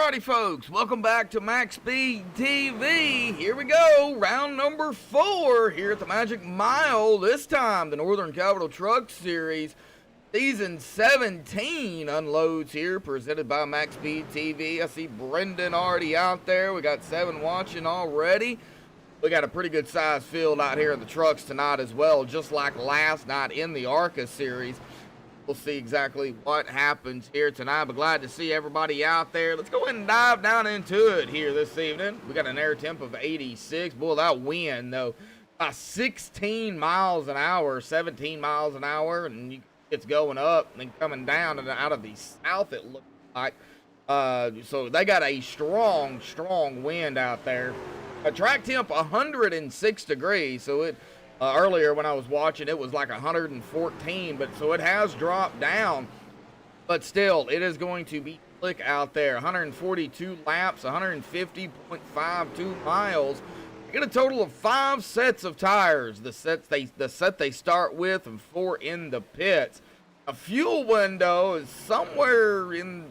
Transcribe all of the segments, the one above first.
Alrighty folks, welcome back to MaxSpeedTV. Here we go, round number 4 here at the Magic Mile. This time, the Northern Capital Truck Series Season 17 unloads here, presented by MaxSpeedTV. I see Brendan already out there. We got 7 watching already. We got a pretty good sized field out here in the trucks tonight as well, just like last night in the ARCA series. We'll see exactly what happens here tonight, but glad to see everybody out there. Let's go ahead and dive down into it here this evening. We got an air temp of 86. Boy, that wind, though, 16 miles an hour, 17 miles an hour, and it's going up and then coming down and out of the south, it looks like. So they got a strong wind out there. A track temp 106 degrees, so it earlier when I was watching, it was like 114, but so it has dropped down, but still, it is going to be slick out there. 142 laps, 150.52 miles. Get a total of 5 sets of tires. The set they start with, and 4 in the pits. A fuel window is somewhere in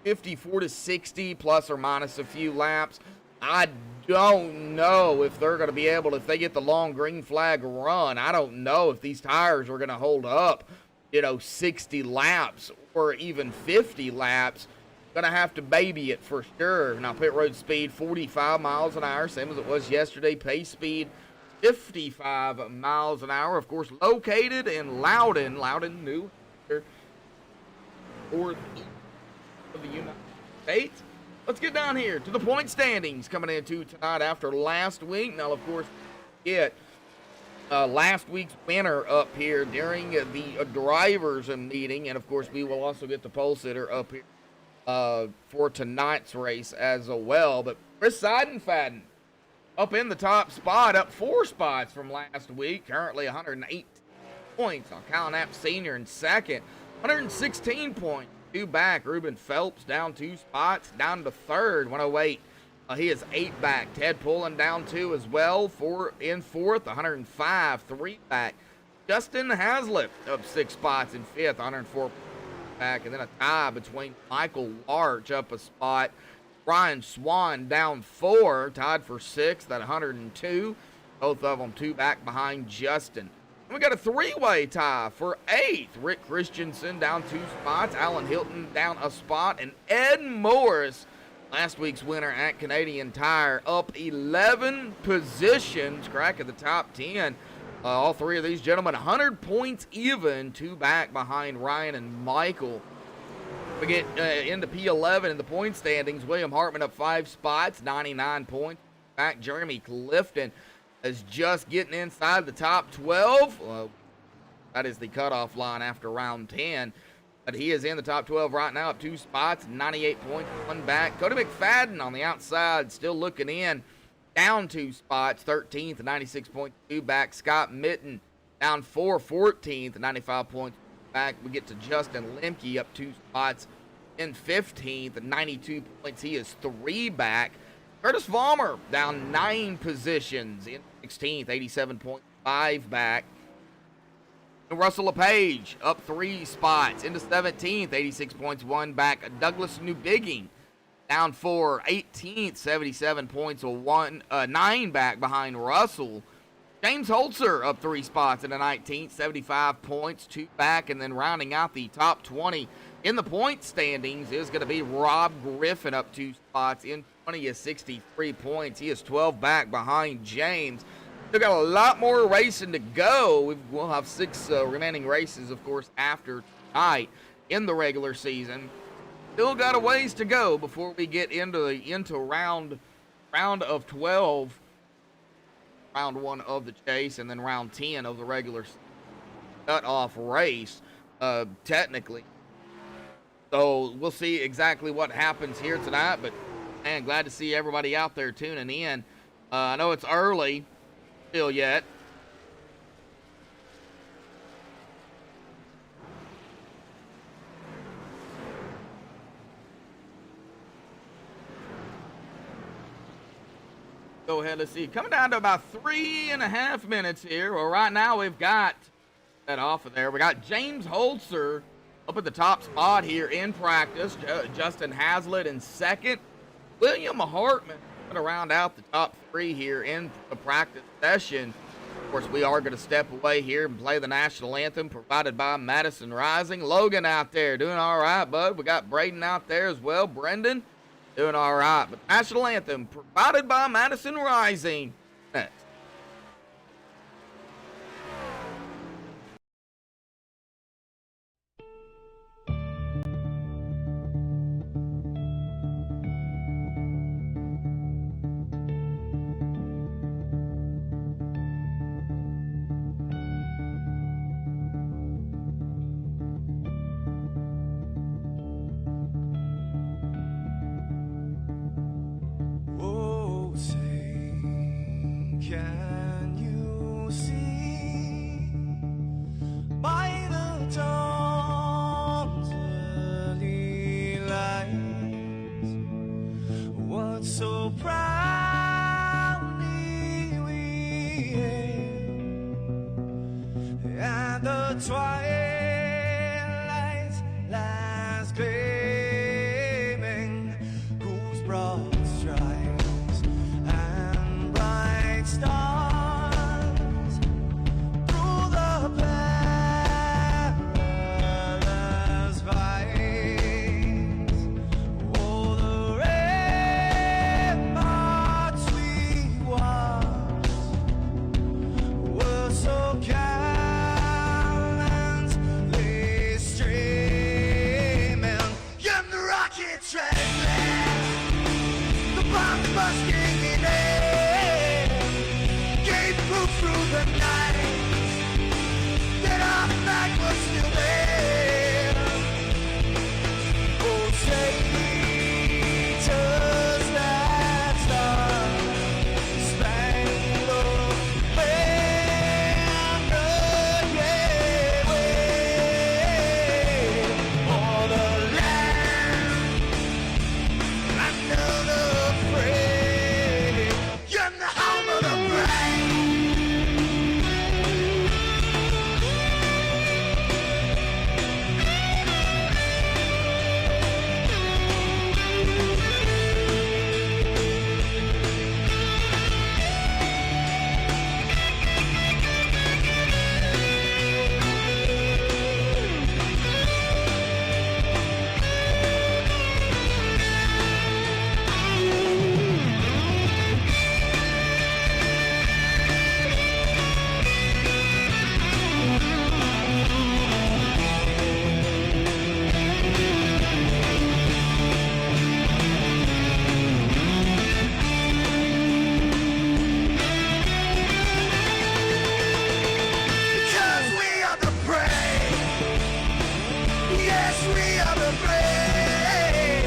54 to 60, plus or minus a few laps. I don't know if they're going to be able to, if they get the long green flag run, I don't know if these tires are going to hold up, 60 laps or even 50 laps. Going to have to baby it for sure. Now, pit road speed, 45 miles an hour, same as it was yesterday. Pace speed, 55 miles an hour. Of course, located in Loudon, New Hampshire, northeast of the United States. Let's get down here to the point standings coming into tonight after last week. Now, of course, get last week's winner up here during the drivers meeting. And, of course, we will also get the pole sitter up here for tonight's race as well. But Chris Seidenfaden up in the top spot, up 4 spots from last week. Currently 108 points on Kyle Knapp Sr. in second. 116 points. 2 back. Ruben Phelps down 2 spots, down to third, 108. He is 8 back. Ted Pullen down 2 as well, 4 in fourth, 105, 3 back. Justin Hazlitt up 6 spots in fifth, 104 back, and then a tie between Michael Larch up a spot. Ryan Swan down 4, tied for 6th at 102. Both of them 2 back behind Justin. We got a 3-way tie for 8th. Rick Christensen down 2 spots. Alan Hilton down a spot. And Ed Morris, last week's winner at Canadian Tire, up 11 positions, cracking the top 10. All 3 of these gentlemen 100 points even, 2 back behind Ryan and Michael. We get into P11 in the point standings. William Hartman up 5 spots, 99 points. Back Jeremy Clifton is just getting inside the top 12. That is the cutoff line after round 10. But he is in the top 12 right now, up 2 spots, 98 points, 1 back. Cody McFadden on the outside, still looking in, down 2 spots, 13th, 96 points, 2 back. Scott Mitten down 4, 14th, 95 points, back. We get to Justin Lemke up 2 spots in 15th, 92 points. He is 3 back. Curtis Vollmer down 9 positions in 16th, 87.5 back. And Russell LePage up 3 spots into 17th, 86 points, 1 back. Douglas Newbigging down 4, 18th, 77 points, 9 back behind Russell. James Holzer up 3 spots into 19th, 75 points, 2 back. And then rounding out the top 20 in the point standings is going to be Rob Griffin up 2 spots in 20 is 63 points. He is 12 back behind James. Still got a lot more racing to go. We'll have 6 remaining races, of course, after tonight in the regular season. Still got a ways to go before we get into round of 12, round 1 of the chase, and then round 10 of the regular cut-off race, technically. So we'll see exactly what happens here tonight, but man, glad to see everybody out there tuning in. I know it's early still yet. Go ahead, let's see. Coming down to about 3.5 minutes here. Well, right now we've got that off of there. We got James Holzer up at the top spot here in practice. Justin Hazlitt in second. William Hartman going to round out the top three here in the practice session. Of course, we are going to step away here and play the national anthem provided by Madison Rising. Logan out there doing all right, bud. We got Braden out there as well. Brendan doing all right. But national anthem provided by Madison Rising. Next. Can you see by the dawn's early light what so proudly we hailed at the twilight's last gleaming, whose broad stripes and bright stars through the perilous fights, oh, the ramparts we watched were so gallantly streaming, and the rocket treadless, the bombs bursting in air, gave proof through the night that our flag was still there. Oh, traitors that star-spangled banner, yeah, wave for the land under the fray, and the home of the brave. Because we are the brave. Yes, we are the brave.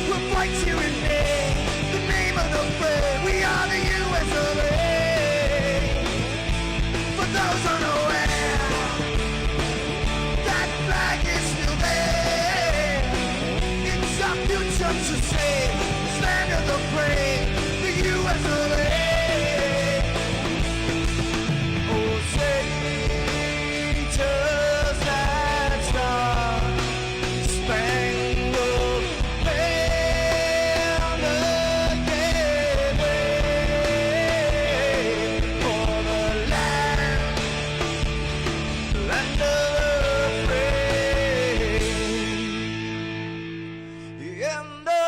We'll fight you in name, the name of the brave. We are the US of A. For those unaware, that flag is still there. It's our future to save, this land of the brave, the US of A. Oh, traitors that star-spangled banner, yeah, wave for the land under the free, in the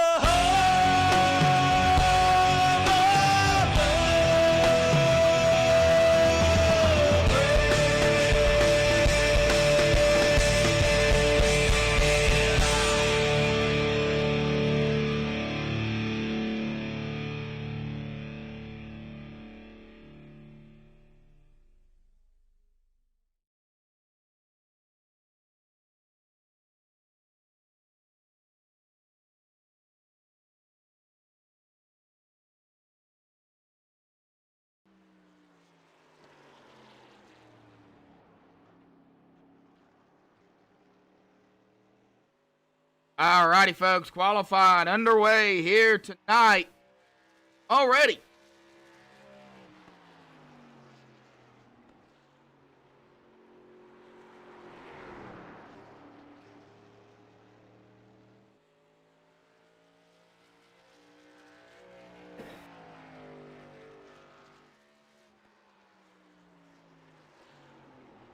All righty, folks. Qualifying underway here tonight. Already.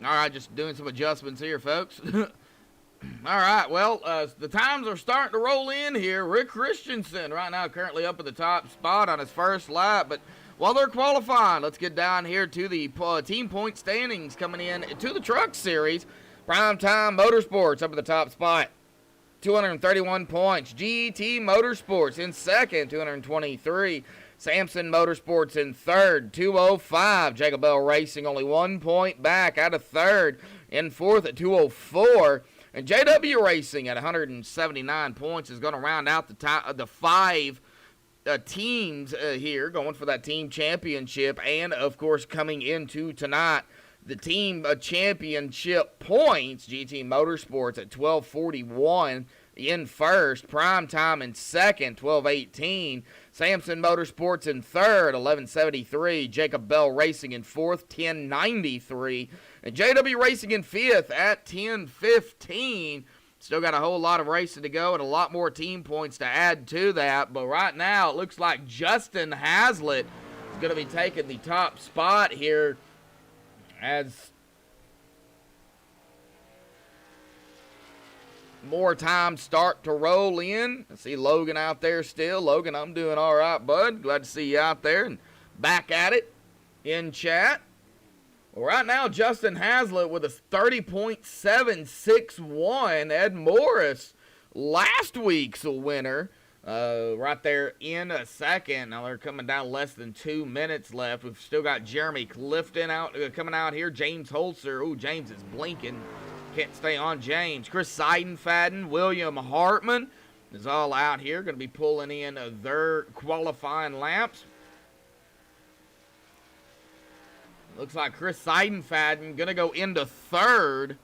All right, just doing some adjustments here, folks. All right, well, the times are starting to roll in here. Rick Christensen right now currently up at the top spot on his first lap, but while they're qualifying, let's get down here to the team point standings coming in to the Truck Series. Primetime Motorsports up at the top spot, 231 points. GT Motorsports in second, 223. Samson Motorsports in third, 205. Jacob Bell Racing only 1 point back out of third. In fourth at 204. And JW Racing at 179 points is going to round out the five teams here going for that team championship. And, of course, coming into tonight, the team championship points, GT Motorsports at 1241 in first. Primetime in second, 1218. Samson Motorsports in third, 1173. Jacob Bell Racing in fourth, 1093. And JW Racing in fifth at 1015. Still got a whole lot of racing to go and a lot more team points to add to that. But right now, it looks like Justin Hazlitt is going to be taking the top spot here as more times start to roll in. I see Logan out there still. Logan, I'm doing all right, bud. Glad to see you out there and back at it in chat. Well, right now, Justin Hazlitt with a 30.761. Ed Morris, last week's winner, right there in a second. Now they're coming down less than 2 minutes left. We've still got Jeremy Clifton coming out here. James Holzer. Oh, James is blinking. Can't stay on James. Chris Seidenfaden, William Hartman is all out here. Going to be pulling in their qualifying laps. Looks like Chris Seidenfaden going to go into third.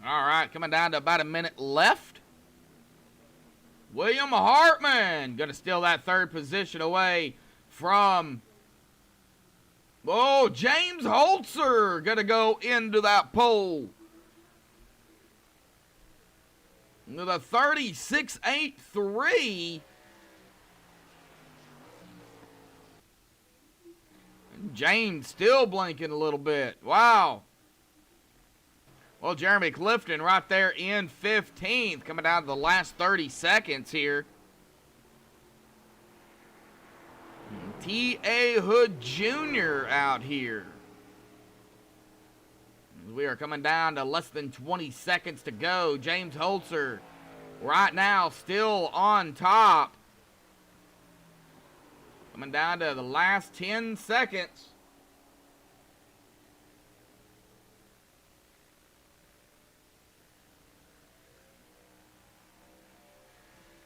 All right, coming down to about a minute left. William Hartman going to steal that third position away from, James Holzer going to go into that pole. With a 36.83. James still blinking a little bit. Wow. Well, Jeremy Clifton right there in 15th, coming down to the last 30 seconds here. T.A. Hood Jr. out here. We are coming down to less than 20 seconds to go. James Holzer right now still on top. Coming down to the last 10 seconds.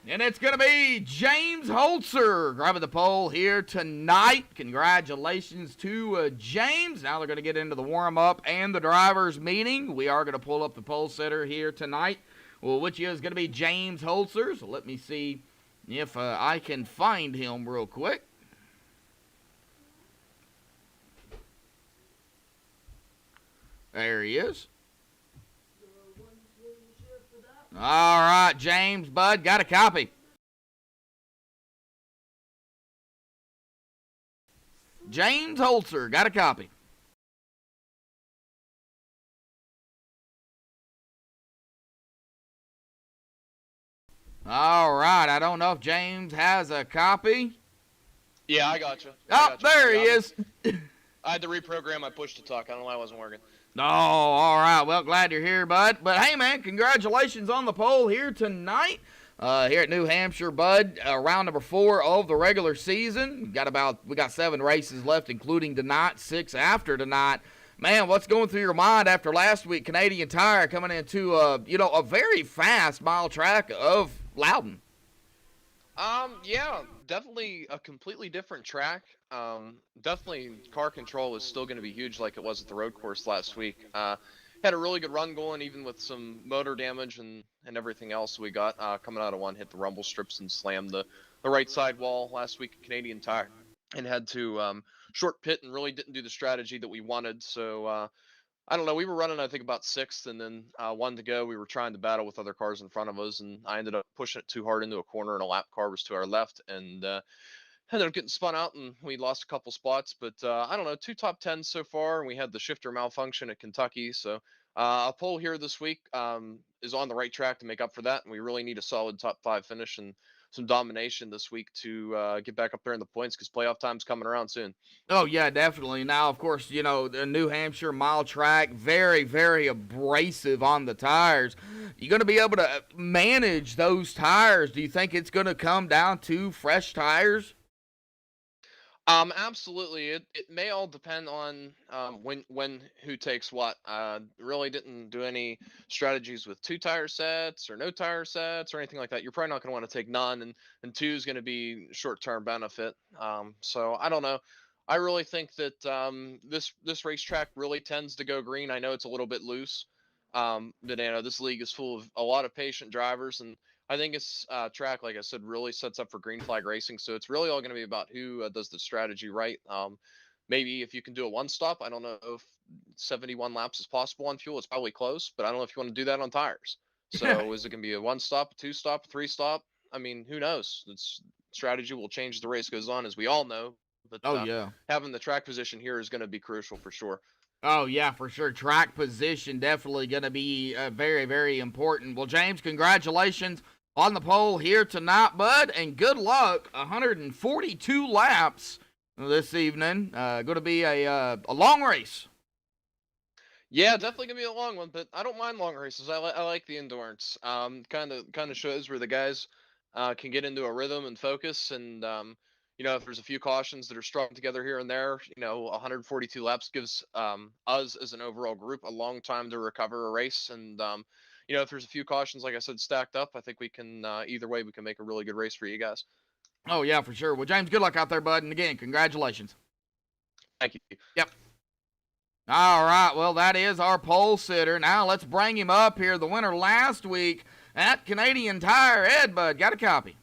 And it's going to be James Holzer grabbing the pole here tonight. Congratulations to James. Now they're going to get into the warm-up and the driver's meeting. We are going to pull up the pole sitter here tonight, which is going to be James Holzer. So let me see if I can find him real quick. There he is. All right, James, bud, got a copy. James Holzer, got a copy. All right, I don't know if James has a copy. Yeah, I got you. There he is. I had to reprogram my push to talk. I don't know why it wasn't working. Oh, all right. Well, glad you're here, bud. But, hey, man, congratulations on the pole here tonight. Here at New Hampshire, bud. Round number 4 of the regular season. We got 7 races left, including tonight, 6 after tonight. Man, what's going through your mind after last week? Canadian Tire coming into, a very fast mile track of Loudon. Yeah, definitely a completely different track. Definitely car control is still going to be huge like it was at the road course last week. had a really good run going, even with some motor damage and everything else we got coming out of one. Hit the rumble strips and slammed the right side wall last week at Canadian Tire, and had to short pit and really didn't do the strategy that we wanted. So I don't know. We were running, I think, about sixth, and then one to go. We were trying to battle with other cars in front of us, and I ended up pushing it too hard into a corner, and a lap car was to our left, and ended up getting spun out, and we lost a couple spots. But I don't know, 2 top 10s so far, and we had the shifter malfunction at Kentucky. So a pole here this week is on the right track to make up for that, and we really need a solid top 5 finish and some domination this week to get back up there in the points, because playoff time's coming around soon. Oh, yeah, definitely. Now, of course, the New Hampshire mile track, very, very abrasive on the tires. You going to be able to manage those tires? Do you think it's going to come down to fresh tires? Absolutely. It may all depend on when who takes what. Really didn't do any strategies with 2 tire sets or no tire sets or anything like that. You're probably not going to want to take none, and 2 is going to be short-term benefit. So I don't know. I really think that this racetrack really tends to go green. I know it's a little bit loose, but this league is full of a lot of patient drivers, and I think it's track, like I said, really sets up for green flag racing. So it's really all going to be about who does the strategy right. Maybe if you can do a 1-stop, I don't know if 71 laps is possible on fuel. It's probably close, but I don't know if you want to do that on tires. So is it going to be a 1-stop, a 2-stop, a 3-stop? I mean, who knows? It's strategy will change as the race goes on, as we all know. But Oh, yeah. having the track position here is going to be crucial for sure. Oh, yeah, for sure. Track position definitely going to be very, very important. Well, James, congratulations on the pole here tonight, bud, and good luck. 142 laps this evening. Going to be a long race. Yeah, definitely gonna be a long one, but I don't mind long races. I like the endurance. Kind of shows where the guys can get into a rhythm and focus, and if there's a few cautions that are strung together here and there, 142 laps gives us as an overall group a long time to recover a race, and if there's a few cautions, like I said, stacked up, I think we can either way we can make a really good race for you guys. Oh, yeah, for sure. Well, James, good luck out there, bud, and again, congratulations. Thank you. Yep. All right, well, that is our pole sitter. Now let's bring him up here. The winner last week at Canadian Tire. Ed, bud, got a copy?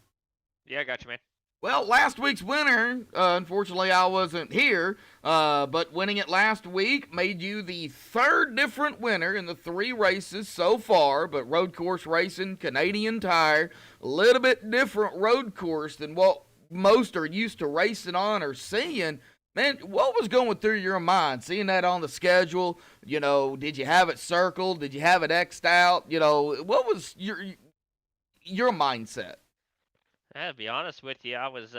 Yeah, I got you, man. Well, last week's winner, unfortunately I wasn't here, but winning it last week made you the 3rd different winner in the 3 races so far, but road course racing, Canadian Tire, a little bit different road course than what most are used to racing on or seeing. Man, what was going through your mind, seeing that on the schedule? Did you have it circled? Did you have it X'd out? What was your mindset? To be honest with you, I was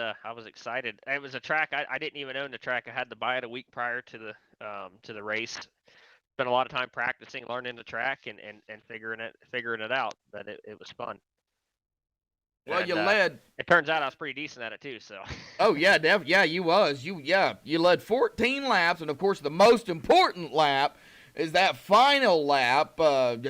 excited. It was a track I didn't even own the track. I had to buy it a week prior to the race. Spent a lot of time practicing, learning the track, and figuring it out. But it was fun. Well, and, you led. It turns out I was pretty decent at it too. So. Oh yeah, yeah, you was. You led 14 laps, and of course the most important lap is that final lap.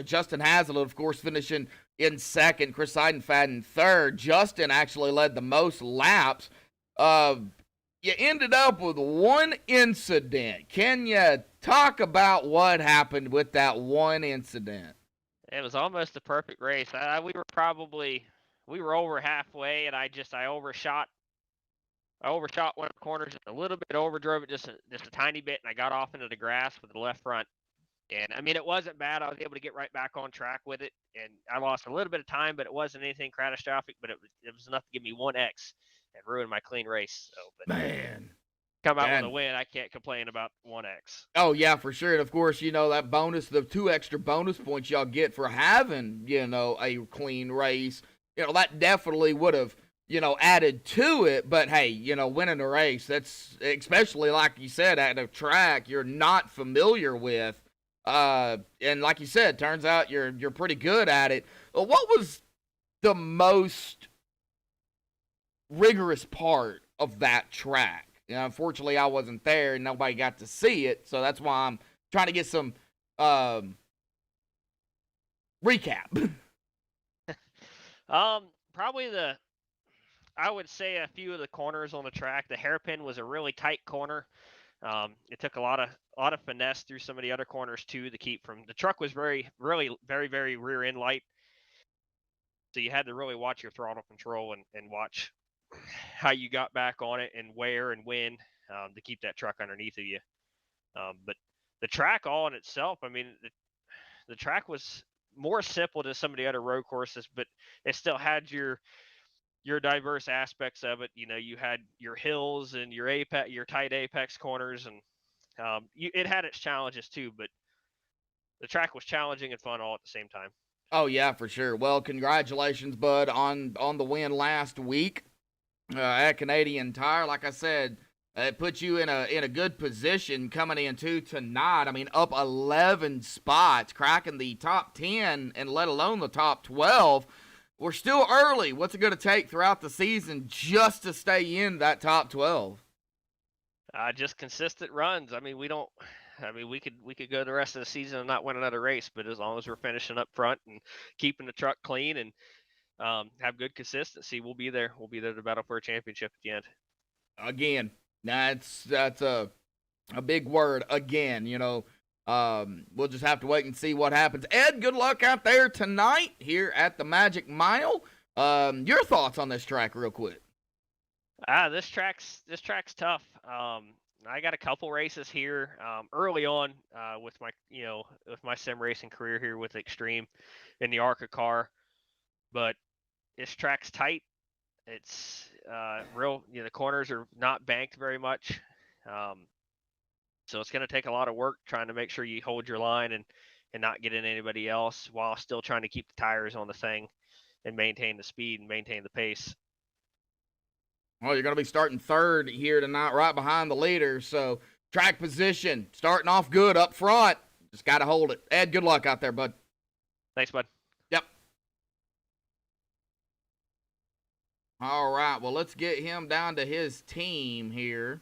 Justin Hazlitt, of course, finishing in 2nd, Chris Seidenfaden 3rd. Justin actually led the most laps. You ended up with one incident. Can you talk about what happened with that one incident? It was almost a perfect race. We were over halfway, and I overshot. I overshot one corner just a little bit, overdrove it just a tiny bit, and I got off into the grass with the left front. And I mean, it wasn't bad. I was able to get right back on track with it, and I lost a little bit of time, but it wasn't anything catastrophic. But it was enough to give me 1X and ruin my clean race. So, but Man, come out with a win. I can't complain about 1X. Oh yeah, for sure. And of course, that bonus, the 2 extra bonus points y'all get for having, a clean race. That definitely would have, added to it. But hey, winning a race, that's especially like you said at a track you're not familiar with. And like you said, turns out you're pretty good at it. What was the most rigorous part of that track? Unfortunately, I wasn't there and nobody got to see it, so that's why I'm trying to get some recap. Probably I would say a few of the corners on the track. The hairpin was a really tight corner. It took a lot of finesse through some of the other corners too to keep from. The truck was very rear end light, so you had to really watch your throttle control and watch how you got back on it and where and when, to keep that truck underneath of you. But the track all in itself, I mean, the track was more simple than some of the other road courses, but it still had your diverse aspects of it. You know, you had your hills and your tight apex corners, and it had its challenges too. But the track was challenging and fun all at the same time. Oh yeah, for sure. Well, congratulations, bud, on the win last week at Canadian Tire. Like I said, it puts you in a good position coming into tonight. I mean, up 11 spots, cracking the top 10, and let alone the top 12. We're still early. What's it going to take throughout the season just to stay in that top 12? Just consistent runs. I mean, we could go the rest of the season and not win another race, but as long as we're finishing up front and keeping the truck clean and have good consistency, we'll be there. We'll be there to battle for a championship at the end. Again, that's a big word. Again, you know, we'll just have to wait and see what happens. Ed, good luck out there tonight here at the Magic Mile. Your thoughts on this track, real quick? This track's tough. I got a couple races here early on with my sim racing career here with Extreme in the ARCA car, but this track's tight. It's real. You know, the corners are not banked very much, so it's going to take a lot of work trying to make sure you hold your line and not get in anybody else while still trying to keep the tires on the thing and maintain the speed and maintain the pace. Well, you're going to be starting third here tonight, right behind the leader. So, track position, starting off good up front. Just got to hold it. Ed, good luck out there, bud. Thanks, bud. Yep. All right, well, let's get him down to his team here.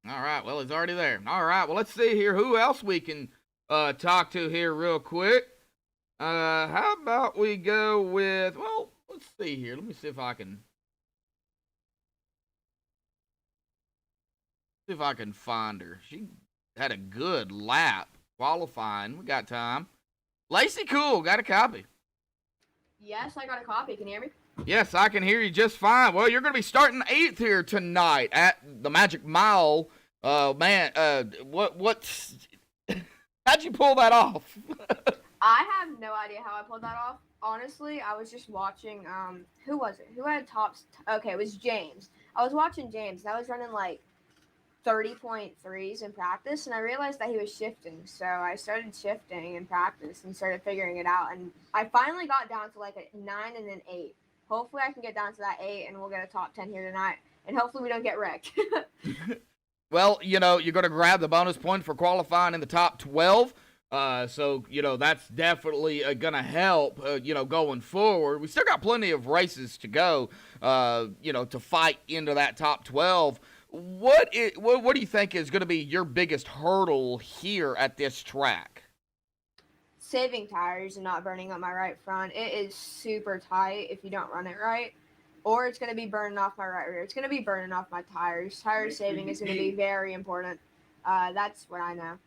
All right, well, he's already there. All right, well, let's see here who else we can talk to here real quick. How about we go with, well, let's see here. Let me see if I can find her. She had a good lap qualifying. We got time. Lacey, cool. Got a copy. Yes, I got a copy. Can you hear me? Yes, I can hear you just fine. Well, you're going to be starting 8th here tonight at the Magic Mile. Man, what's how'd you pull that off? I have no idea how I pulled that off. Honestly, I was just watching, who was it? Who had tops? Okay, it was James. I was watching James, and I was running like 30.3s in practice, and I realized that he was shifting. So I started shifting in practice and started figuring it out. And I finally got down to like a 9 and an 8. Hopefully I can get down to that 8, and we'll get a top 10 here tonight. And hopefully we don't get wrecked. Well, you know, you're going to grab the bonus point for qualifying in the top 12. So, you know, that's definitely going to help, you know, going forward. We still got plenty of races to go, you know, to fight into that top 12. What do you think is going to be your biggest hurdle here at this track? Saving tires and not burning up my right front. It is super tight if you don't run it right. Or it's going to be burning off my right rear. It's going to be burning off my tires. Tire saving is going to be very important. That's what I know.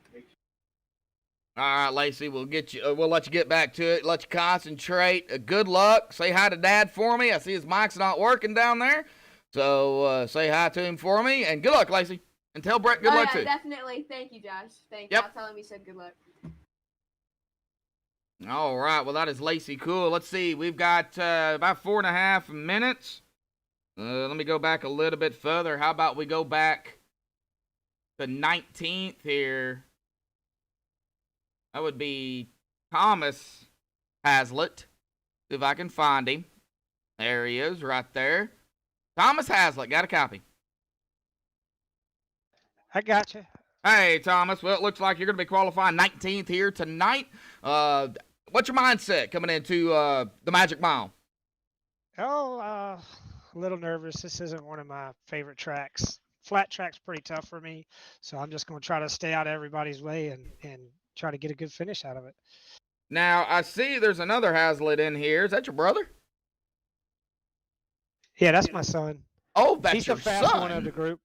All right, Lacey, we'll let you get back to it. Let you concentrate. Good luck. Say hi to Dad for me. I see his mic's not working down there. So say hi to him for me. And good luck, Lacey. And tell Brett good luck, too. Definitely. Thank you, Josh. Thank you. I'll tell him he said good luck. All right, well, that is Lacey Cool. Let's see, we've got about 4.5 minutes. Let me go back a little bit further. How about we go back to 19th here? That would be Thomas Hazlitt. See if I can find him. There he is, right there. Thomas Hazlitt, got a copy. I got you. Hey, Thomas. Well, it looks like you're going to be qualifying 19th here tonight. What's your mindset coming into the Magic Mile? Oh, a little nervous. This isn't one of my favorite tracks. Flat track's pretty tough for me, so I'm just going to try to stay out of everybody's way and try to get a good finish out of it. Now, I see there's another Hazlitt in here. Is that your brother? Yeah, that's my son. Oh, that's He's your the fast son. one of the group.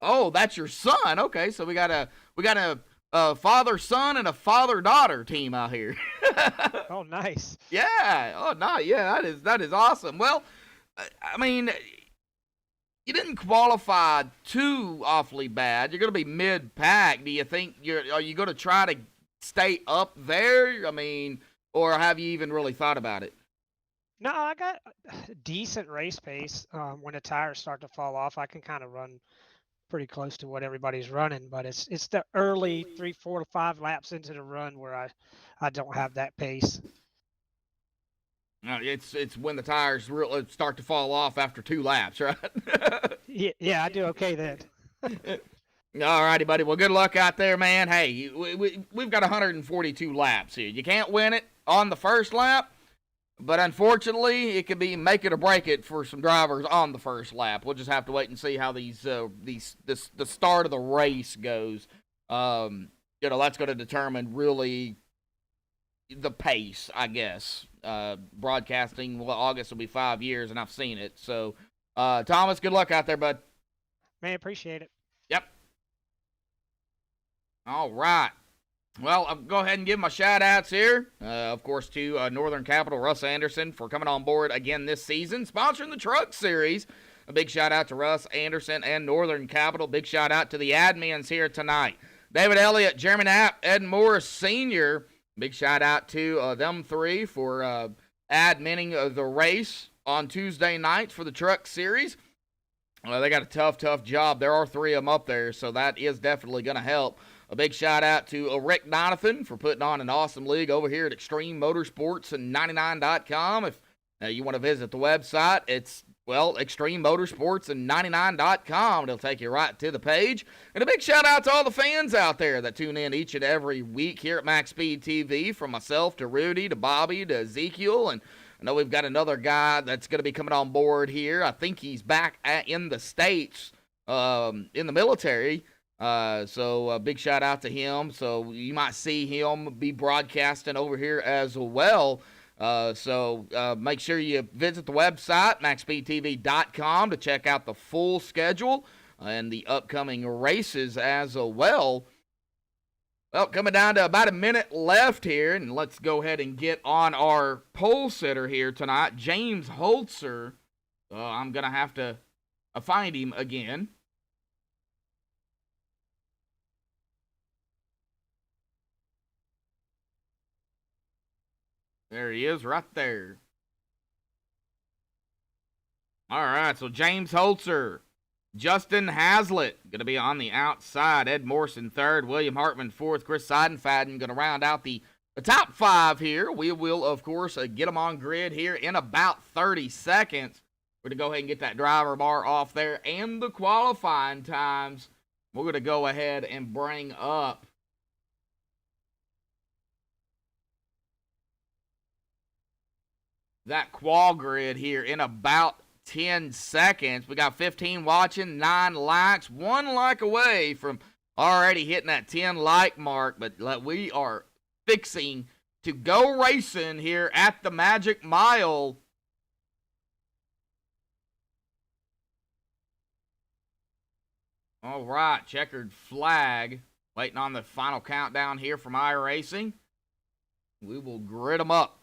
Oh, that's your son. Okay, so we got a father son and a father daughter team out here. Oh, nice. Yeah. Oh, no. Yeah, that is awesome. Well, I mean, you didn't qualify too awfully bad. You're going to be mid-pack. Do you think are you going to try to stay up there? I mean, or have you even really thought about it? No, I got a decent race pace. When the tires start to fall off, I can kind of run pretty close to what everybody's running. But it's the early 3, 4 to 5 laps into the run where I don't have that pace. No, it's when the tires really start to fall off after 2 laps, right? Yeah, I do okay then. All righty, buddy. Well, good luck out there, man. Hey, we've got 142 laps here. You can't win it on the first lap, but unfortunately, it could be make it or break it for some drivers on the first lap. We'll just have to wait and see how the start of the race goes. That's going to determine really the pace, I guess. Broadcasting, well, August will be 5 years, and I've seen it. So, Thomas, good luck out there, bud. Man, appreciate it. Yep. All right. Well, I'll go ahead and give my shout-outs here. Of course, to Northern Capital, Russ Anderson, for coming on board again this season, sponsoring the Truck Series. A big shout-out to Russ Anderson and Northern Capital. Big shout-out to the admins here tonight. David Elliott, Jeremy Knapp, Ed Morris Sr., big shout-out to them three for adminning the race on Tuesday nights for the Truck Series. They got a tough job. There are 3 of them up there, so that is definitely going to help. A big shout-out to Rick Donathan for putting on an awesome league over here at Extreme Motorsports and 99.com. If you want to visit the website, it's, Extreme Motorsports and 99.com. It'll take you right to the page. And a big shout-out to all the fans out there that tune in each and every week here at MaxSpeedTV, from myself to Rudy to Bobby to Ezekiel. And I know we've got another guy that's going to be coming on board here. I think he's back in the States in the military. So a big shout out to him. So you might see him be broadcasting over here as well. So make sure you visit the website, MaxSpeedTV.com, to check out the full schedule and the upcoming races as well. Well, coming down to about a minute left here, and let's go ahead and get on our pole sitter here tonight, James Holzer. I'm going to have to find him again. There he is, right there. All right, so James Holzer, Justin Hazlitt going to be on the outside. Ed Morrison third, William Hartman fourth, Chris Seidenfaden going to round out the top 5 here. We will, of course, get them on grid here in about 30 seconds. We're going to go ahead and get that driver bar off there and the qualifying times. We're going to go ahead and bring up that qual grid here in about 10 seconds. We got 15 watching, 9 likes, 1 like away from already hitting that 10 like mark, but we are fixing to go racing here at the Magic Mile. All right, checkered flag. Waiting on the final countdown here from iRacing. We will grid them up.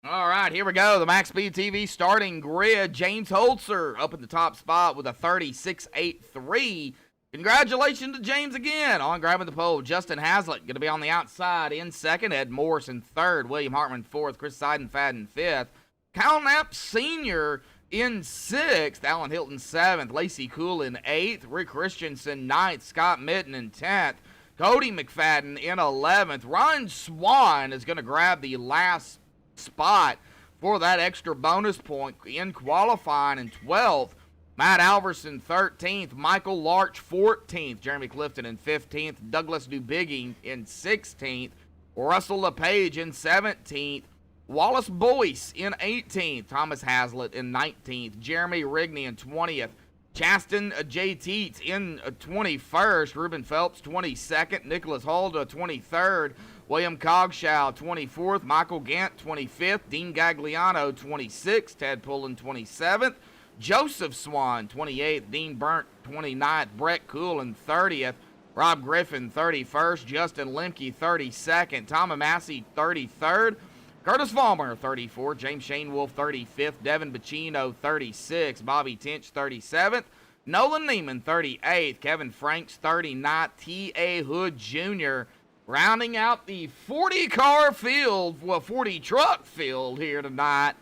All right, here we go. The MaxSpeedTV starting grid. James Holzer up in the top spot with a 36.83. Congratulations to James again on grabbing the pole. Justin Hazlitt going to be on the outside in second. Ed Morrison third. William Hartman fourth. Chris Seidenfaden fifth. Kyle Knapp Sr. in sixth. Alan Hilton seventh. Lacey Cool in eighth. Rick Christensen ninth. Scott Mitten in 10th. Cody McFadden in 11th. Ryan Swan is going to grab the last spot for that extra bonus point in qualifying in 12th. Matt Alverson 13th, Michael Larch 14th, Jeremy Clifton in 15th, Douglas Dubiggy in 16th, Russell LePage in 17th, Wallace Boyce in 18th, Thomas Hazlitt in 19th, Jeremy Rigney in 20th, Chaston J. Teets in 21st, Ruben Phelps 22nd, Nicholas Halda 23rd, William Cogshow, 24th. Michael Gant, 25th. Dean Gagliano, 26th. Ted Pullen, 27th. Joseph Swan, 28th. Dean Burnt, 29th. Brett Coolin, 30th. Rob Griffin, 31st. Justin Lemke, 32nd. Tom Massey, 33rd. Curtis Vollmer, 34th. James Shane Wolf, 35th. Devin Bacino, 36th. Bobby Tinch, 37th. Nolan Neiman, 38th. Kevin Franks, 39th. T.A. Hood Jr. rounding out the 40-car field, well, 40-truck field here tonight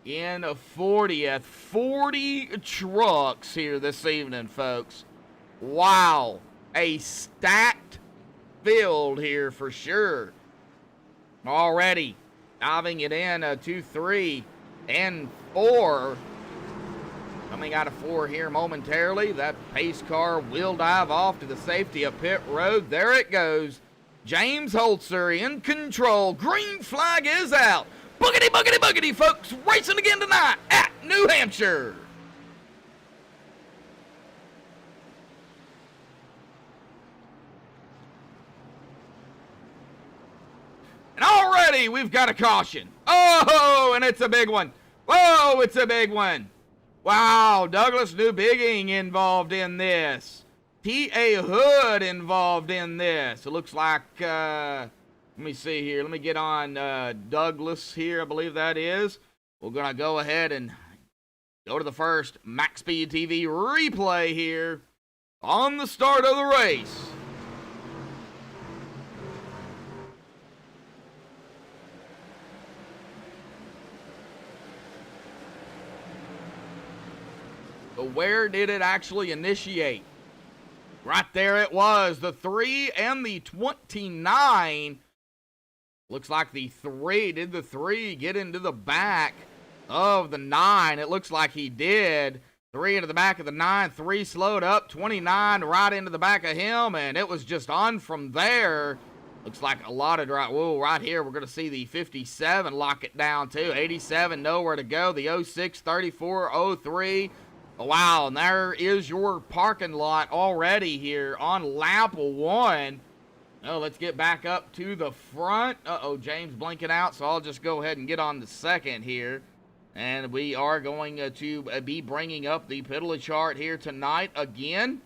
in 40th. 40 trucks here this evening, folks. Wow. A stacked field here for sure. Already diving it in 2, 3, and 4. Coming out of 4 here momentarily. That pace car will dive off to the safety of pit road. There it goes. James Holzer in control. Green flag is out. Boogity, boogity, boogity, folks. Racing again tonight at New Hampshire. And already we've got a caution. Oh, and it's a big one. Whoa, it's a big one. Wow, Douglas Newbigging involved in this. T.A. Hood involved in this. It looks like, let me see here. Let me get on Douglas here, I believe that is. We're going to go ahead and go to the first MaxSpeedTV replay here on the start of the race. But where did it actually initiate? Right there it was. The 3 and the 29. Looks like the 3. Did the 3 get into the back of the 9? It looks like he did. 3 into the back of the 9. 3 slowed up. 29 right into the back of him. And it was just on from there. Looks like a lot of drive. Whoa, right here we're going to see the 57 lock it down too. 87 nowhere to go. The 06, 34, 03. Wow, and there is your parking lot already here on lap 1. Oh, let's get back up to the front. Uh-oh, James blinking out, so I'll just go ahead and get on the second here. And we are going to be bringing up the penalty chart here tonight again.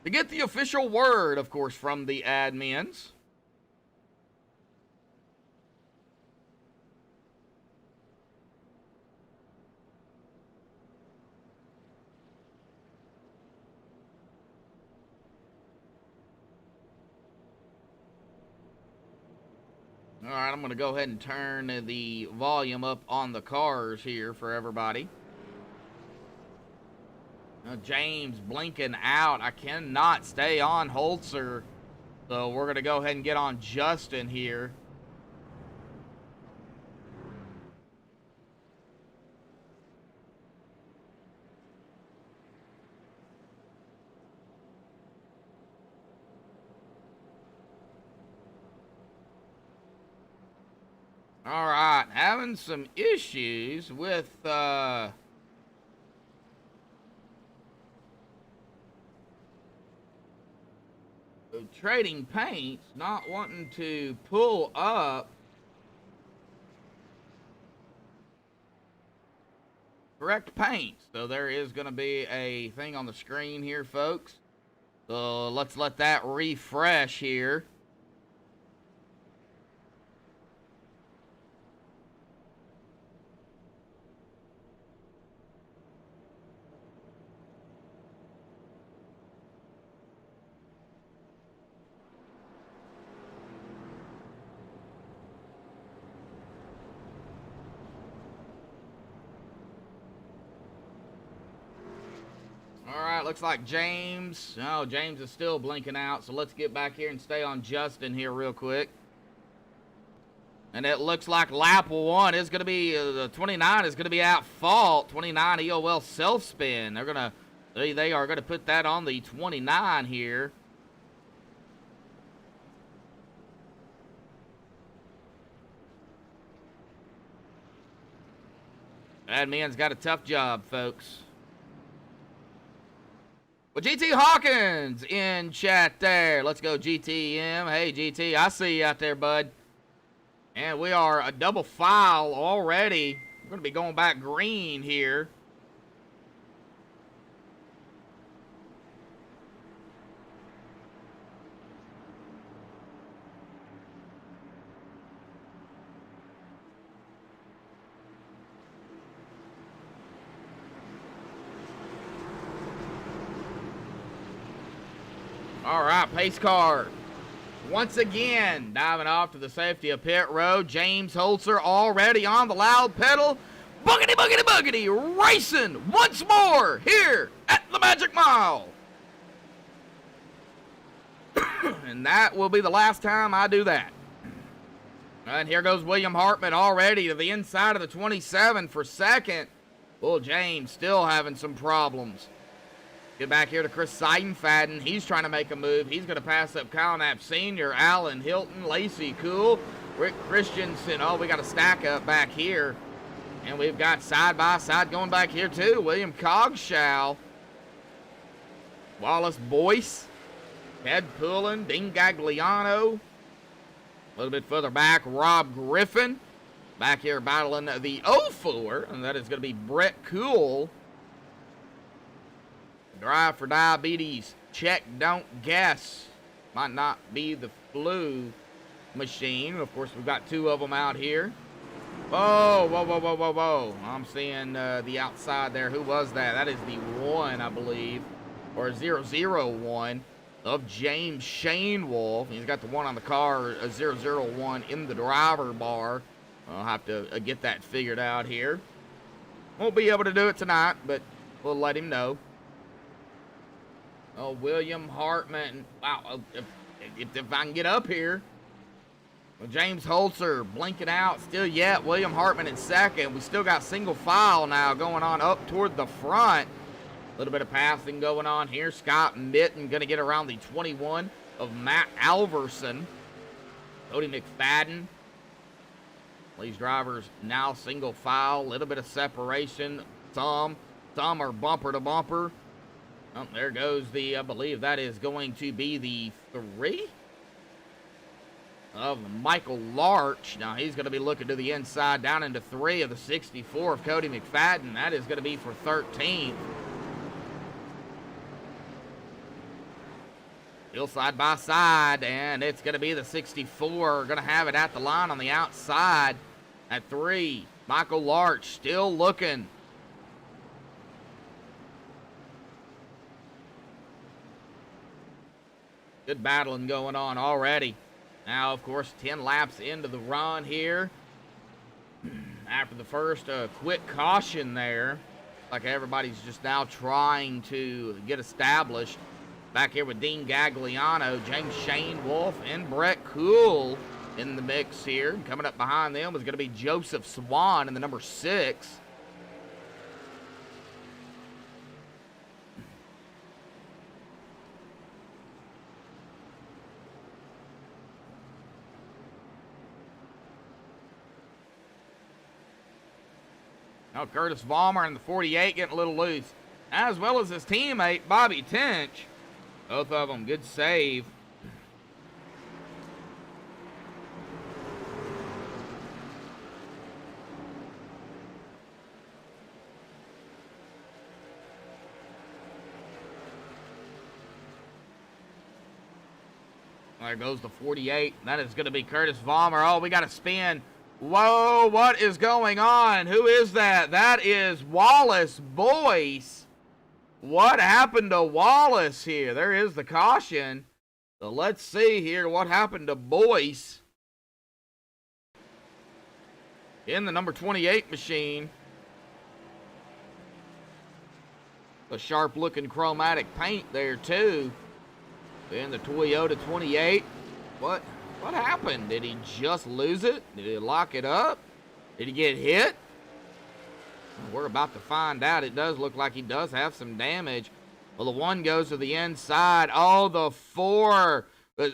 To get the official word, of course, from the admins. All right, I'm going to go ahead and turn the volume up on the cars here for everybody. Now, James blinking out. I cannot stay on Holzer, so we're going to go ahead and get on Justin here. All right, having some issues with trading paints, not wanting to pull up correct paints. So there is going to be a thing on the screen here, folks. So let's let that refresh here. Alright, looks like James. Oh, James is still blinking out, so let's get back here and stay on Justin here real quick. And it looks like lap 1 is going to be, the 29 is going to be at fault. 29 EOL self-spin. They are going to put that on the 29 here. That man's got a tough job, folks. Well, GT Hawkins in chat there. Let's go, GTM. Hey, GT, I see you out there, bud. And we are a double file already. We're going to be going back green here. All right, pace car. Once again, diving off to the safety of pit road. James Holzer already on the loud pedal. Boogity, boogity, boogity. Racing once more here at the Magic Mile. And that will be the last time I do that. And here goes William Hartman already to the inside of the 27 for second. Well, James still having some problems. Get back here to Chris Seidenfaden. He's trying to make a move. He's going to pass up Kyle Knapp Sr., Alan Hilton, Lacey Cool, Rick Christensen. Oh, we got a stack up back here. And we've got side by side going back here too. William Cogshow, Wallace Boyce, Ted Pullen, Dean Gagliano. A little bit further back, Rob Griffin. Back here battling the 04, and that is going to be Brett Cool. Drive for diabetes, check, don't guess. Might not be the flu machine. Of course, we've got two of them out here. Whoa, whoa, whoa, whoa, whoa, whoa. I'm seeing the outside there. Who was that? That is the 1, I believe, or 001 of James Shane Wolf. He's got the 1 on the car, a 001 in the driver bar. I'll have to get that figured out here. Won't be able to do it tonight, but we'll let him know. Oh, William Hartman. Wow, if I can get up here. Well, James Holzer blinking out still yet. William Hartman in second. We still got single file now going on up toward the front. A little bit of passing going on here. Scott Mitten going to get around the 21 of Matt Alverson. Cody McFadden. These drivers now single file. A little bit of separation. Some are bumper to bumper. Oh, there goes the, I believe that is going to be the 3 of Michael Larch. Now he's going to be looking to the inside down into 3 of the 64 of Cody McFadden. That is going to be for 13th. Still side by side, and it's going to be the 64. Going to have it at the line on the outside at 3. Michael Larch still looking. Good battling going on already. Now, of course, 10 laps into the run here. After the first quick caution there, like everybody's just now trying to get established. Back here with Dean Gagliano, James Shane Wolf, and Brett Cool in the mix here. Coming up behind them is going to be Joseph Swan in the number 6. Now Curtis Vollmer in the 48 getting a little loose, as well as his teammate Bobby Tench. Both of them good save. There goes the 48. That is going to be Curtis Vollmer. Oh, we got a spin. Whoa, what is going on? Who is that? That is Wallace Boyce. What happened to Wallace here? There is the caution. So let's see here what happened to Boyce in the number 28 machine. A sharp looking chromatic paint there too. In the Toyota 28. What happened? Did he just lose it? Did he lock it up? Did he get hit? We're about to find out. It does look like he does have some damage. Well, the 1 goes to the inside. Oh, the 4,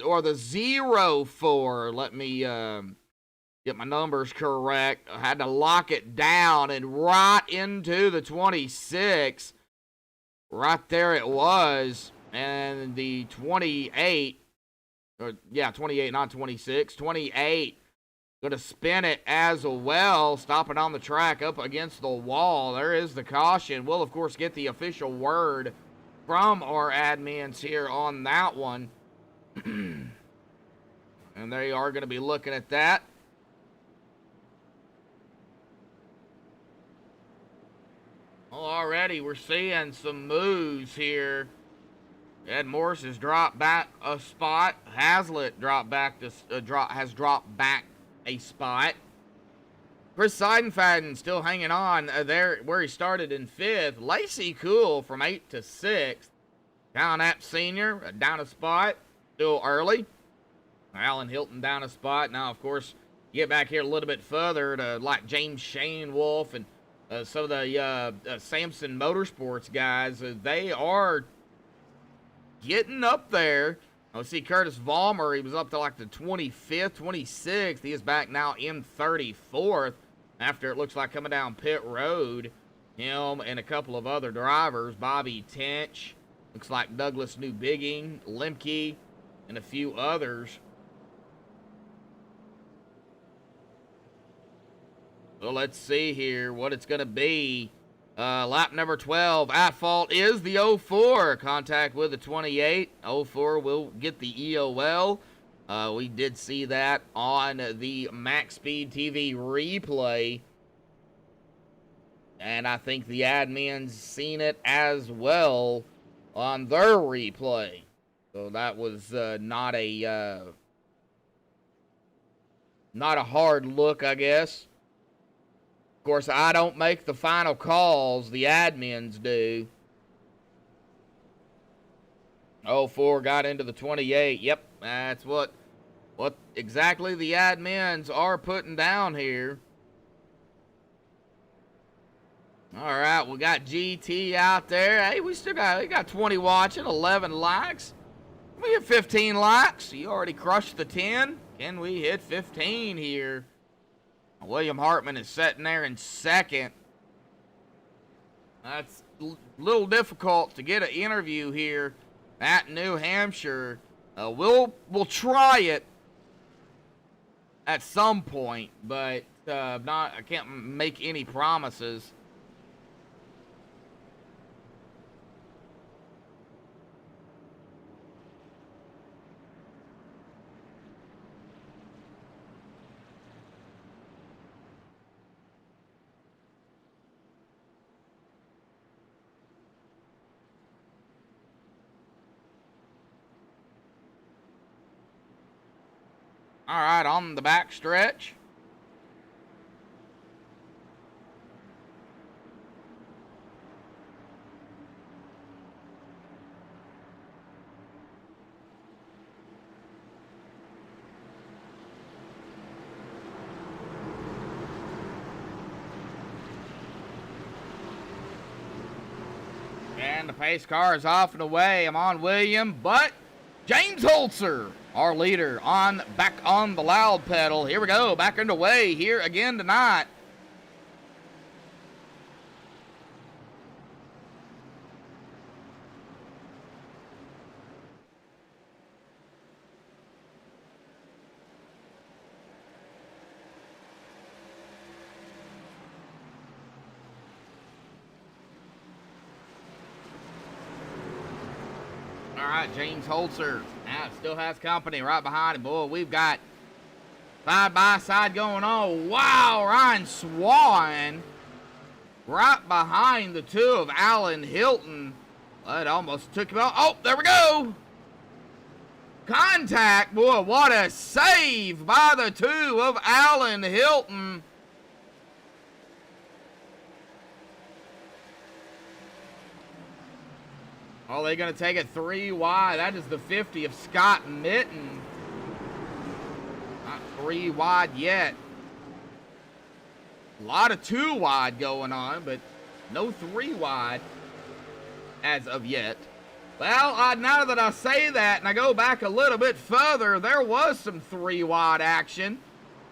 or the 04. Let me get my numbers correct. I had to lock it down and right into the 26. right there it was. And the 28, or yeah, 28, not 26, 28, going to spin it as well, stopping on the track up against the wall. There is the caution. We'll, of course, get the official word from our admins here on that one. And they are going to be looking at that. Well, already we're seeing some moves here. Ed Morris has dropped back a spot. Hazlitt dropped back has dropped back a spot. Chris Seidenfaden still hanging on there where he started in 5th. Lacey Cool from 8th to 6th. Cal Knapp Sr. down a spot. Still early. Alan Hilton down a spot. Now, of course, you get back here a little bit further to like James Shane Wolf and some of the Samson Motorsports guys. They are getting up there. I see Curtis Vollmer. He was up to like the 25th, 26th. He is back now in 34th after it looks like coming down pit road. Him and a couple of other drivers. Bobby Tench. Looks like Douglas Newbigging, Lemke, and a few others. So let's see here what it's going to be. Lap number 12, at fault is the 04. Contact with the 28. 04 will get the EOL. We did see that on the MaxSpeedTV replay. And I think the admins seen it as well on their replay. So that was not a hard look, I guess. Of course, I don't make the final calls. The admins do. 04 got into the 28. Yep, that's what exactly the admins are putting down here. All right, we got GT out there. Hey, we got 20 watching, 11 likes. Can we hit 15 likes? You already crushed the 10. Can we hit 15 here? William Hartman is sitting there in 2nd. That's a little difficult to get an interview here at New Hampshire. We'll try it at some point, but I can't make any promises. All right, on the back stretch. And the pace car is off and away. I'm on William, but James Holzer, our leader, back on the loud pedal. Here we go, back underway here again tonight. All right, James Holzer still has company right behind him. Boy, we've got side-by-side going on. Wow, Ryan Swan right behind the two of Alan Hilton. That almost took him out. Oh, there we go. Contact. Boy, what a save by the two of Alan Hilton. Oh, they're going to take it 3 wide. That is the 50 of Scott Mitten. Not 3 wide yet. A lot of 2 wide going on, but no 3 wide as of yet. Well, now that I say that and I go back a little bit further, there was some 3 wide action.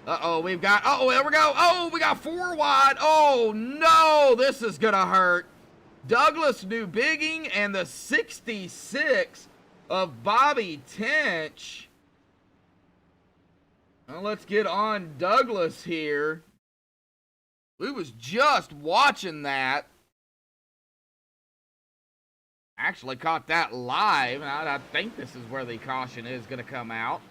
Uh-oh, we've got, oh, there we go. Oh, we got 4 wide. Oh, no, this is going to hurt. Douglas New Bigging and the 66 of Bobby Tench. Well, let's get on Douglas here. We was just watching that. Actually caught that live, and I think this is where the caution is going to come out.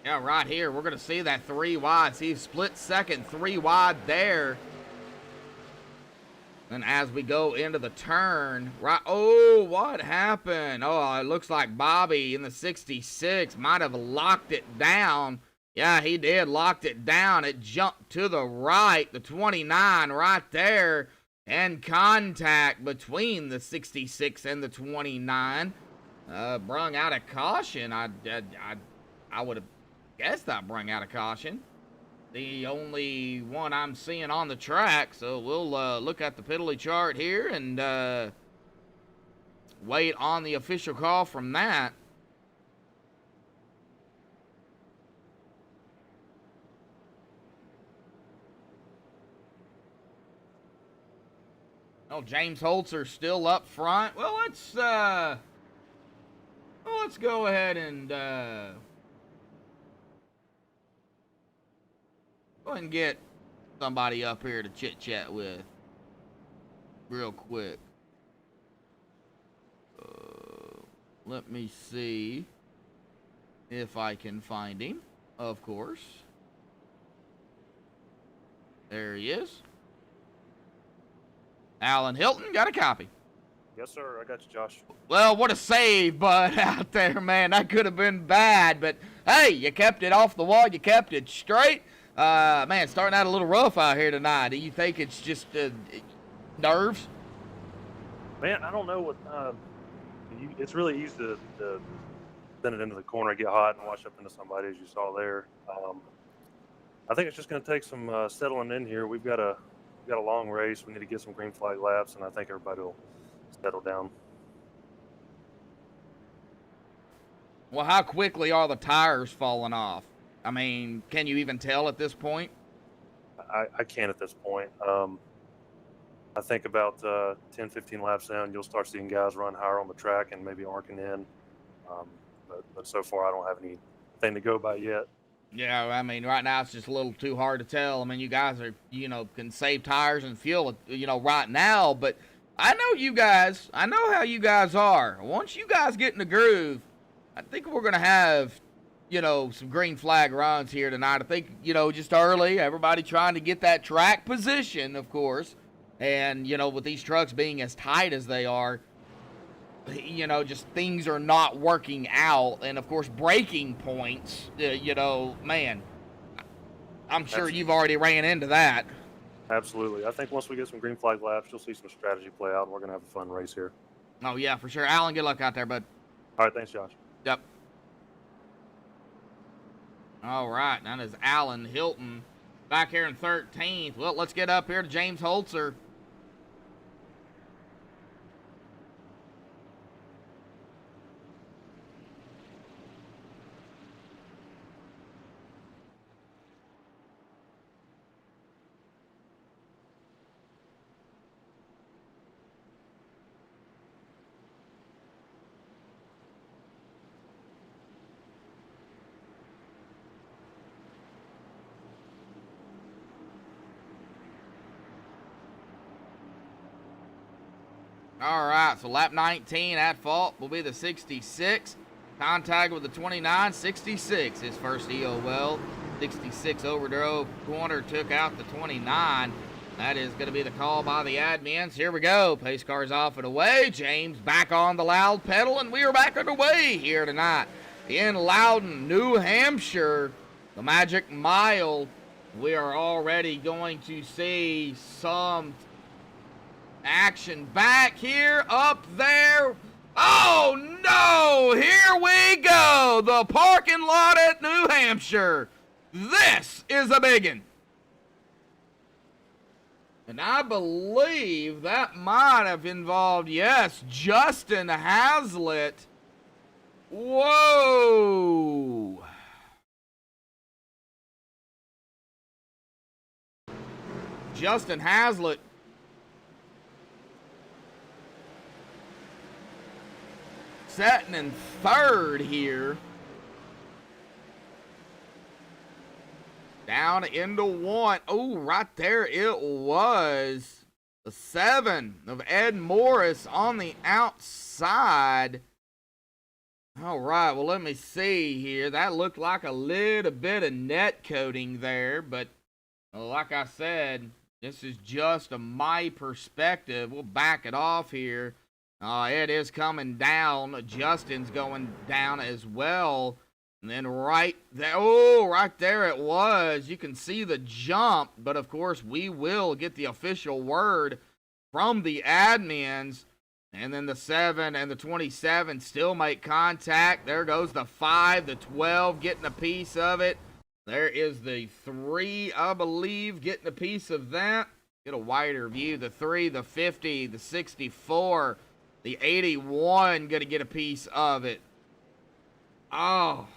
Yeah, right here, we're going to see that 3 wide. See, split second, 3 wide there. And as we go into the turn, right, oh, what happened? Oh, it looks like Bobby in the 66 might have locked it down. Yeah, he did, locked it down. It jumped to the right, the 29 right there, and contact between the 66 and the 29. Brung out a caution. I would have guessed that brung out a caution. The only one I'm seeing on the track, so we'll look at the penalty chart here and wait on the official call from that. Oh, James Holzer still up front. Well, let's go ahead and go ahead and get somebody up here to chit chat with real quick. Let me see if I can find him. Of course. There he is. Alan Hilton, got a copy? Yes, sir. I got you, Josh. Well, what a save, bud, out there, man. That could have been bad, but hey, you kept it off the wall. You kept it straight. Man, starting out a little rough out here tonight. Do you think it's just nerves? Man, I don't know what. It's really easy to send it into the corner, get hot, and wash up into somebody, as you saw there. I think it's just going to take some settling in here. We've got a long race. We need to get some green flag laps, and I think everybody will settle down. Well, how quickly are the tires falling off? I mean, can you even tell at this point? I can't at this point. I think about 10, 15 laps down, you'll start seeing guys run higher on the track and maybe arcing in. But so far, I don't have anything to go by yet. Yeah, I mean, right now it's just a little too hard to tell. I mean, you guys are, can save tires and fuel, right now. But I know you guys. I know how you guys are. Once you guys get in the groove, I think we're going to have, some green flag runs here tonight. I think, just early, everybody trying to get that track position, of course. And, with these trucks being as tight as they are, just things are not working out. And, of course, braking points, man, I'm sure you've already ran into that. Absolutely. I think once we get some green flag laps, you'll see some strategy play out, and we're going to have a fun race here. Oh, yeah, for sure. Alan, good luck out there, bud. All right, thanks, Josh. Yep. All right, that is Alan Hilton back here in 13th. Well, let's get up here to James Holzer. All right, so lap 19 at fault will be the 66. Contact with the 29, 66. His first EOL. 66 overdrove corner, took out the 29. That is going to be the call by the admins. Here we go. Pace car's off and away. James back on the loud pedal, and we are back underway here tonight in Loudon, New Hampshire. The Magic Mile. We are already going to see some action back here, up there. Oh no, here we go. The parking lot at New Hampshire. This is a biggin. And I believe that might have involved, yes, Justin Hazlitt. Whoa. Justin Hazlitt. Setting in third here. Down into one. Oh, right there it was. The 7 of Ed Morris on the outside. All right, well, let me see here. That looked like a little bit of net coating there, but like I said, this is just my perspective. We'll back it off here. It is coming down. Justin's going down as well. And then right there, oh, right there it was. You can see the jump, but of course we will get the official word from the admins. And then the 7 and the 27 still make contact. There goes the 5, the 12 getting a piece of it. There is the 3, I believe, getting a piece of that. Get a wider view. The 3, the 50, the 64, the 81 going to get a piece of it. Oh.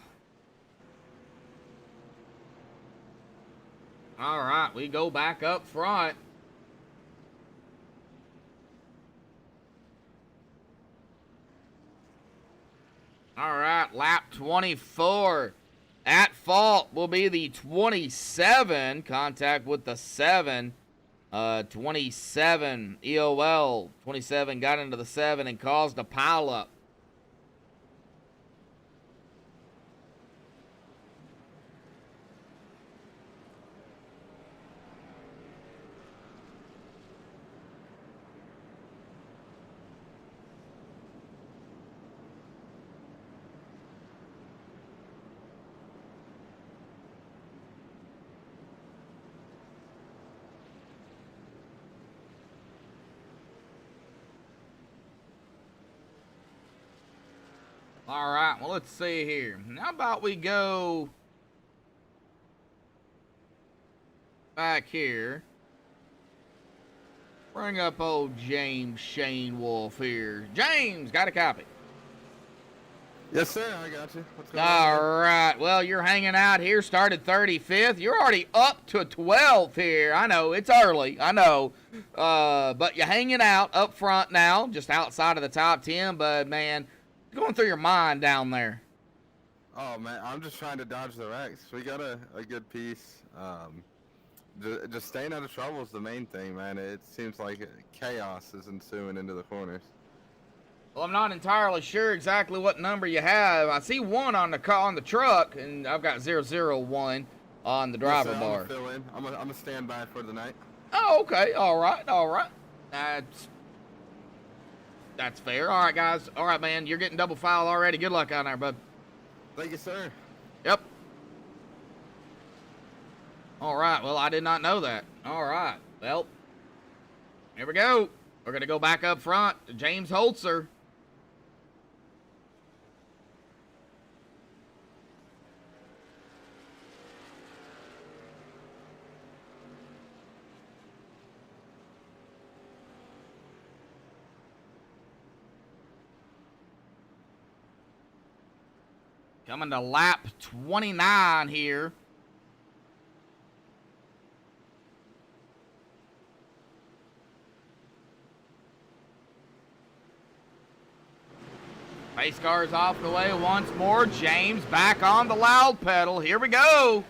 All right, we go back up front. All right, lap 24. At fault will be the 27. Contact with the 7. 27, EOL. 27 got into the 7 and caused a pileup. All right, well, let's see here. How about we go back here. Bring up old James Shane Wolf here. James, got a copy? Yes, sir, I got you. What's going on? All right, well, you're hanging out here, started 35th. You're already up to 12th here. I know, it's early, I know. But you're hanging out up front now, just outside of the top 10, but, man, what's going through your mind down there? Oh, man, I'm just trying to dodge the wrecks. We got a good piece. Just staying out of trouble is the main thing, man. It seems like chaos is ensuing into the corners. Well, I'm not entirely sure exactly what number you have. I see 1 on the car, on the truck, and I've got 001 on the driver Yes, sir, bar. I'm gonna fill in. I'm gonna stand by for the night. Oh, okay. All right. All right. That's fair. All right, guys. All right, man. You're getting double foul already. Good luck out there, bud. Thank you, sir. Yep. All right. Well, I did not know that. All right. Well, here we go. We're going to go back up front to James Holzer. Coming to lap 29 here. Pace car's off the way once more. James back on the loud pedal. Here we go.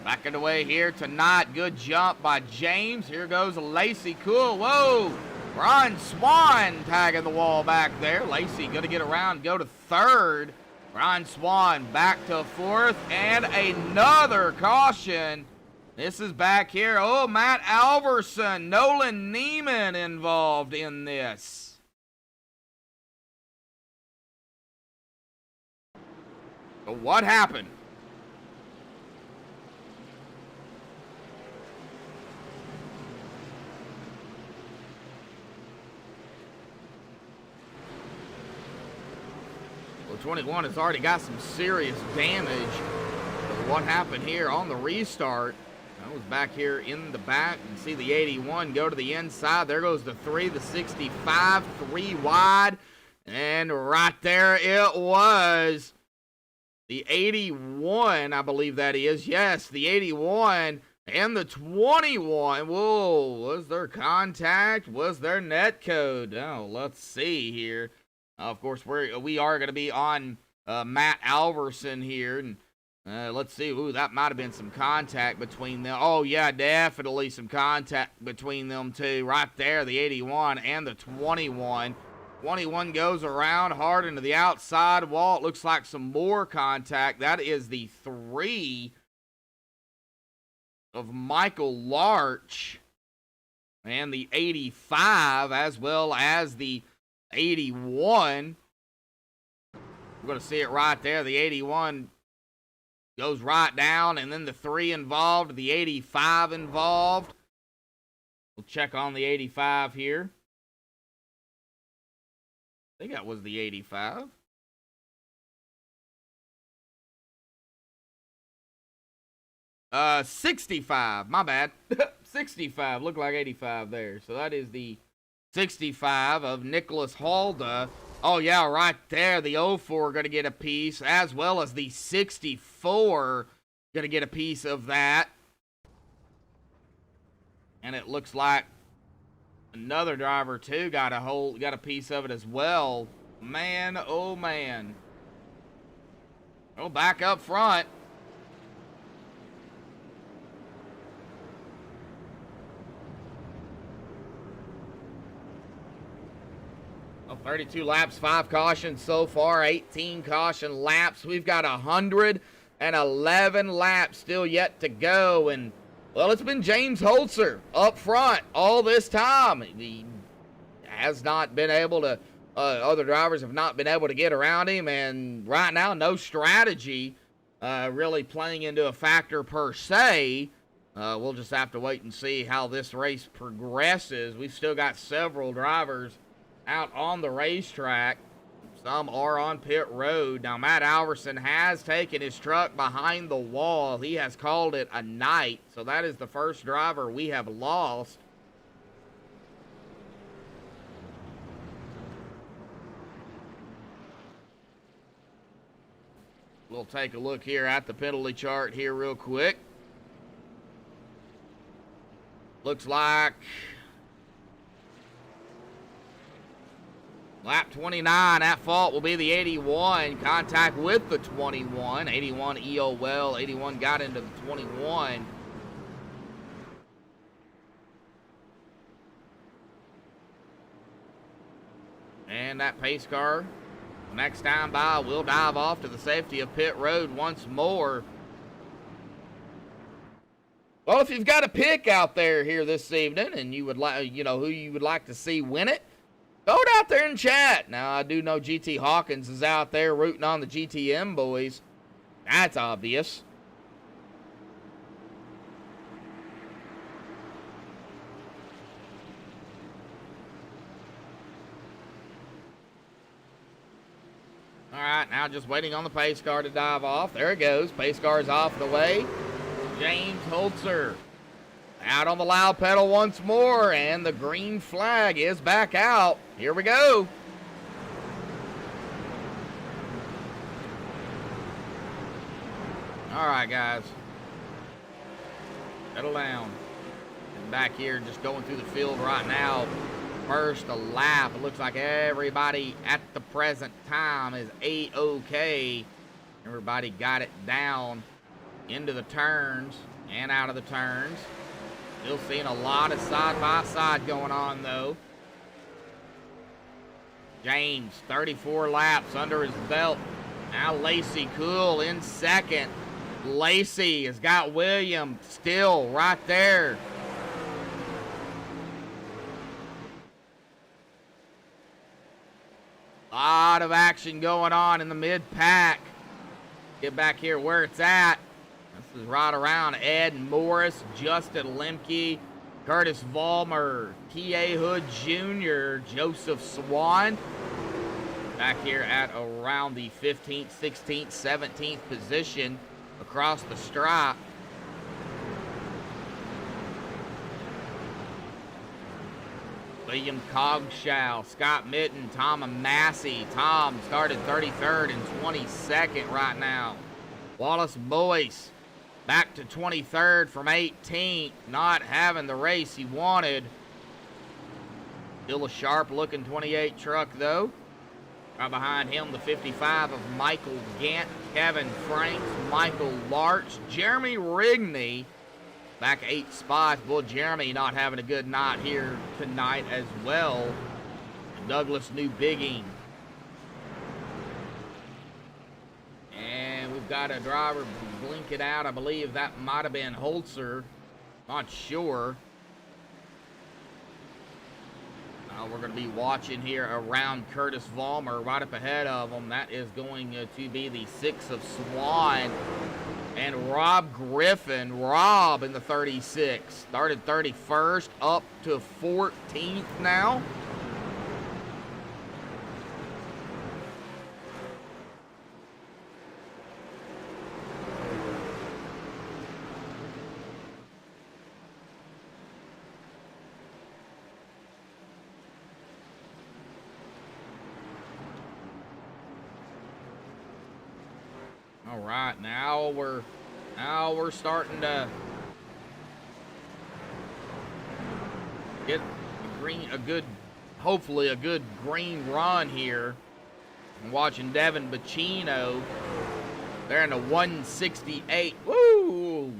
Back the way here tonight. Good jump by James. Here goes Lacey. Cool. Whoa. Ron Swan tagging the wall back there. Lacey going to get around, go to third. Ron Swan back to fourth, and another caution. This is back here. Oh, Matt Alverson, Nolan Neiman involved in this. So what happened? Well, 21 has already got some serious damage. But what happened here on the restart? That was back here in the back. You can see the 81 go to the inside. There goes the 3, the 65, 3 wide. And right there it was. The 81, I believe that is. Yes, the 81 And the 21. Whoa, was there contact? Was there net code? Oh, let's see here. Of course, we are going to be on Matt Alverson here. And let's see. Ooh, that might have been some contact between them. Oh, yeah, definitely some contact between them two. Right there, the 81 and the 21. 21 goes around hard into the outside wall. It looks like some more contact. That is the 3 of Michael Larch, and the 85, as well as the 81. We're going to see it right there. The 81 goes right down, and then the 3 involved, the 85 involved. We'll check on the 85 here. I think that was the 85. 65, my bad. 65, looked like 85 there. So that is the 65 of Nicholas Halda. Oh, yeah, right there. The 04 going to get a piece, as well as the 64 going to get a piece of that. And it looks like another driver, too, got a piece of it as well. Man, oh, man. Oh, back up front. Well, 32 laps, 5 cautions so far, 18 caution laps. We've got 111 laps still yet to go. And, well, it's been James Holzer up front all this time. He has not been able to, other drivers have not been able to get around him. And right now, no strategy really playing into a factor per se. We'll just have to wait and see how this race progresses. We've still got several drivers out on the racetrack. Some are on pit road. Now, Matt Alverson has taken his truck behind the wall. He has called it a night. So that is the first driver we have lost. We'll take a look here at the penalty chart here real quick. Looks like lap 29, at fault will be the 81. Contact with the 21. 81 EO well. 81 got into the 21. And that pace car, next time by, will dive off to the safety of pit road once more. Well, if you've got a pick out there here this evening and you would like, who you would like to see win it, go out there and chat. Now, I do know GT Hawkins is out there rooting on the GTM boys. That's obvious. All right, now just waiting on the pace car to dive off. There it goes. Pace car is off and away. James Holzer out on the loud pedal once more, and the green flag is back out. Here we go. All right, guys. Settle down. And back here, just going through the field right now. First a lap. It looks like everybody at the present time is A-OK. Everybody got it down into the turns and out of the turns. Still seeing a lot of side-by-side going on, though. James, 34 laps under his belt. Now Lacey Cool in second. Lacey has got William still right there. A lot of action going on in the mid-pack. Get back here where it's at. This is right around Ed Morris, Justin Lemke, Curtis Vollmer, T.A. Hood Jr., Joseph Swan. Back here at around the 15th, 16th, 17th position across the stripe. William Cogshow, Scott Mitten, Tom Massey. Tom started 33rd and 22nd right now. Wallace Boyce back to 23rd from 18th, not having the race he wanted. Still a sharp-looking 28 truck, though. Right behind him, the 55 of Michael Gant, Kevin Franks, Michael Larch, Jeremy Rigney, back 8 spots. Boy, Jeremy not having a good night here tonight as well. Douglas Newbigging. And we've got a driver blinking out. I believe that might have been Holzer. Not sure. We're going to be watching here around Curtis Vollmer right up ahead of him. That is going to be the 6 of Swan. And Rob Griffin. Rob in the 36. Started 31st up to 14th now. All right, now we're starting to get hopefully a good green run here. I'm watching Devin Bacino. They're in a 168. Woo!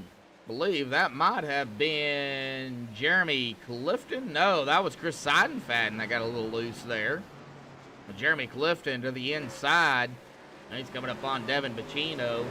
Believe that might have been Jeremy Clifton. No, that was Chris Seidenfaden that got a little loose there. Jeremy Clifton to the inside. And he's coming up on Devin Bacino.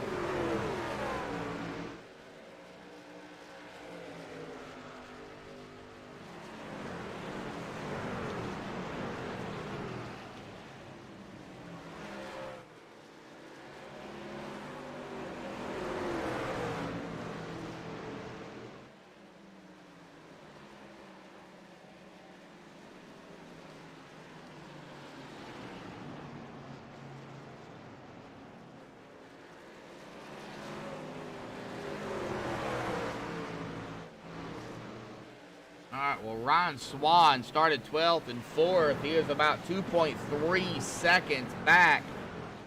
All right, well, Ryan Swan started 12th and 4th. He is about 2.3 seconds back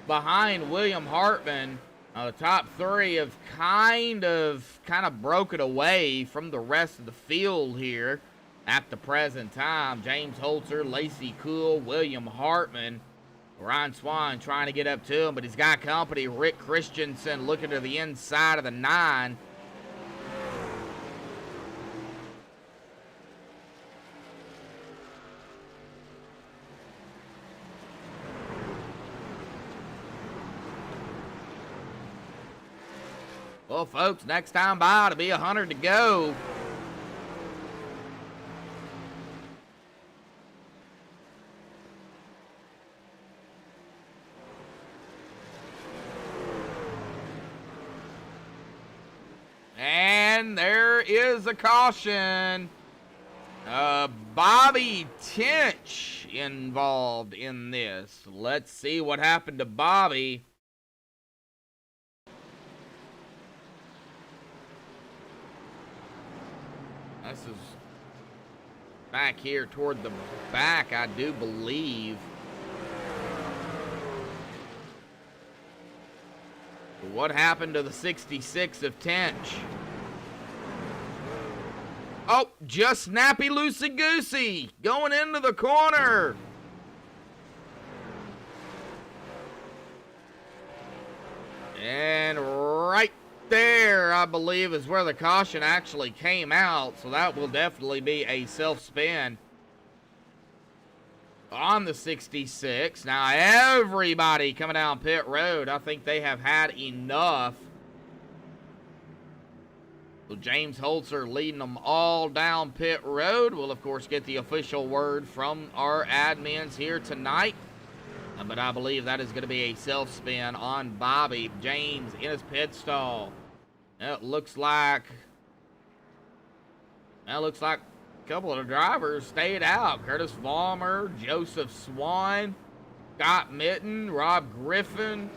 behind William Hartman. The top 3 have kind of broken away from the rest of the field here at the present time. James Holzer, Lacey Cool, William Hartman. Ryan Swan trying to get up to him, but he's got company. Rick Christensen looking to the inside of the 9. Well, folks, next time by, it'll be 100 to go. And there is a caution. Bobby Tinch involved in this. Let's see what happened to Bobby. This is back here toward the back, I do believe. What happened to the 66 of Tench? Oh, just snappy loosey-goosey going into the corner. And right there, I believe, is where the caution actually came out. So that will definitely be a self-spin on the 66. Now, everybody coming down pit road, I think they have had enough. So James Holzer leading them all down pit road. We'll, of course, get the official word from our admins here tonight. But I believe that is going to be a self-spin on Bobby James in his pit stall. It looks like a couple of the drivers stayed out. Curtis Vollmer, Joseph Swan, Scott Mitten, Rob Griffin,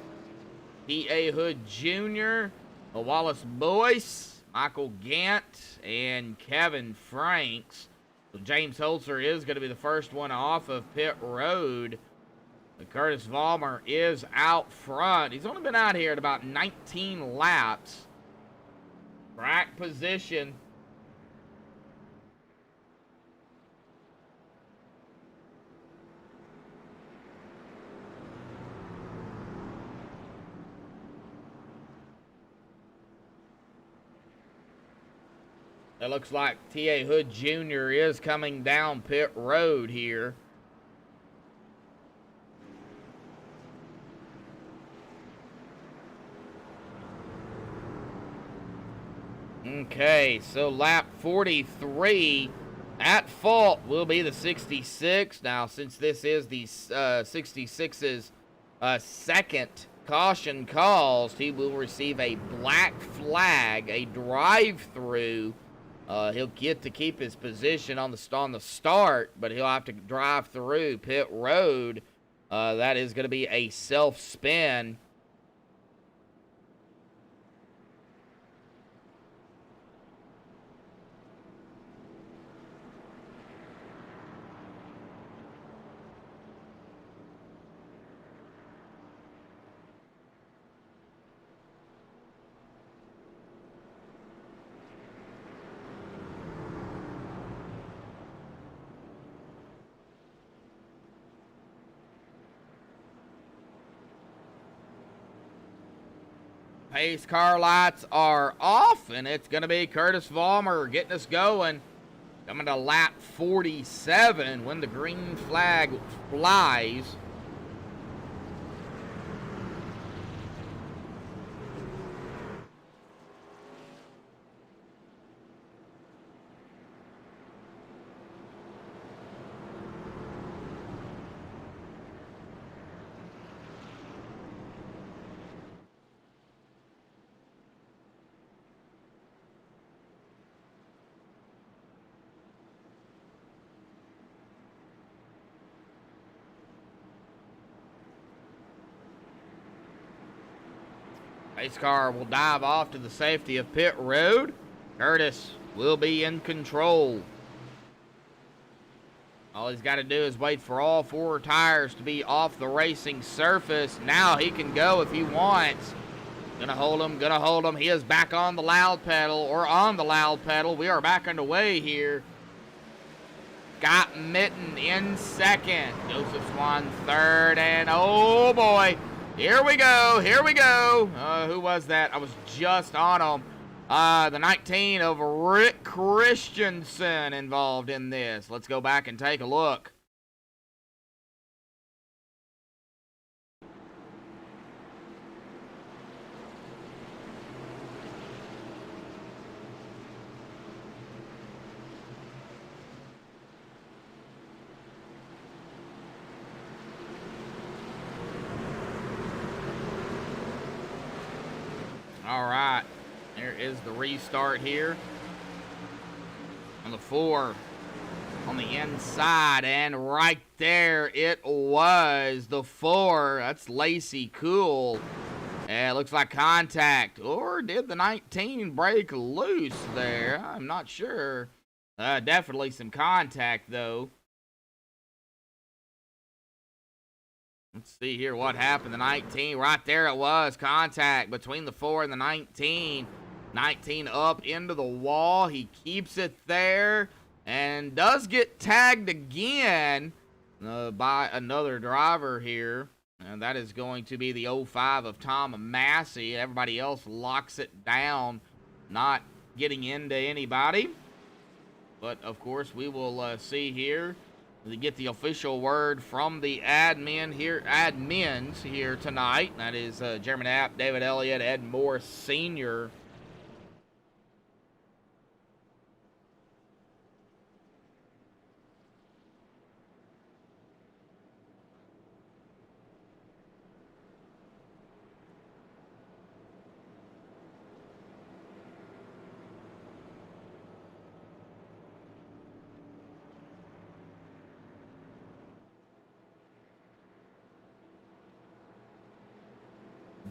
P.A. Hood Jr., Wallace Boyce, Michael Gant, and Kevin Franks. So James Holzer is going to be the first one off of pit road. Curtis Vollmer is out front. He's only been out here at about 19 laps. Track position. It looks like T.A. Hood Jr. is coming down pit road here. Okay, so lap 43 at fault will be the 66. Now, since this is the 66's second caution caused, he will receive a black flag, a drive-through. He'll get to keep his position on the start, but he'll have to drive through pit road. That is going to be a self-spin. Pace car lights are off, and it's going to be Curtis Vollmer getting us going. Coming to lap 47 when the green flag flies. Pace car will dive off to the safety of pit road. Curtis will be in control. All he's got to do is wait for all four tires to be off the racing surface. Now he can go if he wants. Gonna hold him. He is back on the loud pedal, We are back underway here. Scott Mitten in second. Joseph Swan third, and oh boy. Here we go. Who was that? I was just on him. The 19 of Rick Christensen involved in this. Let's go back and take a look. All right, there is the restart here on the 4 on the inside, and right there it was the 4. That's Lacey Cool. And it looks like contact, or did the 19 break loose there? I'm not sure. Definitely some contact though. Let's see here what happened. The 19, right there it was. Contact between the 4 and the 19. 19 up into the wall. He keeps it there and does get tagged again by another driver here. And that is going to be the 05 of Tom Massey. Everybody else locks it down, not getting into anybody. But, of course, we will see here. To get the official word from the admins here tonight. That is Jeremy Knapp, David Elliott, Ed Morse Sr.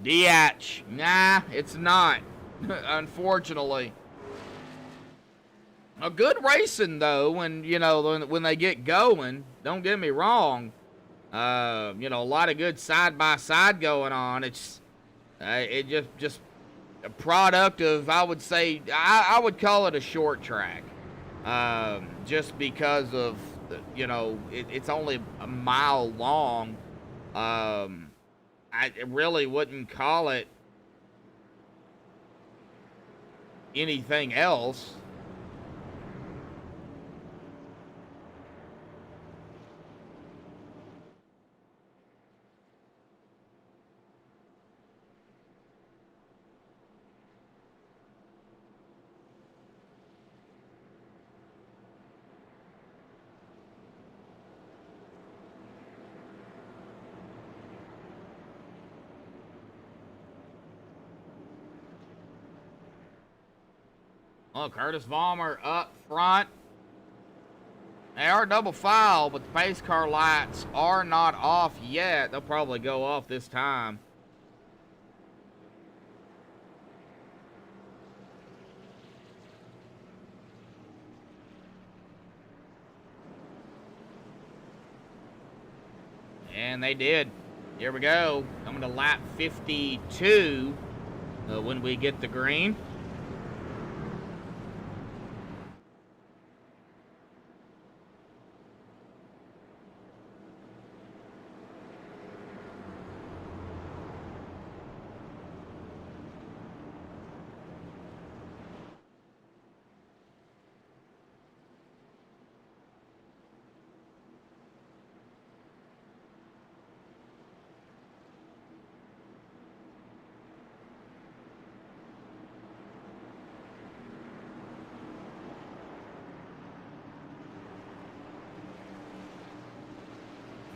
Diach. Nah, it's not. Unfortunately. A good racing though, when when they get going. Don't get me wrong. A lot of good side by side going on. It's it just a product of, I would say, I would call it a short track. Just because of, you know, it's only a mile long. I really wouldn't call it anything else. Oh, Curtis Vollmer up front. They are double file, but the pace car lights are not off yet. They'll probably go off this time. And they did. Here we go. Coming to lap 52 when we get the green.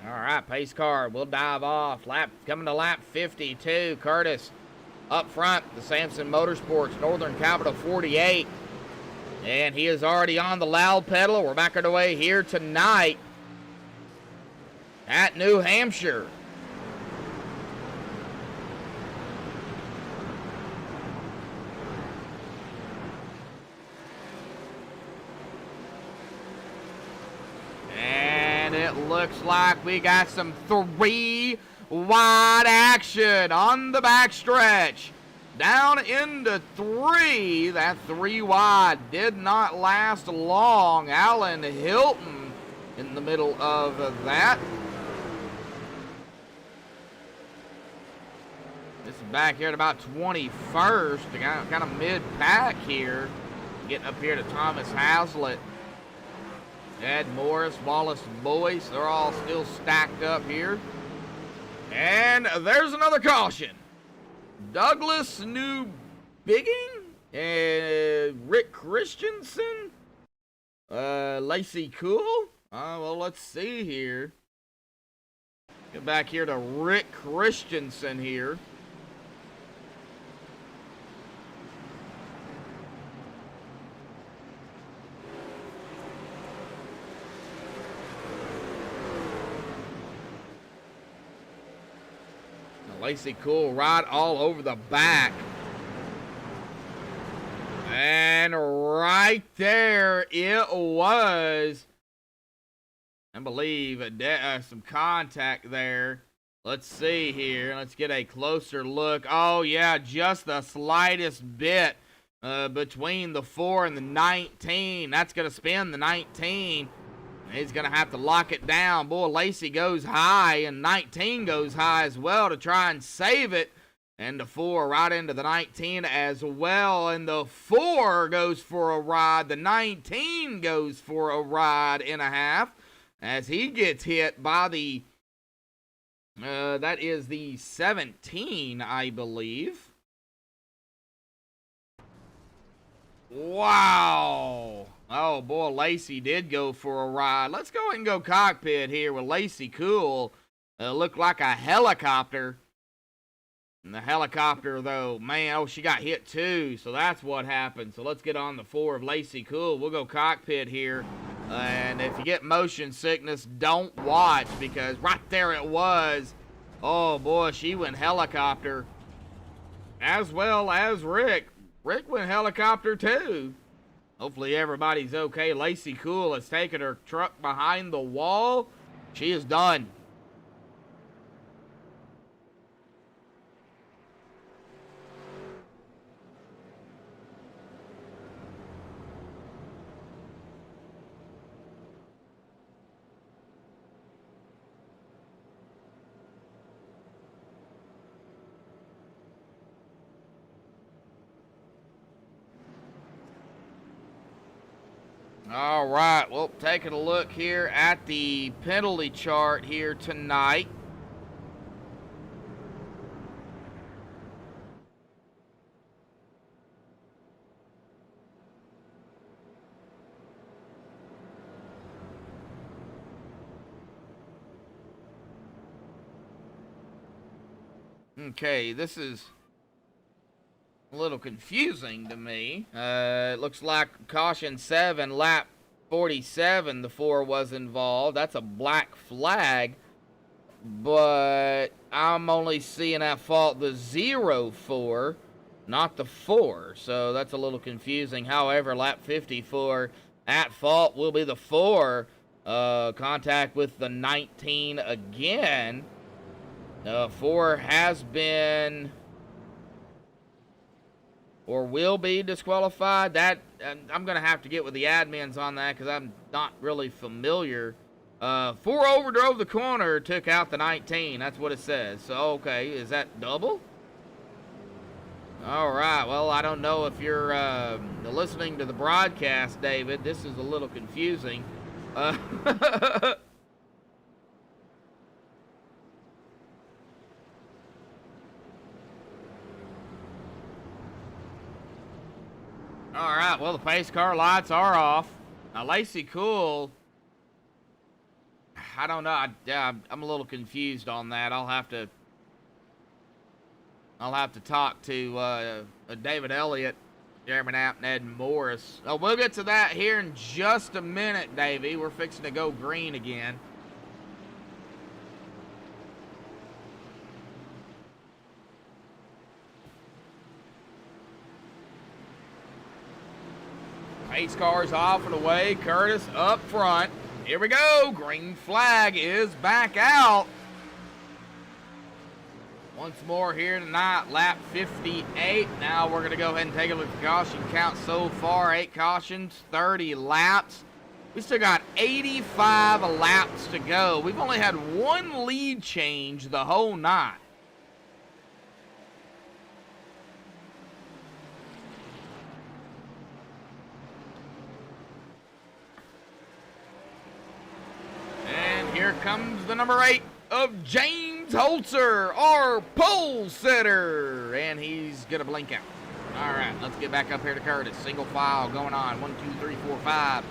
All right, pace car, we'll dive off. Coming to lap 52, Curtis up front, the Samson Motorsports Northern Capital 48. And he is already on the loud pedal. We're back underway here tonight at New Hampshire. It looks like we got some 3 wide action on the backstretch. Down into 3. That 3 wide did not last long. Alan Hilton in the middle of that. This is back here at about 21st. Kind of mid-pack here. Getting up here to Thomas Hazlitt. Ed Morris, Wallace Boyce, they're all still stacked up here. And there's another caution. Douglas New Bigging, Rick Christensen, Lacey Cool. Well, let's see here. Get back here to Rick Christensen here. Lacey Cool right all over the back. And right there it was. I believe some contact there. Let's see here. Let's get a closer look. Oh, yeah, just the slightest bit between the 4 and the 19. That's going to spin the 19. He's going to have to lock it down. Boy, Lacey goes high, and 19 goes high as well to try and save it. And the 4 right into the 19 as well. And the 4 goes for a ride. The 19 goes for a ride and a half as he gets hit by the, that is the 17, I believe. Wow. Oh, boy, Lacey did go for a ride. Let's go ahead and go cockpit here with Lacey Cool. Looked like a helicopter. And the helicopter, though, man, oh, she got hit too. So that's what happened. So let's get on the 4 of Lacey Cool. We'll go cockpit here. And if you get motion sickness, don't watch because right there it was. Oh, boy, she went helicopter. As well as Rick. Rick went helicopter too. Hopefully everybody's okay. Lacey Cool has taken her truck behind the wall. She is done. All right, well, taking a look here at the penalty chart here tonight. Okay, this is a little confusing to me. It looks like caution 7, lap 47, the 4 was involved. That's a black flag, but I'm only seeing at fault the 0-4, not the 4, so that's a little confusing. However, lap 54 at fault will be the 4. Contact with the 19 again. 4 has been or will be disqualified. That I'm gonna have to get with the admins on that because I'm not really familiar. 4 overdrove the corner, took out the 19. That's what it says. So okay, is that double? All right. Well, I don't know if you're listening to the broadcast, David. This is a little confusing. All right, well, the pace car lights are off. Now, Lacey Cool, I don't know. I'm a little confused on that. I'll have to talk to David Elliott, Jeremy Knapp, and Ed Morris. We'll get to that here in just a minute, Davey. We're fixing to go green again. Pace car's off and away. Curtis up front. Here we go. Green flag is back out. Once more here tonight, lap 58. Now we're going to go ahead and take a look at the caution count so far. 8 cautions, 30 laps. We still got 85 laps to go. We've only had 1 lead change the whole night. Here comes the number 8 of James Holzer, our pole setter. And he's going to blink out. All right, let's get back up here to Curtis. Single file going on. 1, 2, 3, 4, 5.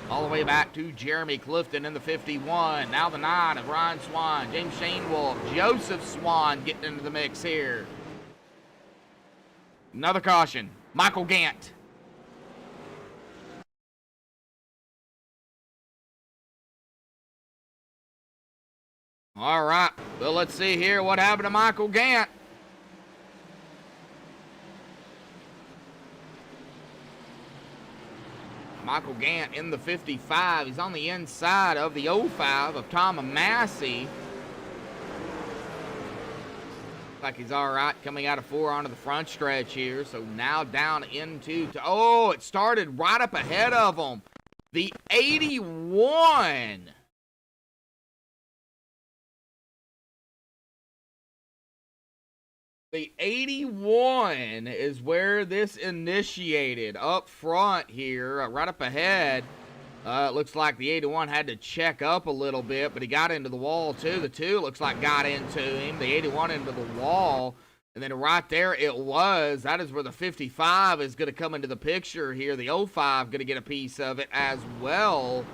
All the way back to Jeremy Clifton in the 51. Now the 9 of Ryan Swan, James Shane Wolf, Joseph Swan getting into the mix here. Another caution. Michael Gant. All right, well, let's see here what happened to Michael Gant. Michael Gant in the 55. He's on the inside of the 05 of Tom Massey. Looks like he's all right coming out of 4 onto the front stretch here. So now down into, oh, it started right up ahead of him. The 81. The 81 is where this initiated, up front here, right up ahead. It looks like the 81 had to check up a little bit, but he got into the wall too. The 2 looks like got into him, the 81 into the wall, and then right there it was. That is where the 55 is going to come into the picture here. The 05 going to get a piece of it as well.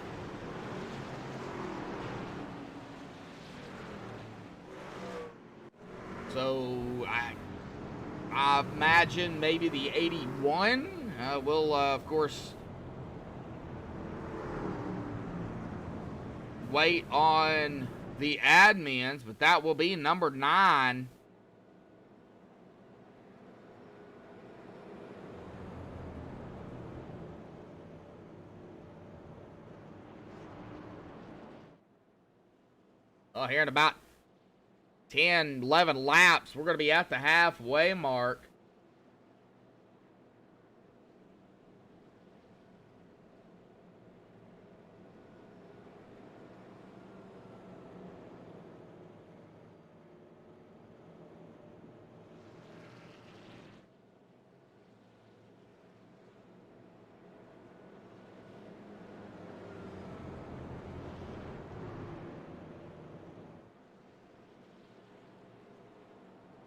So I imagine maybe the 81 will, of course, wait on the admins, but that will be number 9. Well, here in about 10, 11 laps, we're going to be at the halfway mark.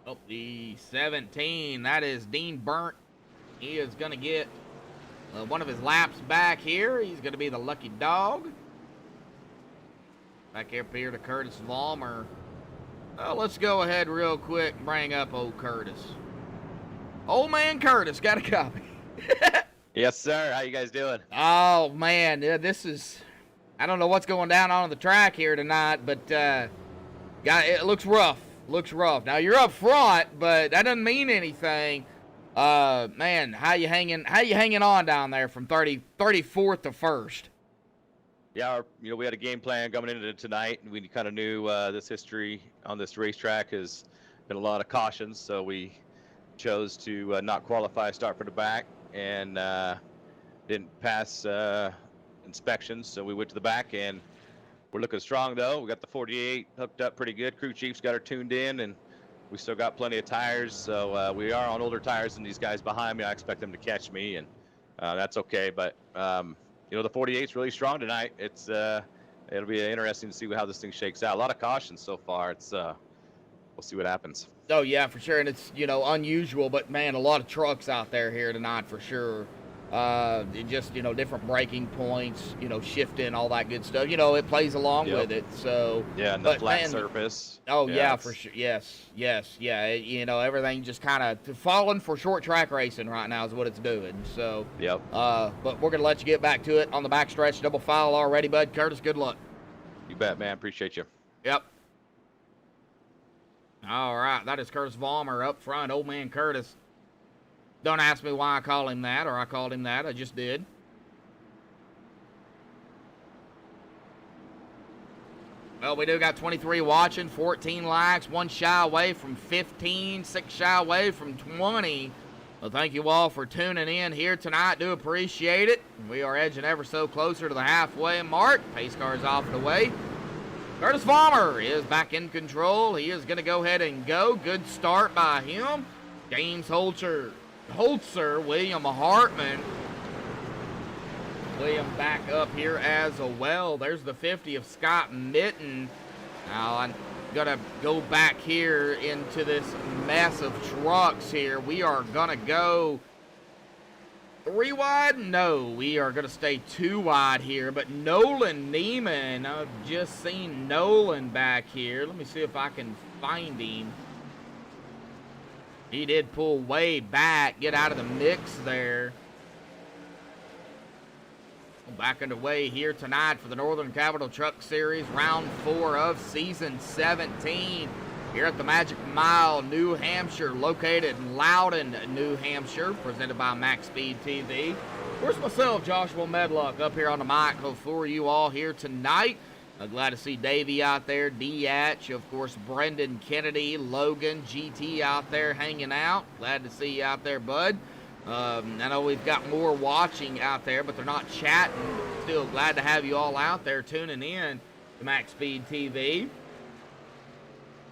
Oh, the 17. That is Dean Burnt. He is going to get one of his laps back here. He's going to be the lucky dog. Back up here to Curtis Vollmer. Well, let's go ahead real quick and bring up old Curtis. Old man Curtis, got a copy. Yes, sir. How you guys doing? Oh, man, this is... I don't know what's going down on the track here tonight, but it looks rough. Looks rough. Now, you're up front, but that doesn't mean anything. Man, how you hanging on down there from 34th to 1st? Yeah, we had a game plan coming into tonight, and we kind of knew this history on this racetrack has been a lot of cautions, so we chose to not qualify, start for the back, and didn't pass inspections, so we went to the back, and we're looking strong, though. We got the 48 hooked up pretty good. Crew chief's got her tuned in, and we still got plenty of tires, so we are on older tires than these guys behind me. I expect them to catch me, and that's okay, but the 48's really strong tonight. It's it'll be interesting to see how this thing shakes out. A lot of cautions so far. It's we'll see what happens. Oh yeah, for sure, and it's unusual, but man, a lot of trucks out there here tonight for sure. Just different braking points, shifting, all that good stuff. It plays along with it. So yeah, and the flat surface. Oh yeah, for sure. Yes, yeah. Everything just kind of falling for short track racing right now is what it's doing. So yep. But we're gonna let you get back to it on the backstretch. Double file already, bud. Curtis, good luck. You bet, man. Appreciate you. Yep. All right, that is Curtis Vollmer up front. Old man Curtis. Don't ask me why I call him that, or I called him that. I just did. Well, we do got 23 watching, 14 likes, 1 shy away from 15, 6 shy away from 20. Well, thank you all for tuning in here tonight. Do appreciate it. We are edging ever so closer to the halfway mark. Pace car is off and away. Curtis Vollmer is back in control. He is going to go ahead and go. Good start by him. James Holzer, William Hartman. William back up here as well. There's the 50 of Scott Mitten. Now I'm going to go back here into this mess of trucks here. We are going to go 3 wide? No, we are going to stay 2 wide here. But Nolan Neiman, I've just seen Nolan back here. Let me see if I can find him. He did pull way back, get out of the mix there. Back underway here tonight for the Northern Capital Truck Series, round 4 of season 17. Here at the Magic Mile, New Hampshire, located in Loudon, New Hampshire, presented by MaxSpeedTV. Of course, myself, Joshua Medlock, up here on the mic for you all here tonight. Glad to see Davey out there, Diatch, of course, Brendan Kennedy, Logan, GT out there hanging out. Glad to see you out there, bud. I know we've got more watching out there, but they're not chatting. Still glad to have you all out there tuning in to MaxSpeedTV.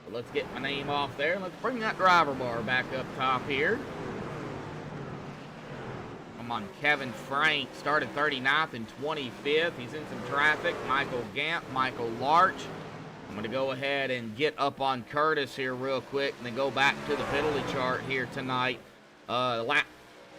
So let's get my name off there. Let's bring that driver bar back up top here. Come on, Kevin Frank started 39th and 25th. He's in some traffic. Michael Gamp, Michael Larch. I'm going to go ahead and get up on Curtis here real quick and then go back to the penalty chart here tonight. Lap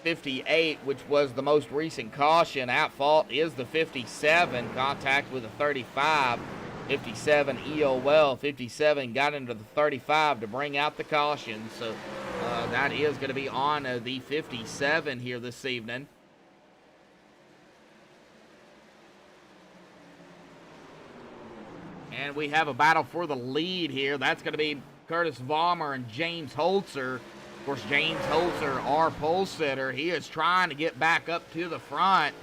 58, which was the most recent caution at fault, is the 57. Contact with a 35. 57 EOL. 57 got into the 35 to bring out the caution. So that is going to be on the 57 here this evening. And we have a battle for the lead here. That's going to be Curtis Vollmer and James Holzer. Of course, James Holzer, our pole sitter, he is trying to get back up to the front.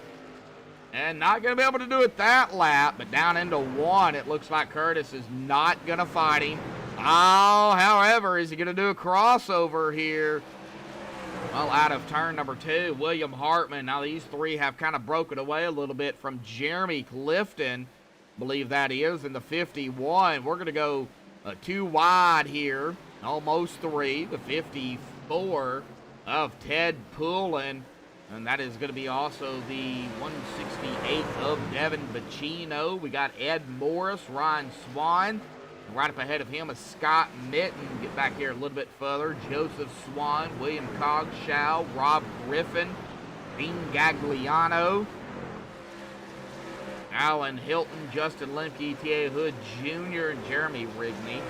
And not going to be able to do it that lap, but down into 1, it looks like Curtis is not going to fight him. Oh, however, is he going to do a crossover here? Well, out of turn number 2, William Hartman. Now, these 3 have kind of broken away a little bit from Jeremy Clifton, I believe that is, in the 51. We're going to go 2 wide here, almost 3, the 54 of Ted Poulin. And that is going to be also the 168 of Devin Bacino. We got Ed Morris, Ryan Swan, Right up ahead of him is Scott Mitten. Get back here a little bit further. Joseph Swan, William Cogshow, Rob Griffin, Dean Gagliano, Alan Hilton, Justin Lemke, T.A. Hood Jr., and Jeremy Rigney.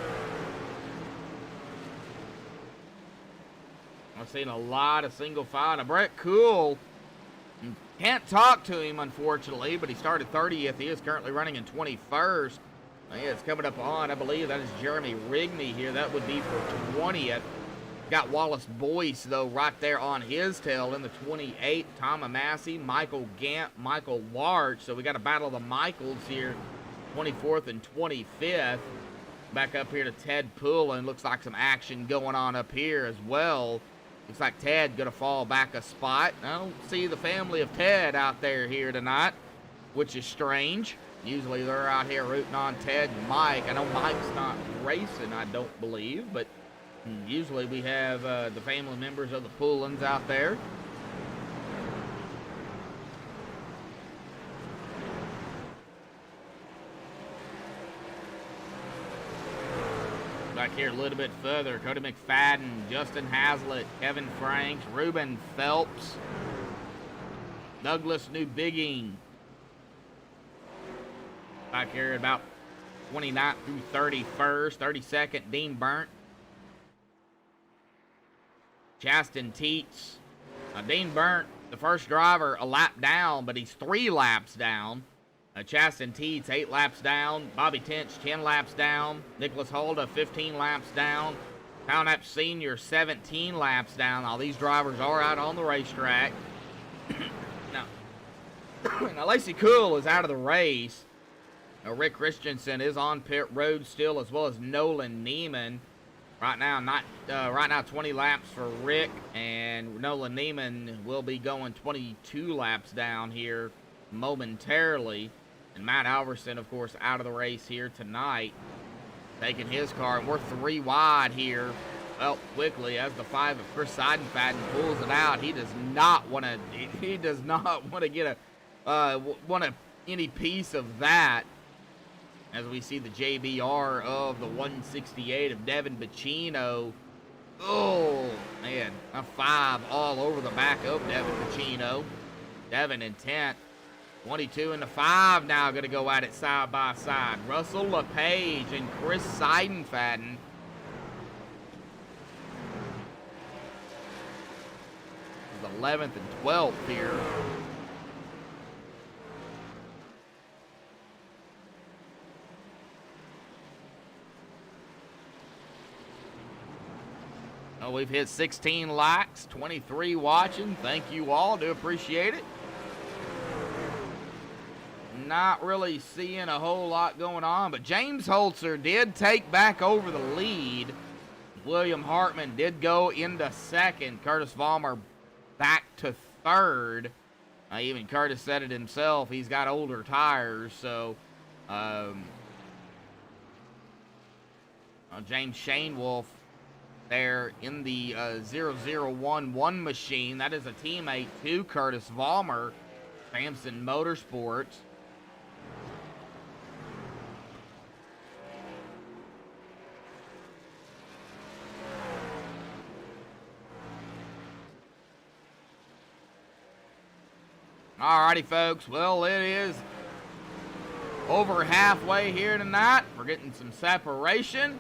I've seen a lot of single file. Now, Brett Cool, can't talk to him, unfortunately, but he started 30th. He is currently running in 21st. Yeah, it's coming up on, I believe that is Jeremy Rigney here. That would be for 20th. Got Wallace Boyce, though, right there on his tail in the 28th. Tom Amassey, Michael Gant, Michael Larch. So we got a battle of the Michaels here, 24th and 25th. Back up here to Ted Poulin. Looks like some action going on up here as well. Looks like Ted going to fall back a spot. I don't see the family of Ted out there here tonight, which is strange. Usually they're out here rooting on Ted and Mike. I know Mike's not racing, I don't believe, but usually we have the family members of the Poulins out there. Back here a little bit further, Cody McFadden, Justin Haslett, Kevin Franks, Ruben Phelps, Douglas Newbigging. Back here at about 29th through 31st. 32nd, Dean Burnt. Chaston Teets. Dean Burnt, the first driver, a lap down, but he's 3 laps down. Chaston Teets, 8 laps down. Bobby Tench, 10 laps down. Nicholas Holda, 15 laps down. Townap Sr., 17 laps down. All these drivers are out on the racetrack. Now Lacey Cool is out of the race. Rick Christensen is on pit road still, as well as Nolan Neiman. Right now 20 laps for Rick, and Nolan Neiman will be going 22 laps down here momentarily. And Matt Alverson, of course, out of the race here tonight, taking his car, and we're 3 wide here. Well, quickly as the 5 of Chris Seidenfaden pulls it out. He does not want to. He does not want to get any piece of that. As we see the JBR of the 168 of Devin Bacino. Oh, man. A 5 all over the back of Devin Bacino. Devin in 10th. 22 and the 5 now going to go at it side by side. Russell LePage and Chris Seidenfaden. The 11th and 12th here. Oh, we've hit 16 likes, 23 watching. Thank you all. Do appreciate it. Not really seeing a whole lot going on, but James Holzer did take back over the lead. William Hartman did go into 2nd. Curtis Vollmer back to 3rd. Even Curtis said it himself. He's got older tires, so James Shanewoolf there in the 0011 machine. That is a teammate to Curtis Vollmer, Samson Motorsports. Alrighty, folks. Well, it is over halfway here tonight. We're getting some separation.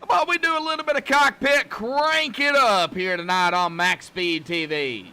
How about we do a little bit of cockpit? Crank it up here tonight on MaxSpeedTV.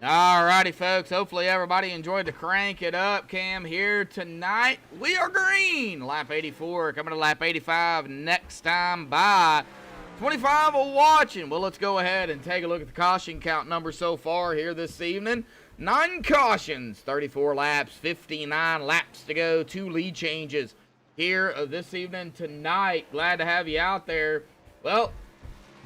Alrighty, folks. Hopefully everybody enjoyed the Crank It Up cam here tonight. We are green. Lap 84 coming to lap 85 next time by 25 are watching. Well, let's go ahead and take a look at the caution count numbers so far here this evening. 9 cautions, 34 laps, 59 laps to go. 2 lead changes here this evening tonight. Glad to have you out there. Well,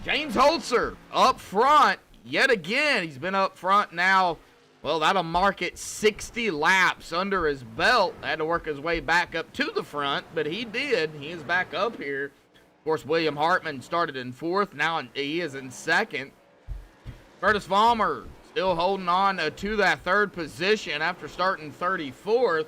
James Holzer up front. Yet again, he's been up front now. Well, that'll mark it 60 laps under his belt. Had to work his way back up to the front, but he did. He is back up here. Of course, William Hartman started in 4th. Now he is in 2nd. Curtis Vollmer still holding on to that 3rd position after starting 34th.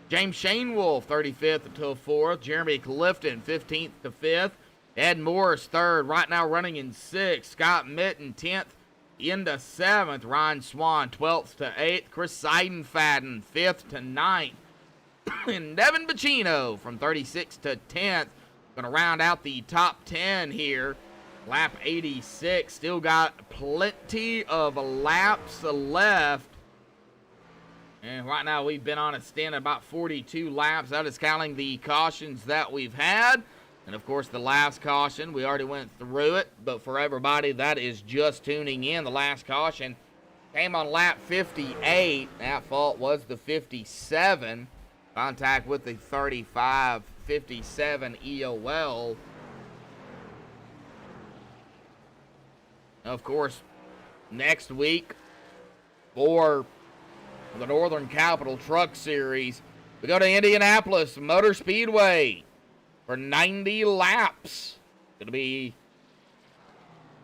James Shanewoolf, 35th until 4th. Jeremy Clifton, 15th to 5th. Ed Morris, 3rd. Right now running in 6th. Scott Mitten, 10th. Into 7th, Ryan Swan, 12th to 8th, Chris Seidenfaden, 5th to 9th, and Devin Bacino from 36th to 10th. Going to round out the top 10 here. Lap 86, still got plenty of laps left. And right now we've been on a stint about 42 laps. That is counting the cautions that we've had. And, of course, the last caution, we already went through it. But for everybody that is just tuning in, the last caution came on lap 58. That fault was the 57. Contact with the 35, 57 EOL. Of course, next week for the Northern Capital Truck Series, we go to Indianapolis Motor Speedway for 90 laps. Gonna be,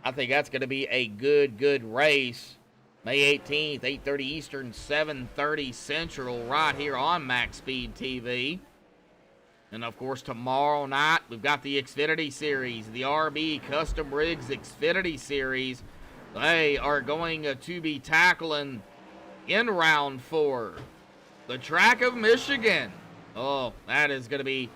I think that's gonna be a good race. May 18th, 8:30 Eastern, 7:30 Central, right here on MaxSpeedTV. And of course, tomorrow night we've got the Xfinity Series, the RB Custom Rigs Xfinity Series. They are going to be tackling in round 4 the track of Michigan. Oh, that is going to be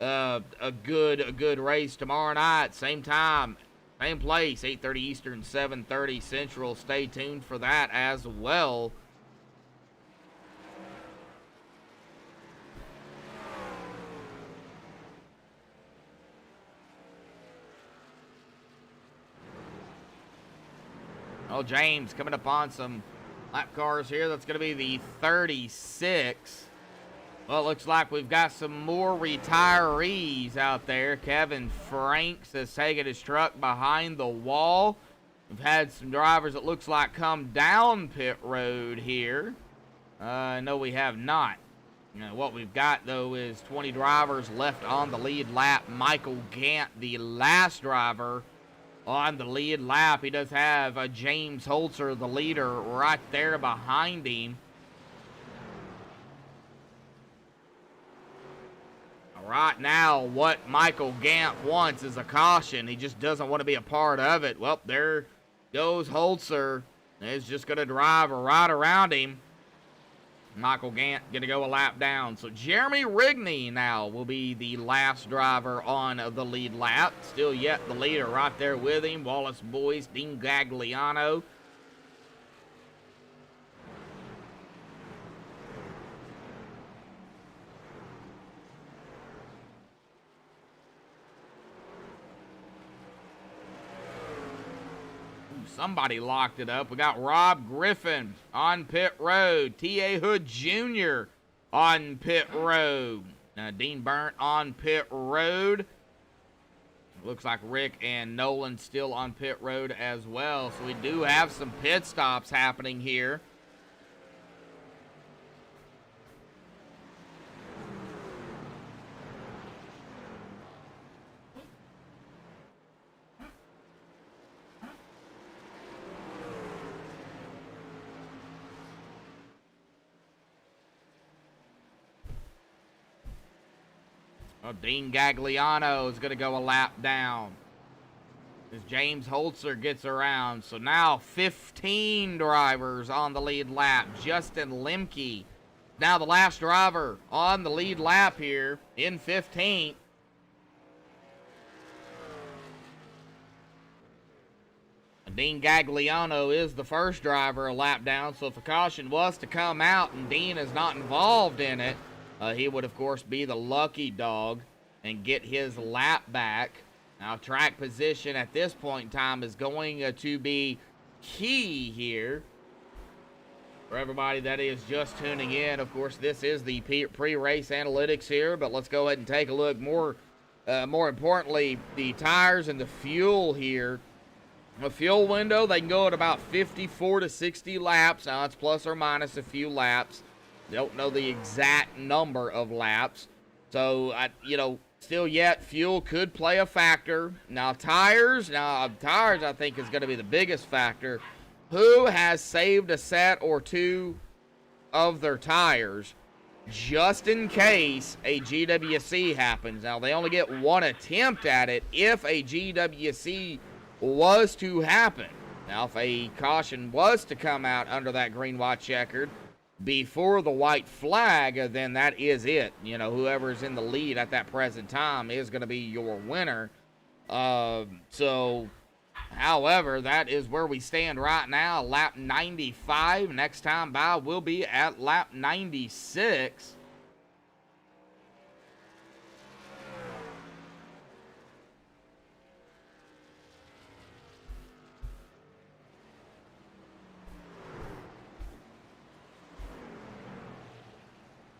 a good race tomorrow night. Same time, same place, 8:30 Eastern, 7:30 Central. Stay tuned for that as well. Oh, James coming up on some lap cars here. That's going to be the 36. Well, it looks like we've got some more retirees out there. Kevin Franks has taken his truck behind the wall. We've had some drivers, it looks like, come down pit road here. No, we have not. What we've got, though, is 20 drivers left on the lead lap. Michael Gant, the last driver on the lead lap. He does have James Holzer, the leader, right there behind him. Right now, what Michael Gant wants is a caution. He just doesn't want to be a part of it. Well, there goes Holzer. He's just going to drive right around him. Michael Gant going to go a lap down. So Jeremy Rigney now will be the last driver on the lead lap. Still yet the leader right there with him. Wallace Boyce, Dean Gagliano. Somebody locked it up. We got Rob Griffin on pit road. T.A. Hood Jr. on pit road. Dean Burnt on pit road. Looks like Rick and Nolan still on pit road as well. So we do have some pit stops happening here. Oh, Dean Gagliano is going to go a lap down as James Holzer gets around. So now 15 drivers on the lead lap. Justin Lemke, now the last driver on the lead lap here in 15th. Dean Gagliano is the first driver a lap down, so if a caution was to come out and Dean is not involved in it, he would, of course, be the lucky dog and get his lap back. Now, track position at this point in time is going to be key here. For everybody that is just tuning in, of course, this is the pre-race analytics here, but let's go ahead and take a look more importantly, the tires and the fuel here. A fuel window, they can go at about 54 to 60 laps. Now, it's plus or minus a few laps. Don't know the exact number of laps. So, still yet, fuel could play a factor. Now, tires I think is going to be the biggest factor. Who has saved a set or two of their tires just in case a GWC happens? Now, they only get one attempt at it if a GWC was to happen. Now, if a caution was to come out under that green, white, checkered before the white flag, then that is it. Whoever's in the lead at that present time is going to be your winner. However, that is where we stand right now, lap 95. Next time by will be at lap 96.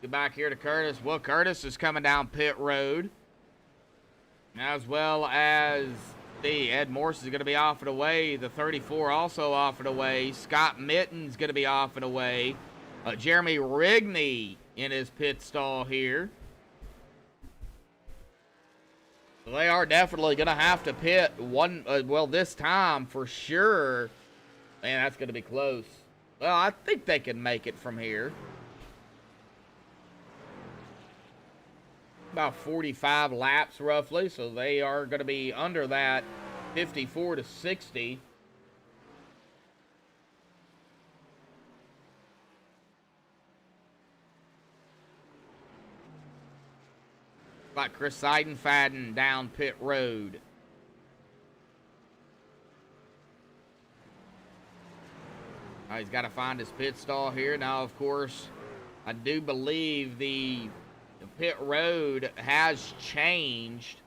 Get back here to Curtis. Well, Curtis is coming down pit road, as well as Ed Morse is going to be off and away. The 34 also off and away. Scott Mitten's going to be off and away. Jeremy Rigney in his pit stall here. So they are definitely going to have to pit one, this time for sure. Man, that's going to be close. Well, I think they can make it from here. About 45 laps roughly, so they are going to be under that 54 to 60. Like Chris Seidenfaden down pit road. He's got to find his pit stall here. Now, of course, I do believe the pit road has changed.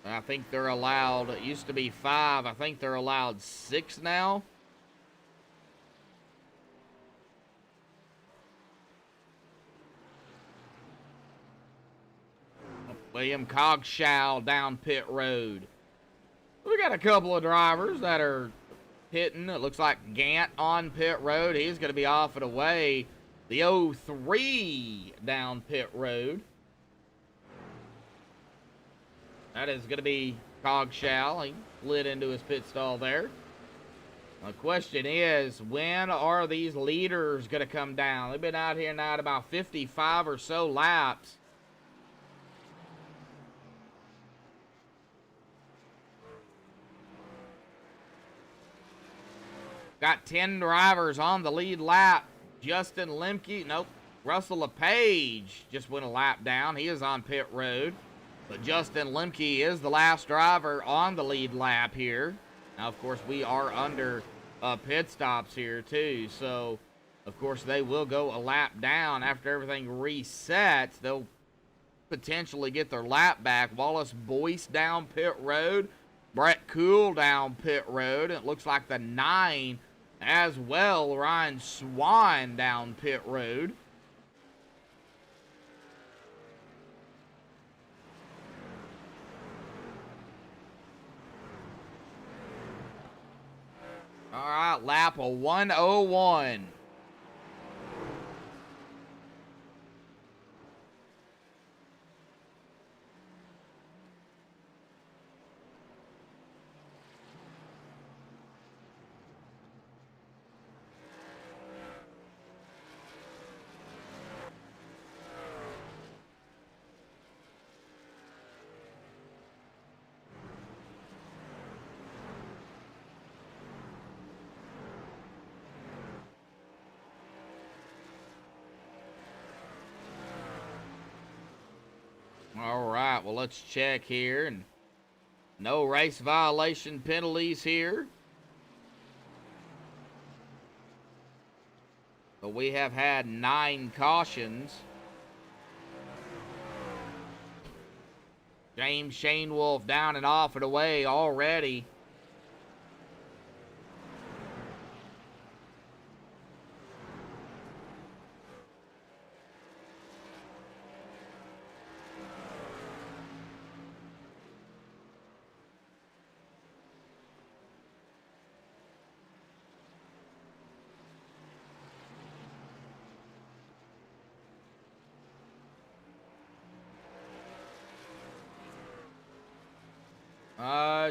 I think they're allowed, it used to be 5, I think they're allowed 6 now. William Cogshow down pit road. We got a couple of drivers that are hitting. It looks like Gant on pit road. He's going to be off and away. The 03 down pit road. That is going to be Cogshow. He slid into his pit stall there. The question is, when are these leaders going to come down? They've been out here now at about 55 or so laps. Got 10 drivers on the lead lap. Justin Lemke, nope. Russell LePage just went a lap down. He is on pit road. But Justin Lemke is the last driver on the lead lap here. Now, of course, we are under pit stops here, too. So, of course, they will go a lap down. After everything resets, they'll potentially get their lap back. Wallace Boyce down pit road. Brett Kuhl down pit road. It looks like the 9 as well. Ryan Swan down pit road. All right, lap of 101. All right, well, let's check here. And No race violation penalties here. But we have had 9 cautions. James Shane Wolf down and off and away already.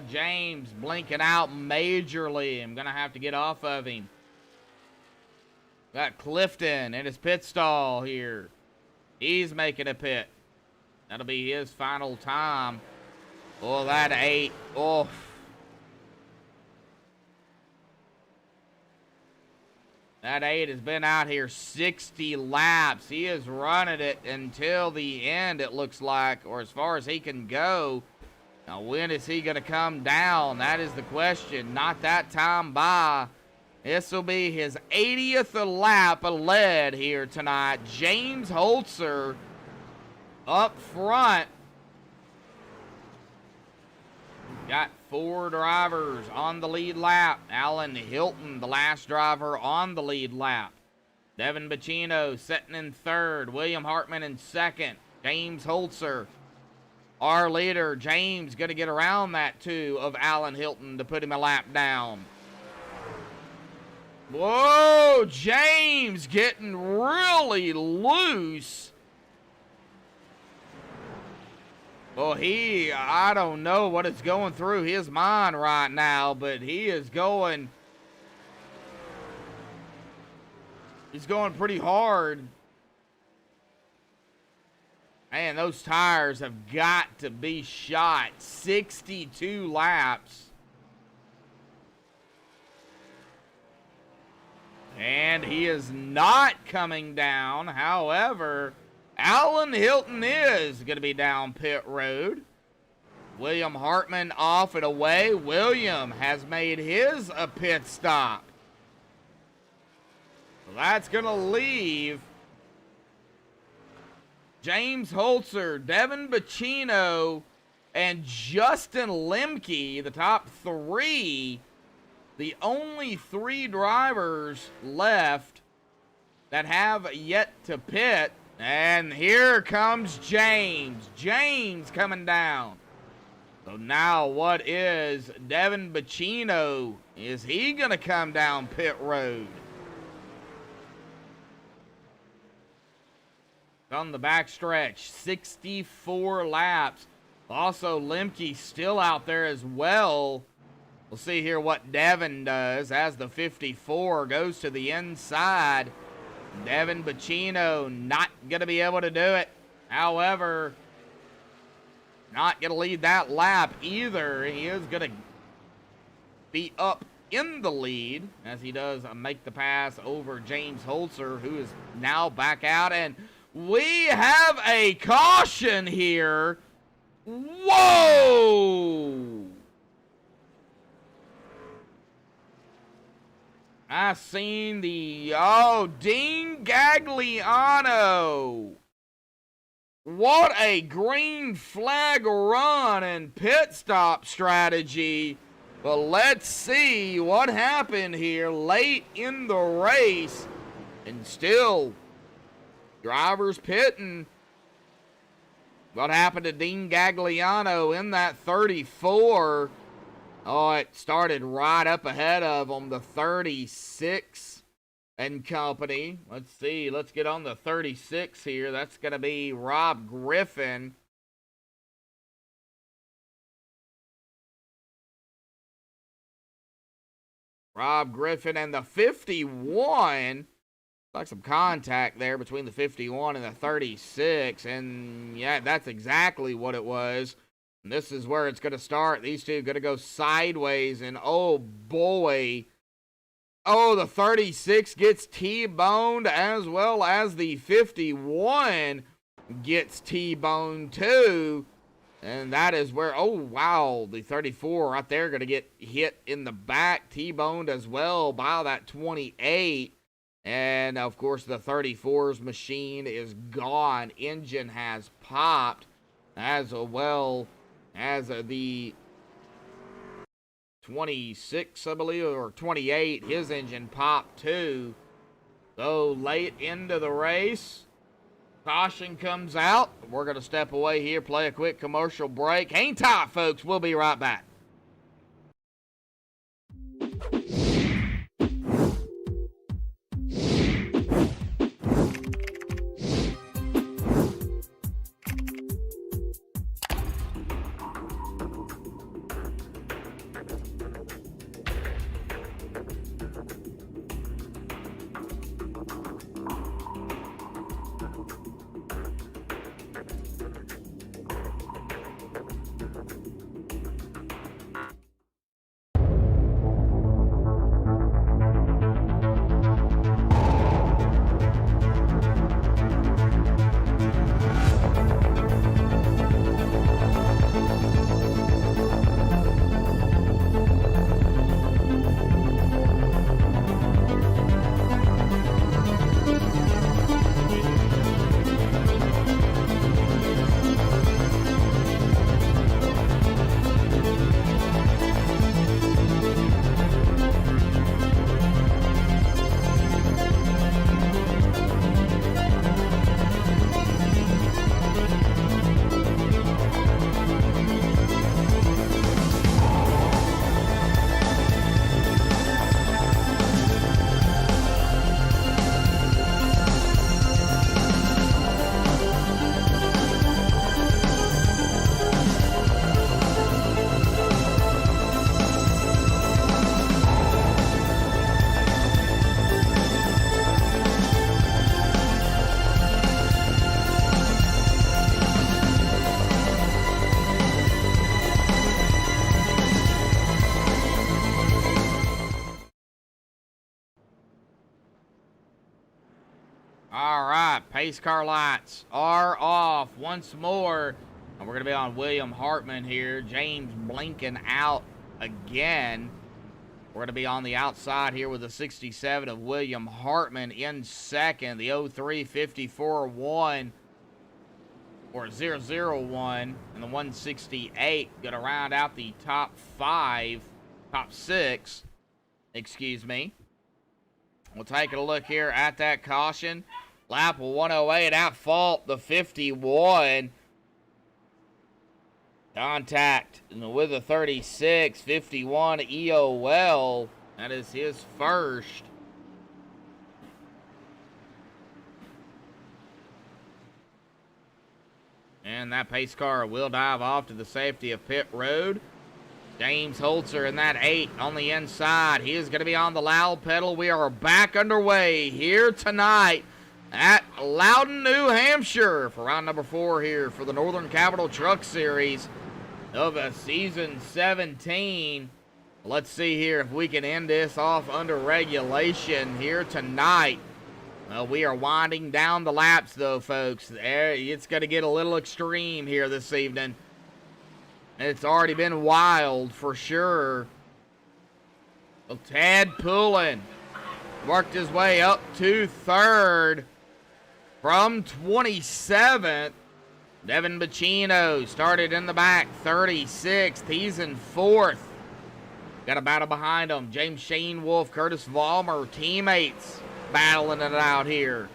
James blinking out majorly. I'm going to have to get off of him. Got Clifton in his pit stall here. He's making a pit. That'll be his final time. Oh, that 8. Oh. That 8 has been out here 60 laps. He is running it until the end, it looks like, or as far as he can go. Now, when is he going to come down? That is the question. Not that time by. This will be his 80th lap of lead here tonight. James Holzer up front. Got 4 drivers on the lead lap. Alan Hilton, the last driver on the lead lap. Devin Bacino sitting in 3rd. William Hartman in 2nd. James Holzer, our leader. James going to get around that 2 of Alan Hilton to put him a lap down. Whoa, James getting really loose. Well, I don't know what is going through his mind right now, but he's going pretty hard. Man, those tires have got to be shot. 62 laps. And he is not coming down. However, Alan Hilton is going to be down pit road. William Hartman off and away. William has made his a pit stop. So that's going to leave James Holzer, Devin Bacino, and Justin Lemke, the top 3. The only 3 drivers left that have yet to pit. And here comes James. James coming down. So now what is Devin Bacino? Is he going to come down pit road? On the backstretch, 64 laps. Also, Lemke still out there as well. We'll see here what Devin does as the 54 goes to the inside. Devin Bacino not going to be able to do it. However, not going to lead that lap either. He is going to be up in the lead as he does make the pass over James Holzer, who is now back out. And we have a caution here. Whoa! I seen Dean Gagliano. What a green flag run and pit stop strategy. But let's see what happened here late in the race. And still, drivers pitting. What happened to Dean Gagliano in that 34? Oh, it started right up ahead of him, the 36 and company. Let's see. Let's get on the 36 here. That's going to be Rob Griffin. Rob Griffin and the 51. Like some contact there between the 51 and the 36. And yeah, that's exactly what it was. And this is where it's going to start. These two are going to go sideways. And oh boy. Oh, the 36 gets T-boned as well as the 51 gets T-boned too. And that is where, oh, wow, the 34 right there going to get hit in the back, T-boned as well by that 28. And, of course, the 34's machine is gone. Engine has popped as well as the 26, I believe, or 28. His engine popped too. So late into the race, caution comes out. We're going to step away here, play a quick commercial break. Hang tight, folks. We'll be right back. All right, pace car lights are off once more. And we're going to be on William Hartman here. James blinking out again. We're going to be on the outside here with the 67 of William Hartman in second. The 03-54-1 or 001 and the 168 going to round out the top six, excuse me. We'll take a look here at that caution. Lap 108 at fault, the 51. Contact with the 36, 51 EOL. That is his first. And that pace car will dive off to the safety of pit road. James Holzer in that 8 on the inside. He is going to be on the loud pedal. We are back underway here tonight at Loudon, New Hampshire for round number 4 here for the Northern Capital Truck Series of season 17. Let's see here if we can end this off under regulation here tonight. We are winding down the laps though, folks. It's going to get a little extreme here this evening. It's already been wild for sure. Well, Ted Poulin worked his way up to third from 27th. Devin Bacino started in the back, 36th. He's in 4th. Got a battle behind him. James Shane Wolf, Curtis Vollmer, teammates battling it out here.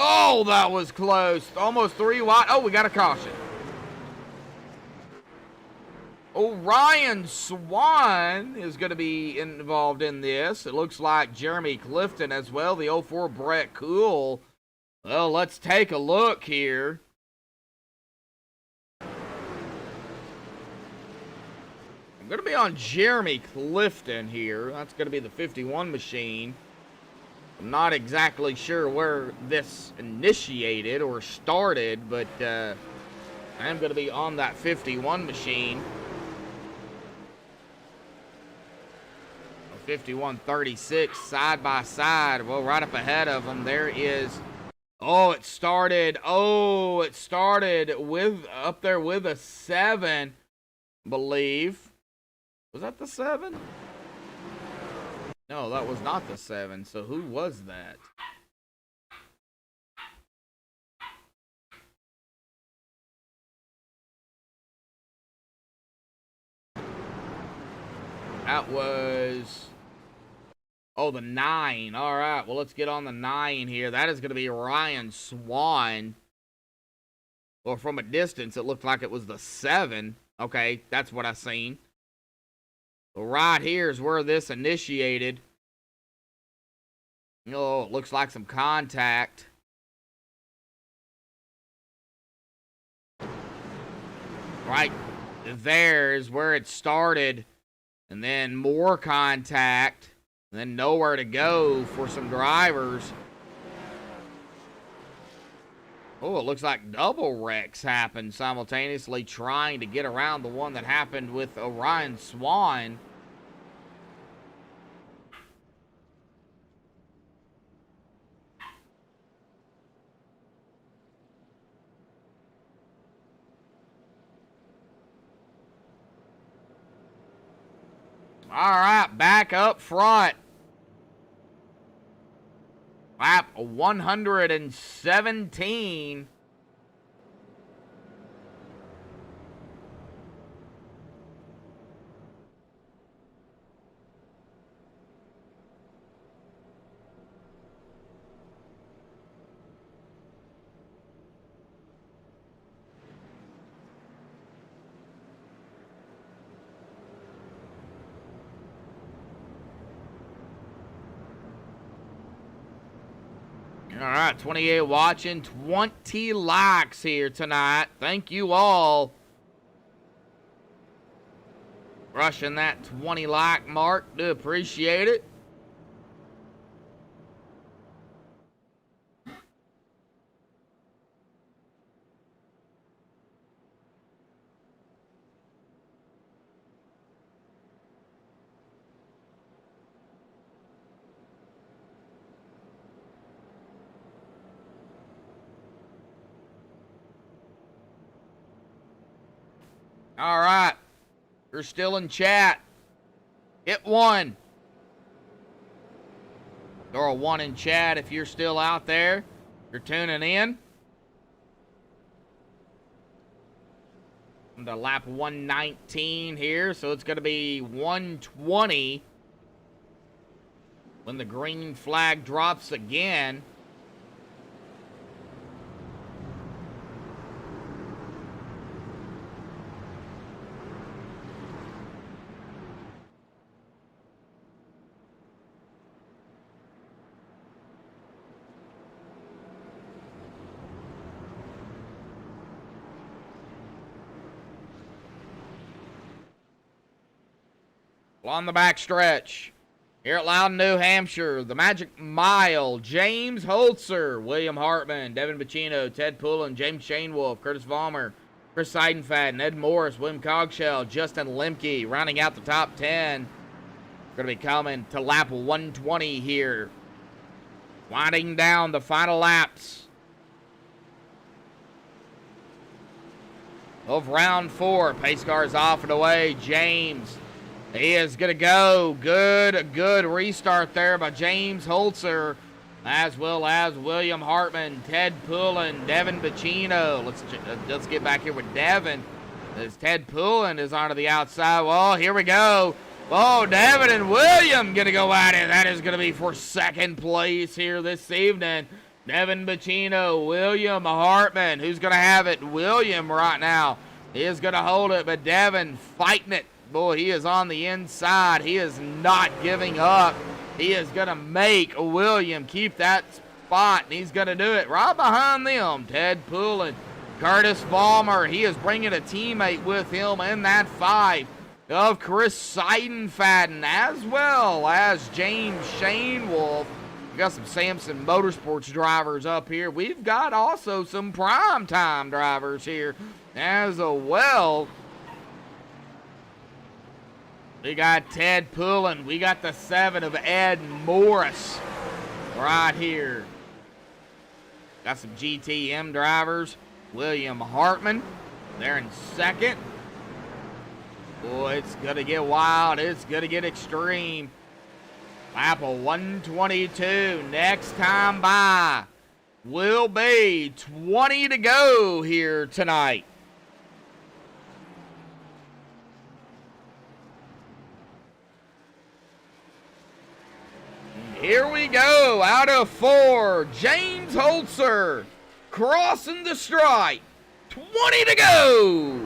Oh, that was close. Almost 3 wide. Oh, we got a caution. Orion Swan is going to be involved in this. It looks like Jeremy Clifton as well. The 04 Brett Cool. Well, let's take a look here. going to be on Jeremy Clifton here. That's going to be the 51 machine. I'm not exactly sure where this initiated or started, but I am going to be on that 51 machine. 51-36 side by side. Well, right up ahead of them, there is. Oh, it started. Oh, it started with up there with a 7, I believe. Was that the 7? No, that was not the 7. So who was that? That was. Oh, the 9. All right, well, let's get on the 9 here. That is going to be Ryan Swan. Well, from a distance, it looked like it was the 7. Okay, that's what I seen. Well, right here is where this initiated. Oh, it looks like some contact. Right there is where it started. And then more contact. And then nowhere to go for some drivers. Oh, it looks like double wrecks happened simultaneously trying to get around the one that happened with Orion Swan. All right, back up front. Lap 117. All right, 28 watching, 20 likes here tonight. Thank you all. Rushing that 20 like mark. Do appreciate it. All right. You're still in chat. Hit 1. Throw a 1 in chat if you're still out there. You're tuning in. On the lap 119 here, so it's going to be 120 when the green flag drops again. On the back stretch, here at Loudon, New Hampshire, the Magic Mile, James Holzer, William Hartman, Devin Bacino, Ted Pullen, James Shainwolf, Curtis Vollmer, Chris Seidenfeld, Ed Morris, William Cogshell, Justin Lemke, rounding out the top 10. Going to be coming to lap 120 here. Winding down the final laps of round 4. Pace cars off and away. James. He is going to go. Good restart there by James Holzer, as well as William Hartman, Ted Pullen, Devin Bacino. Let's get back here with Devin, as Ted Pullen is onto the outside. Well, here we go. Oh, Devin and William going to go at it. That is going to be for second place here this evening. Devin Bacino, William Hartman. Who's going to have it? William right now. He is going to hold it, but Devin fighting it. Boy, he is on the inside. He is not giving up. He is going to make William keep that spot, and he's going to do it right behind them. Ted Pullen, Curtis Vollmer. He is bringing a teammate with him in that 5. of Chris Seidenfaden, as well as James Shane Wolf. We got some Samson Motorsports drivers up here. We've got also some primetime drivers here as well. We got Ted Pullen. We got the 7 of Ed Morris right here. Got some GTM drivers. William Hartman, they're in second. Boy, it's going to get wild. It's going to get extreme. Lap of 122. Next time by will be 20 to go here tonight. Here we go, out of 4, James Holzer crossing the stripe. 20 to go.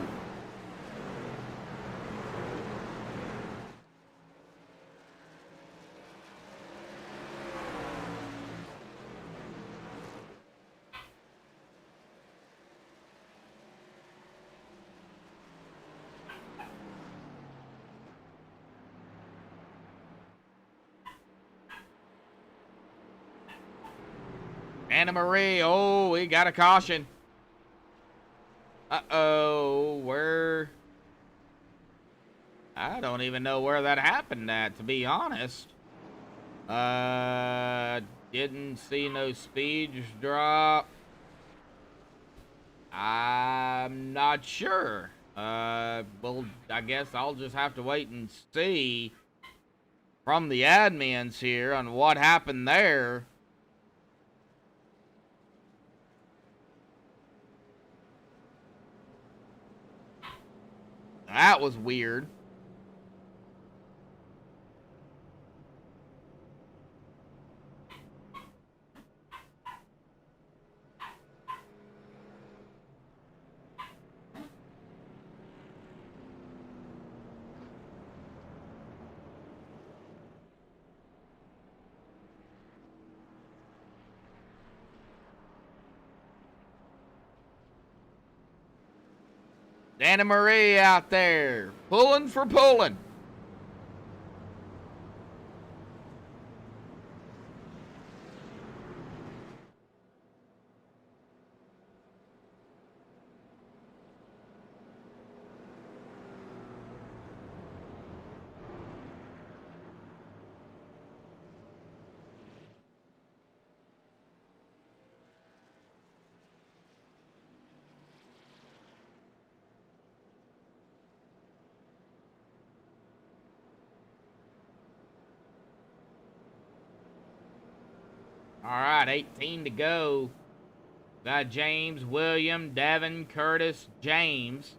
Anna Marie, oh, we got a caution. Uh-oh, where? I don't even know where that happened at, to be honest. Didn't see no speeds drop. I'm not sure. Well, I guess I'll just have to wait and see from the admins here on what happened there. That was weird. Anna Marie out there, pulling for pulling. All right, 18 to go. Got James, William, Devin, Curtis, James.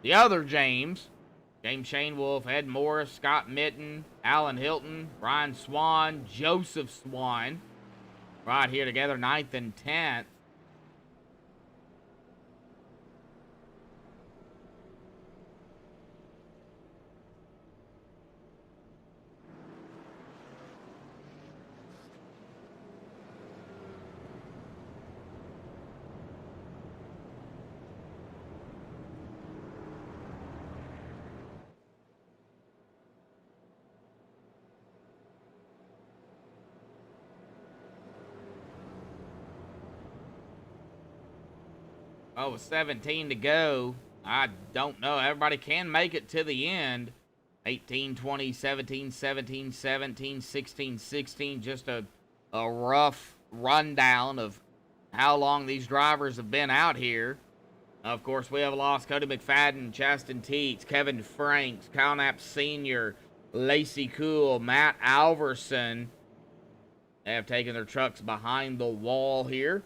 The other James. James Shane Wolf, Ed Morris, Scott Mitten, Alan Hilton, Brian Swan, Joseph Swan. Right here together, 9th and 10th. Oh, 17 to go. I don't know. Everybody can make it to the end. 18, 20, 17, 17, 17, 16, 16. Just a rough rundown of how long these drivers have been out here. Of course, we have lost Cody McFadden, Chaston Teets, Kevin Franks, Kyle Knapp Sr., Lacey Cool, Matt Alverson. They have taken their trucks behind the wall here.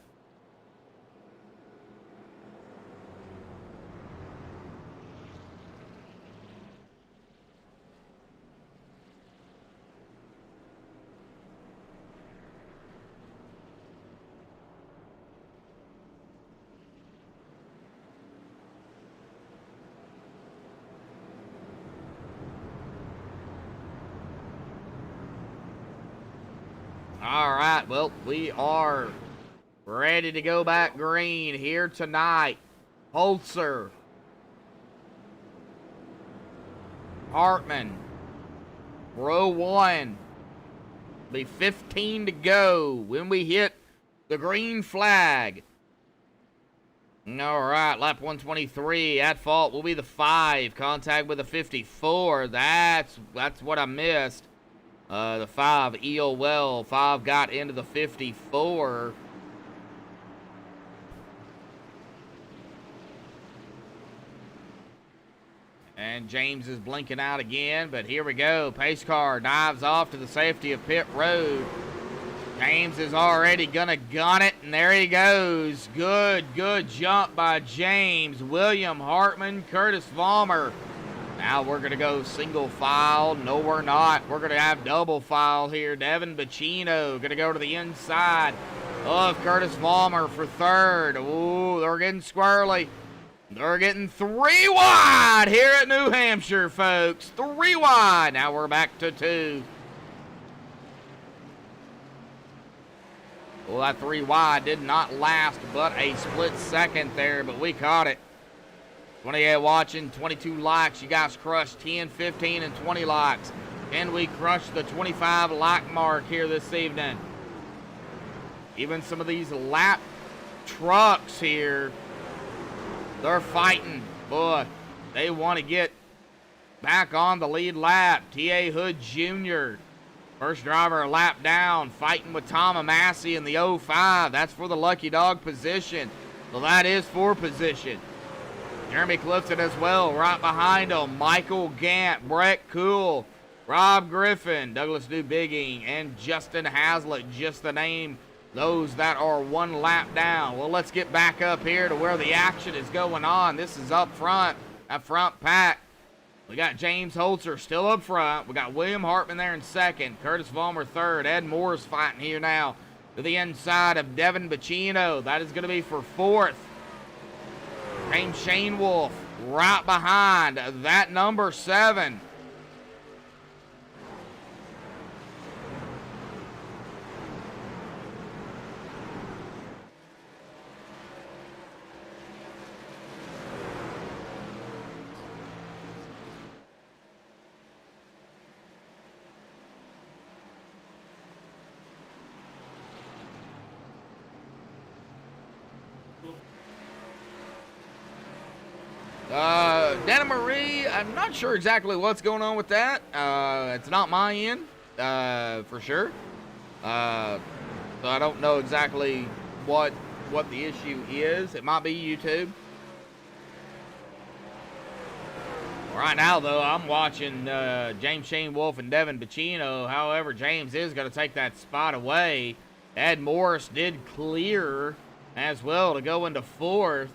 All right, well, we are ready to go back green here tonight. Holzer. Hartman. Row 1. Be 15 to go when we hit the green flag. All right, lap 123. At fault will be the 5. Contact with the 54. That's what I missed. The 5, EOL. 5 got into the 54. And James is blinking out again, but here we go. Pace car dives off to the safety of pit road. James is already gonna gun it, and there he goes. Good jump by James. William Hartman, Curtis Vollmer. Now we're gonna go single file. No, we're not. We're gonna have double file here. Devin Bacino gonna go to the inside of Curtis Vollmer for third. Ooh, they're getting squirrely. They're getting 3 wide here at New Hampshire, folks. 3 wide. Now we're back to 2. Well, that 3 wide did not last but a split second there, but we caught it. 28 watching, 22 likes. You guys crushed 10, 15, and 20 likes. Can we crush the 25 like mark here this evening? Even some of these lap trucks here, they're fighting. Boy, they want to get back on the lead lap. T.A. Hood Jr., first driver a lap down, fighting with Tom Massey in the 05. That's for the lucky dog position. So that is for position. Jeremy Clifton as well, right behind him. Michael Gant, Brett Cool, Rob Griffin, Douglas Dubigging, and Justin Haslett, just to name those that are 1 lap down. Well, let's get back up here to where the action is going on. This is up front, that front pack. We got James Holzer still up front. We got William Hartman there in second. Curtis Vollmer third. Ed Moore's fighting here now to the inside of Devin Bacino. That is going to be for fourth. James Shane Wolf right behind that number 7. Dana Marie, I'm not sure exactly what's going on with that. It's not my end, for sure. So I don't know exactly what the issue is. It might be YouTube. Right now, though, I'm watching James Shane Wolf and Devin Bacino. However, James is going to take that spot away. Ed Morris did clear as well to go into fourth.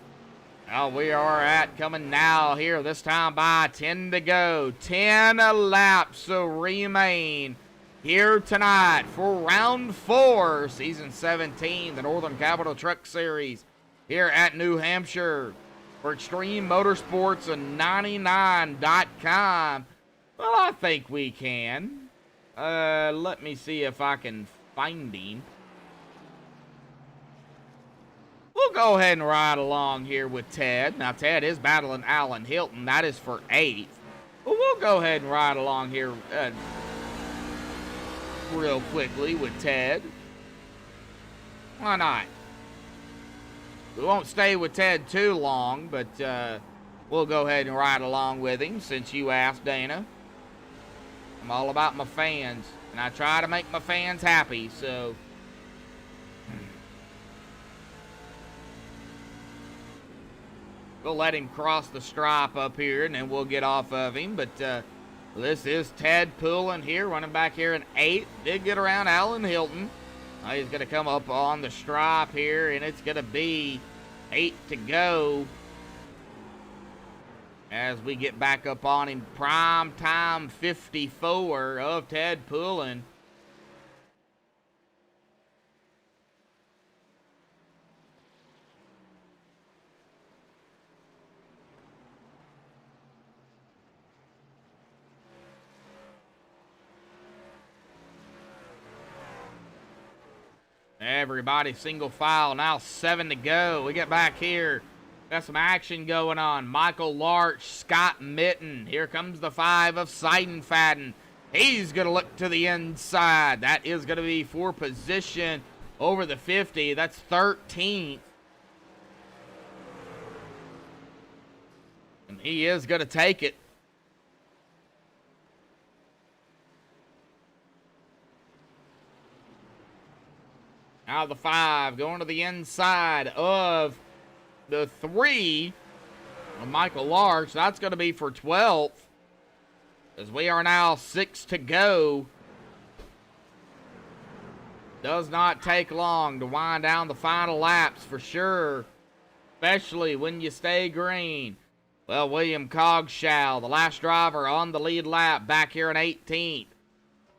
Now we are at coming now here, this time by 10 to go. 10 laps remain here tonight for round 4, season 17, the Northern Capital Truck Series here at New Hampshire. For Extreme Motorsports and 99.com. Well, I think we can. Let me see if I can find him. We'll go ahead and ride along here with Ted. Now, Ted is battling Alan Hilton. That is for 8th. But we'll go ahead and ride along here real quickly with Ted. Why not? We won't stay with Ted too long, but we'll go ahead and ride along with him since you asked, Dana. I'm all about my fans, and I try to make my fans happy, so... We'll let him cross the stripe up here, and then we'll get off of him. But this is Ted Poulin here, running back here in 8th. Did get around Alan Hilton. He's going to come up on the stripe here, and it's going to be 8 to go as we get back up on him. Prime time 54 of Ted Poulin. Everybody single file, now 7 to go. We get back here Got some action going on. Michael Larch, Scott Mitten. Here comes the 5 of Seidenfaden. He's going to look to the inside. That is going to be for position over the 50. That's 13th. And he is going to take it. Now the 5 going to the inside of the 3 of Michael Larch. That's going to be for 12th. As we are now 6 to go. Does not take long to wind down the final laps for sure. Especially when you stay green. Well, William Cogshaw, the last driver on the lead lap, back here in 18th.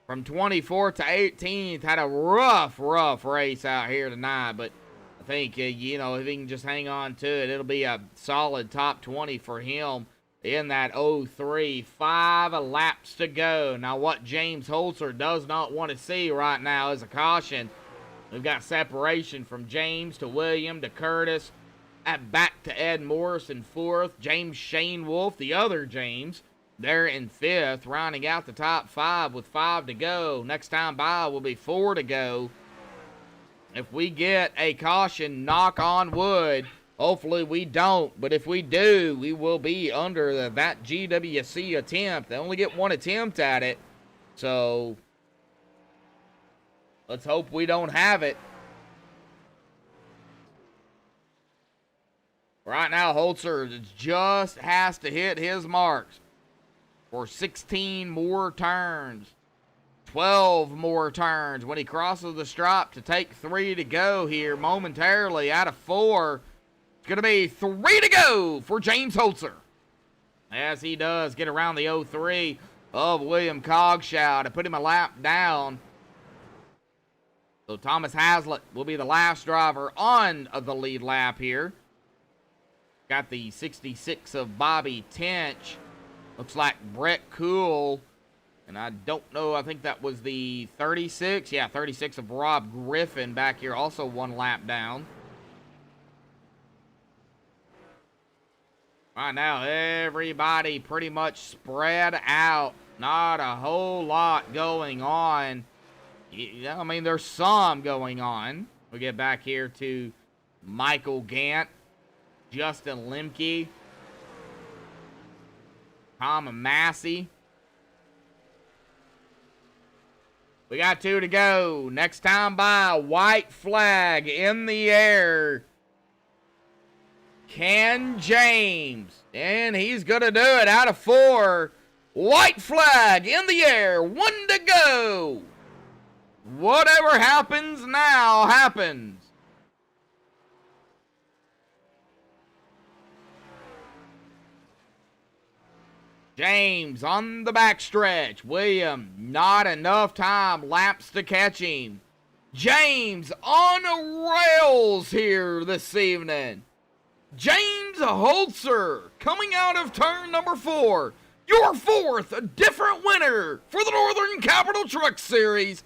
From 24th to 18th, had a rough race out here tonight. But I think, you know, if he can just hang on to it, it'll be a solid top 20 for him in that 03. 5 laps to go. Now, what James Holzer does not want to see right now is a caution. We've got separation from James to William to Curtis. Back to Ed Morris in 4th. James Shane Wolf, the other James, there in 5th. Rounding out the top 5 with 5 to go. Next time by will be 4 to go. If we get a caution, knock on wood. Hopefully we don't, but if we do, we will be under that GWC attempt. They only get 1 attempt at it, so let's hope we don't have it. Right now, Holzer just has to hit his marks for 16 more turns. 12 more turns when he crosses the stripe to take 3 to go here momentarily out of 4. It's going to be 3 to go for James Holzer. As he does get around the 03 of William Cogshaw to put him a lap down. So Thomas Hazlitt will be the last driver on the lead lap here. Got the 66 of Bobby Tench. Looks like Brett Cool. And I don't know, I think that was the 36. Yeah, 36 of Rob Griffin back here. Also 1 lap down. Right now, everybody pretty much spread out. Not a whole lot going on. Yeah, I mean, there's some going on. We get back here to Michael Gant, Justin Lemke, Tom Massey. We got 2 to go. Next time by, white flag in the air. Ken James. And he's going to do it out of 4. White flag in the air. 1 to go. Whatever happens now happens. James on the backstretch. William, not enough time. Laps to catch him. James on rails here this evening. James Holzer coming out of turn number 4. Your 4th different winner for the Northern Capital Truck Series,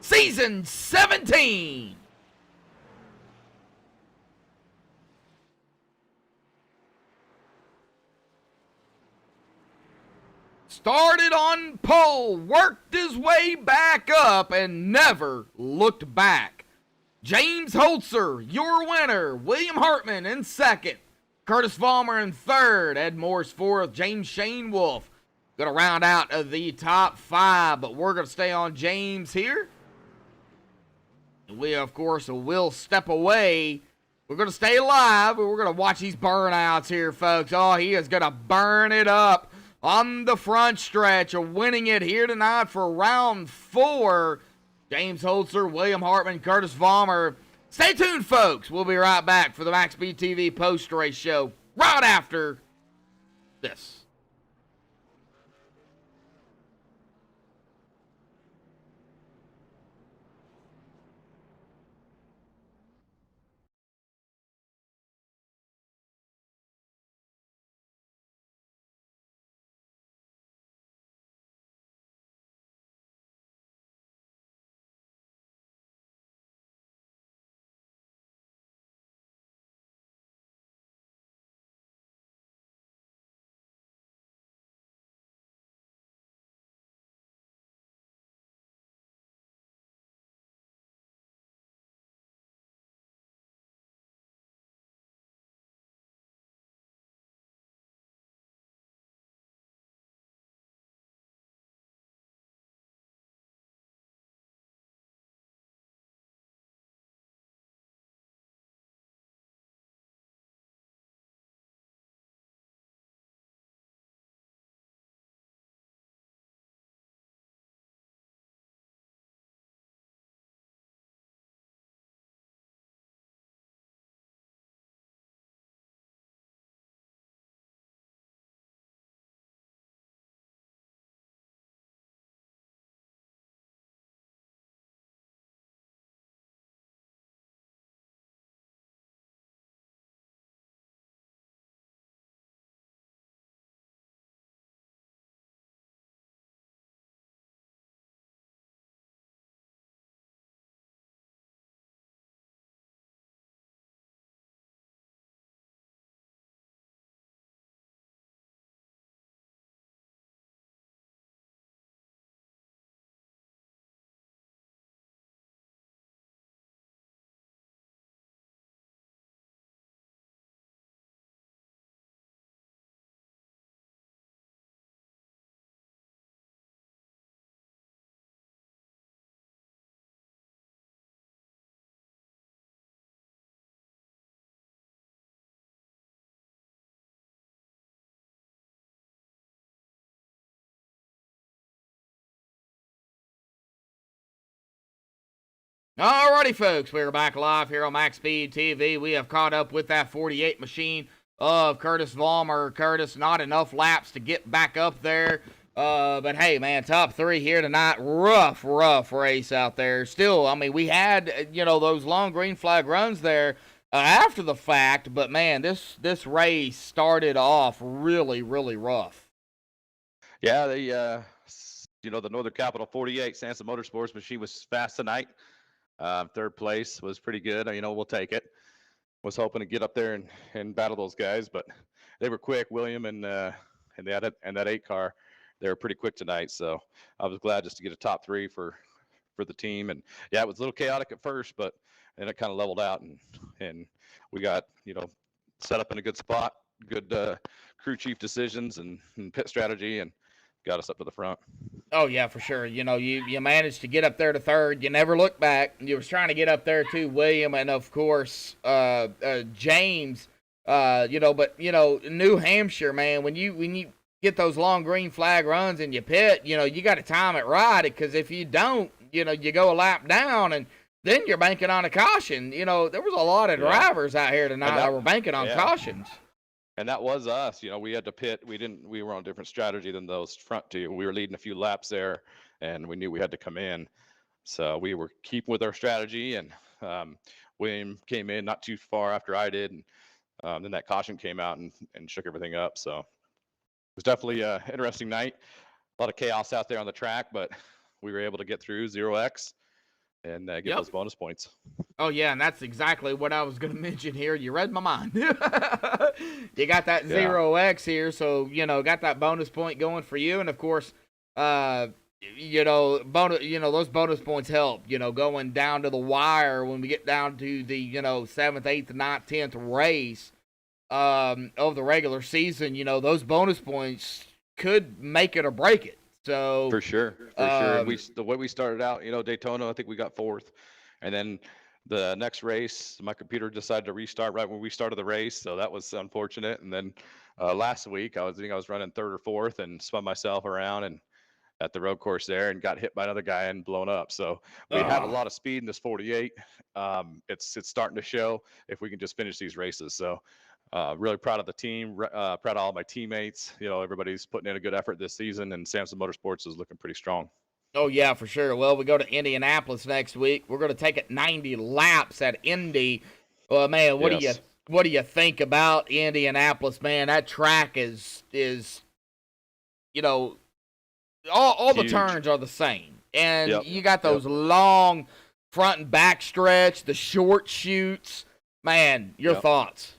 Season 17. Started on pole, worked his way back up, and never looked back. James Holzer, your winner. William Hartman in 2nd. Curtis Vollmer in 3rd. Ed Morris 4th. James Shane Wolf going to round out the top 5, but we're going to stay on James here. We, of course, will step away. We're going to stay live, but we're going to watch these burnouts here, folks. Oh, he is going to burn it up on the front stretch, winning it here tonight for round 4. James Holzer, William Hartman, Curtis Vollmer. Stay tuned, folks. We'll be right back for the MaxSpeedTV post-race show right after this. Alrighty, folks, we're back live here on MaxSpeedTV. We have caught up with that 48 machine of Curtis Vollmer. Curtis, not enough laps to get back up there. But hey, man, top 3 here tonight. Rough race out there. Still, I mean, we had, those long green flag runs there after the fact. But, man, this race started off really rough. Yeah, the Northern Capital 48 Sansa Motorsports machine was fast tonight. Third place was pretty good. We'll take it. Was hoping to get up there and battle those guys, but they were quick. William and that 8 car, they were pretty quick tonight. So I was glad just to get a top 3 for the team. And yeah, it was a little chaotic at first, but then it kind of leveled out and we got set up in a good spot, good crew chief decisions and pit strategy, and got us up to the front. Oh yeah, for sure. You managed to get up there to third. You never looked back. You was trying to get up there to William and of course James. But New Hampshire, man, when you get those long green flag runs and you pit, you got to time it right, because if you don't, you go a lap down and then you're banking on a caution. There was a lot of drivers out here tonight that were banking on cautions. And that was us. We had to pit. We were on a different strategy than those front 2. We were leading a few laps there, and we knew we had to come in. So we were keeping with our strategy, and William came in not too far after I did, and then that caution came out and shook everything up. So it was definitely an interesting night. A lot of chaos out there on the track, but we were able to get through 0x and get those bonus points. Oh, yeah, and that's exactly what I was going to mention here. You read my mind. You got that 0x here, so, got that bonus point going for you. And, of course, those bonus points help, going down to the wire when we get down to the, 7th, 8th, 9th, 10th race of the regular season. Those bonus points could make it or break it. So for sure. The way we started out, Daytona, I think we got 4th, and then the next race, my computer decided to restart right when we started the race, so that was unfortunate. And then last week, I was running 3rd or 4th and spun myself around and at the road course there and got hit by another guy and blown up. So we have a lot of speed in this 48. It's starting to show if we can just finish these races. So really proud of the team, proud of all my teammates. Everybody's putting in a good effort this season, and Samson Motorsports is looking pretty strong. Oh, yeah, for sure. Well, we go to Indianapolis next week. We're going to take it 90 laps at Indy. Well, man, what do you think about Indianapolis, man? That track is all the turns are the same. And you got those long front and back stretch, the short chutes. Man, your thoughts?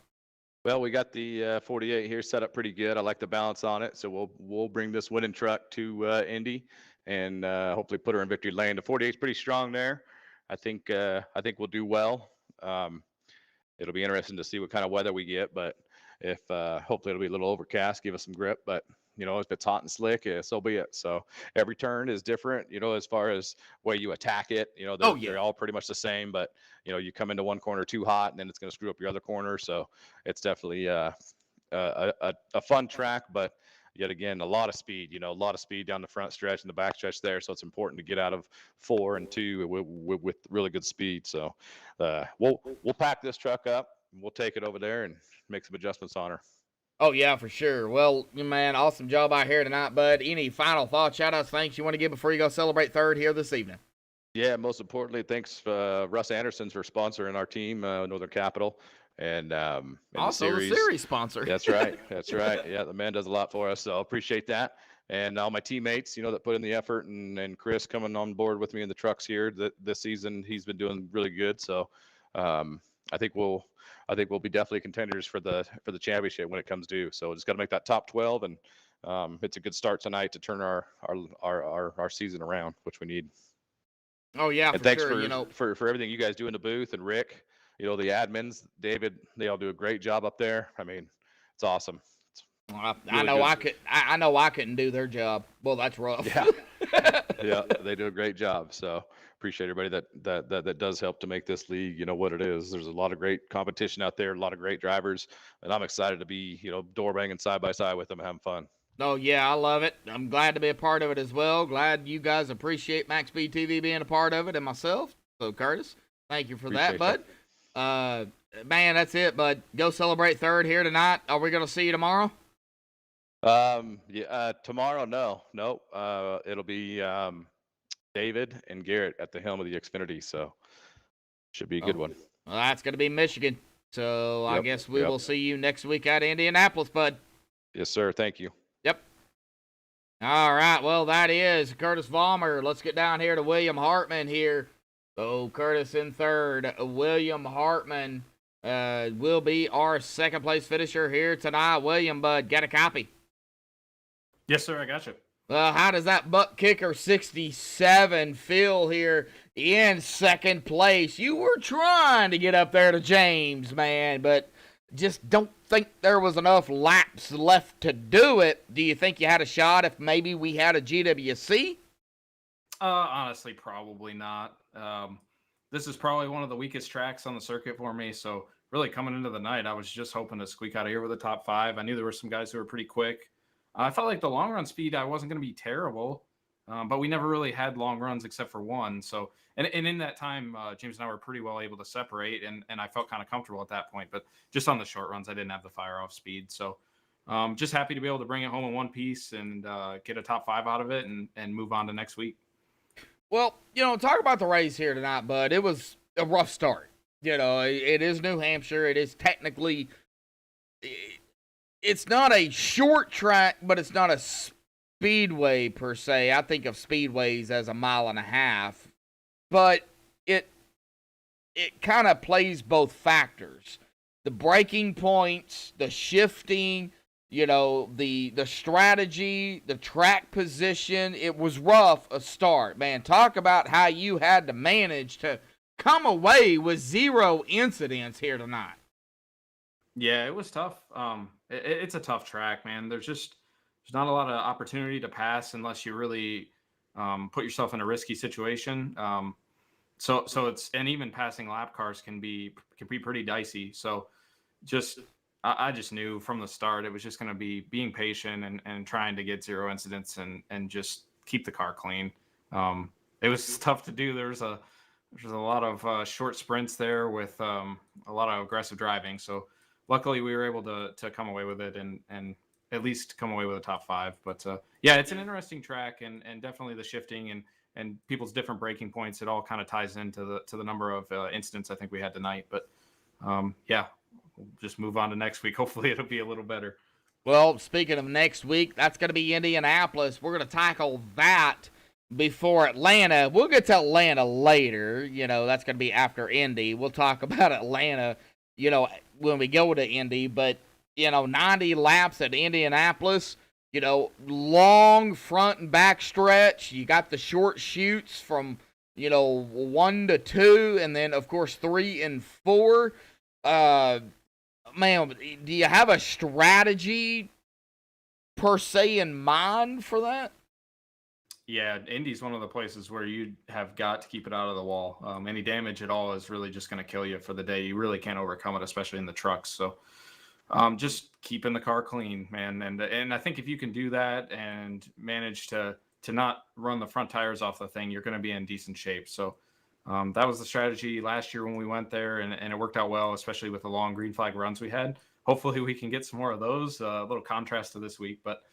Well, we got the 48 here set up pretty good. I like the balance on it. So we'll bring this winning truck to Indy and hopefully put her in victory lane. The 48 is pretty strong there. I think we'll do well. It'll be interesting to see what kind of weather we get, but if hopefully it'll be a little overcast, give us some grip. But if it's hot and slick, so be it. So every turn is different, as far as way you attack it. They're all pretty much the same, but you come into one corner too hot, and then it's going to screw up your other corner. So it's definitely a fun track, but yet again, a lot of speed. A lot of speed down the front stretch and the back stretch there. So it's important to get out of 4 and 2 with really good speed. So we'll pack this truck up, and we'll take it over there and make some adjustments on her. Oh, yeah, for sure. Well, man, awesome job out here tonight, bud. Any final thoughts, shout-outs, thanks you want to give before you go celebrate 3rd here this evening? Yeah, most importantly, thanks Russ Andersons for sponsoring our team, Northern Capital. And also the series sponsor. That's right. Yeah, the man does a lot for us, so I appreciate that. And all my teammates, that put in the effort, and Chris coming on board with me in the trucks here this season, he's been doing really good. So I think we'll be definitely contenders for the championship when it comes due. So just got to make that top 12, and it's a good start tonight to turn our season around, which we need. Oh yeah, and thanks for everything you guys do in the booth, and Rick, the admins, David, they all do a great job up there. I mean, it's awesome. I know I couldn't do their job. Well, that's rough. Yeah, they do a great job. So appreciate everybody that does help to make this league, what it is. There's a lot of great competition out there, a lot of great drivers, and I'm excited to be, door banging side by side with them and having fun. Oh, yeah, I love it. I'm glad to be a part of it as well. Glad you guys appreciate MaxSpeedTV being a part of it, and myself. So, Curtis, thank you for Appreciate that, bud. Man, that's it, bud. Go celebrate third here tonight. Are we going to see you tomorrow? Yeah, tomorrow, no. It'll be David and Garrett at the helm of the Xfinity, so should be a good one. Well, that's going to be Michigan. So I Yep, guess we yep. will see you next week at Indianapolis, bud. Yes, sir. Thank you. Yep. All right. Well, that is Curtis Vollmer. Let's get down here to William Hartman here. So Curtis in third. William Hartman will be our second place finisher here tonight. William, bud, got a copy? Yes, sir. I got you. Well, how does that butt kicker 67 feel here in second place? You were trying to get up there to James, man, but just don't think there was enough laps left to do it. Do you think you had a shot if maybe we had a GWC? Honestly, probably not. This is probably one of the weakest tracks on the circuit for me. So really coming into the night, I was just hoping to squeak out of here with a top 5. I knew there were some guys who were pretty quick. I felt like the long run speed, I wasn't going to be terrible, but we never really had long runs except for one. So, and in that time, James and I were pretty well able to separate, and I felt kind of comfortable at that point. But just on the short runs, I didn't have the fire off speed. So, just happy to be able to bring it home in one piece and get a top 5 out of it and move on to next week. Well, talk about the race here tonight, bud. It was a rough start. It is New Hampshire. It is technically, it's not a short track, but it's not a speedway per se. I think of speedways as a mile and a half, but it kind of plays both factors. The braking points, the shifting, the strategy, the track position. It was rough a start, man. Talk about how you had to manage to come away with 0 incidents here tonight. Yeah, it was tough. It's a tough track, man. There's not a lot of opportunity to pass unless you really put yourself in a risky situation. So it's, and even passing lap cars can be pretty dicey. So I just knew from the start it was just going to be being patient and trying to get 0 incidents and just keep the car clean. It was tough to do. There's a lot of short sprints there with a lot of aggressive driving. So luckily we were able to come away with it and at least come away with a top 5. But yeah, it's an interesting track and definitely the shifting and people's different braking points. It all kind of ties into the number of incidents I think we had tonight. But yeah, we'll just move on to next week. Hopefully it'll be a little better. Well, speaking of next week, that's going to be Indianapolis. We're going to tackle that before Atlanta. We'll get to Atlanta later. That's going to be after Indy. We'll talk about Atlanta, when we go to Indy. But, 90 laps at Indianapolis, long front and back stretch. You got the short chutes from, 1 to 2, and then, of course, 3 and 4. Man, do you have a strategy per se in mind for that? Yeah, Indy's one of the places where you have got to keep it out of the wall. Any damage at all is really just going to kill you for the day. You really can't overcome it, especially in the trucks. So just keeping the car clean, man. And I think if you can do that and manage to not run the front tires off the thing, you're going to be in decent shape. So that was the strategy last year when we went there, and it worked out well, especially with the long green flag runs we had. Hopefully we can get some more of those, a little contrast to this week, but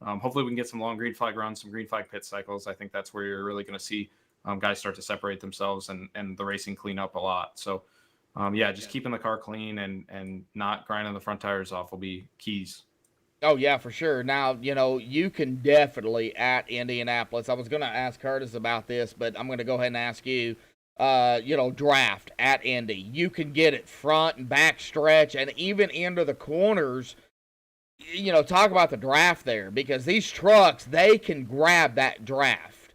hopefully we can get some long green flag runs, some green flag pit cycles. I think that's where you're really going to see guys start to separate themselves and the racing clean up a lot. So yeah, just keeping the car clean and not grinding the front tires off will be keys. Oh, yeah, for sure. Now, you can definitely at Indianapolis. I was going to ask Curtis about this, but I'm going to go ahead and ask you. Draft at Indy. You can get it front and back stretch and even into the corners. Talk about the draft there, because these trucks, they can grab that draft.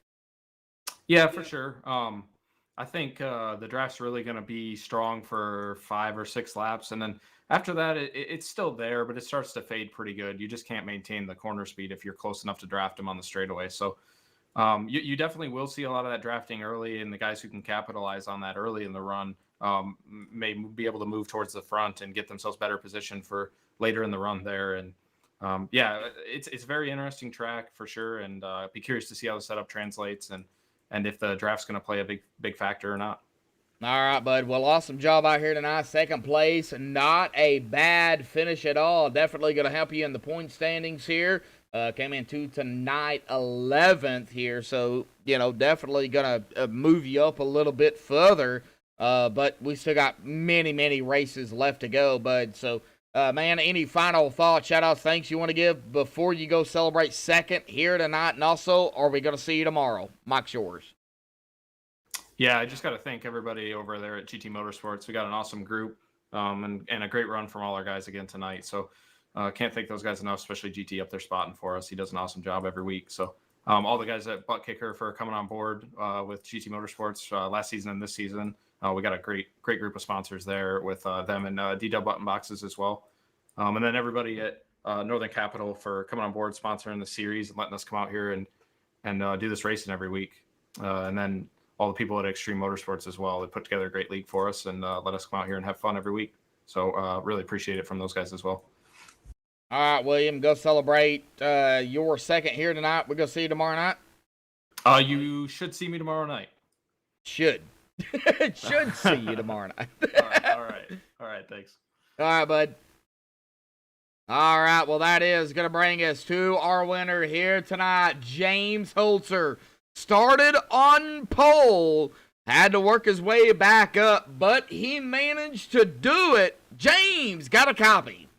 Yeah, for sure. I think the draft's really going to be strong for 5 or 6 laps. And then after that, it's still there, but it starts to fade pretty good. You just can't maintain the corner speed if you're close enough to draft them on the straightaway. So you definitely will see a lot of that drafting early, and the guys who can capitalize on that early in the run may be able to move towards the front and get themselves better positioned for later in the run there. And yeah, it's a very interesting track for sure, and be curious to see how the setup translates and if the draft's going to play a big factor or not. All right, bud. Well, awesome job out here tonight. Second place. Not a bad finish at all. Definitely going to help you in the point standings here. Came into tonight 11th here. So, definitely going to move you up a little bit further. But we still got many, many races left to go, bud. So, man, any final thoughts, shout-outs, thanks you want to give before you go celebrate second here tonight? And also, are we going to see you tomorrow? Mike's yours. Yeah, I just got to thank everybody over there at GT Motorsports. We got an awesome group and a great run from all our guys again tonight. So can't thank those guys enough, especially GT up there spotting for us. He does an awesome job every week. So all the guys at Butt Kicker for coming on board with GT Motorsports last season and this season. We got a great group of sponsors there with them and D-Dub Button Boxes as well. And then everybody at Northern Capital for coming on board, sponsoring the series and letting us come out here and do this racing every week. And then all the people at Extreme Motorsports as well. They put together a great league for us and let us come out here and have fun every week. So really appreciate it from those guys as well. All right, William, go celebrate your second here tonight. We're going to see you tomorrow night? You should see me tomorrow night. Should. Should see you tomorrow night. All right, thanks. All right, bud. All right, well, that is going to bring us to our winner here tonight, James Holzer. Started on pole, had to work his way back up, but he managed to do it. James got a copy.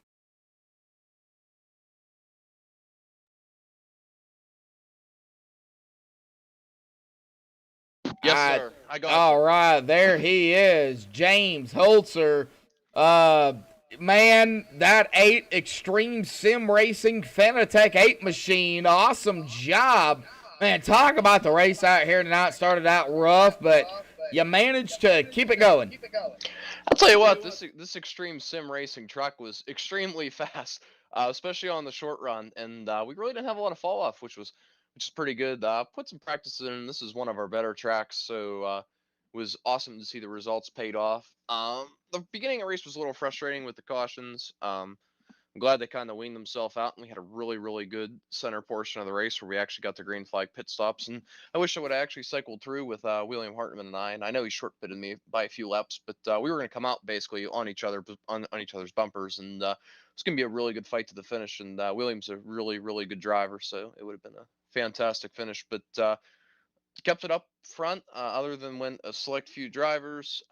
Yes, sir. I got all right, there he is, James Holzer. Man, that 8 Extreme Sim Racing Fanatec 8 machine, awesome job. Man, talk about the race out here tonight. Started out rough, but you managed to keep it going. I'll tell you what, this Extreme Sim Racing truck was extremely fast, especially on the short run, and we really didn't have a lot of fall off, which is pretty good. Put some practice in. This is one of our better tracks, so it was awesome to see the results paid off. The beginning of the race was a little frustrating with the cautions. I'm glad they kind of weaned themselves out, and we had a really, really good center portion of the race where we actually got the green flag pit stops. And I wish I would have actually cycled through with William Hartman and I. And I know he short pitted me by a few laps, but we were going to come out basically on each other's bumpers, and it's going to be a really good fight to the finish. And William's a really, really good driver, so it would have been a fantastic finish. But kept it up front, other than when a select few drivers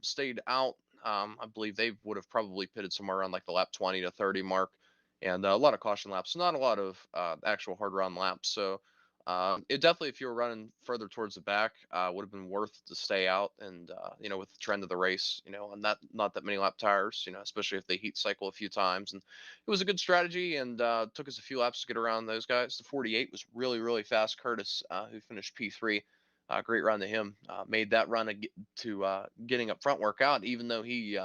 stayed out. I believe they would have probably pitted somewhere around like the lap 20 to 30 mark, and a lot of caution laps, not a lot of actual hard run laps. So it definitely, if you were running further towards the back, would have been worth to stay out. And with the trend of the race, on not that many lap tires, especially if they heat cycle a few times. And it was a good strategy, and took us a few laps to get around those guys. The 48 was really, really fast. Curtis, who finished P3. Great run to him. Made that run to getting up front workout. Even though he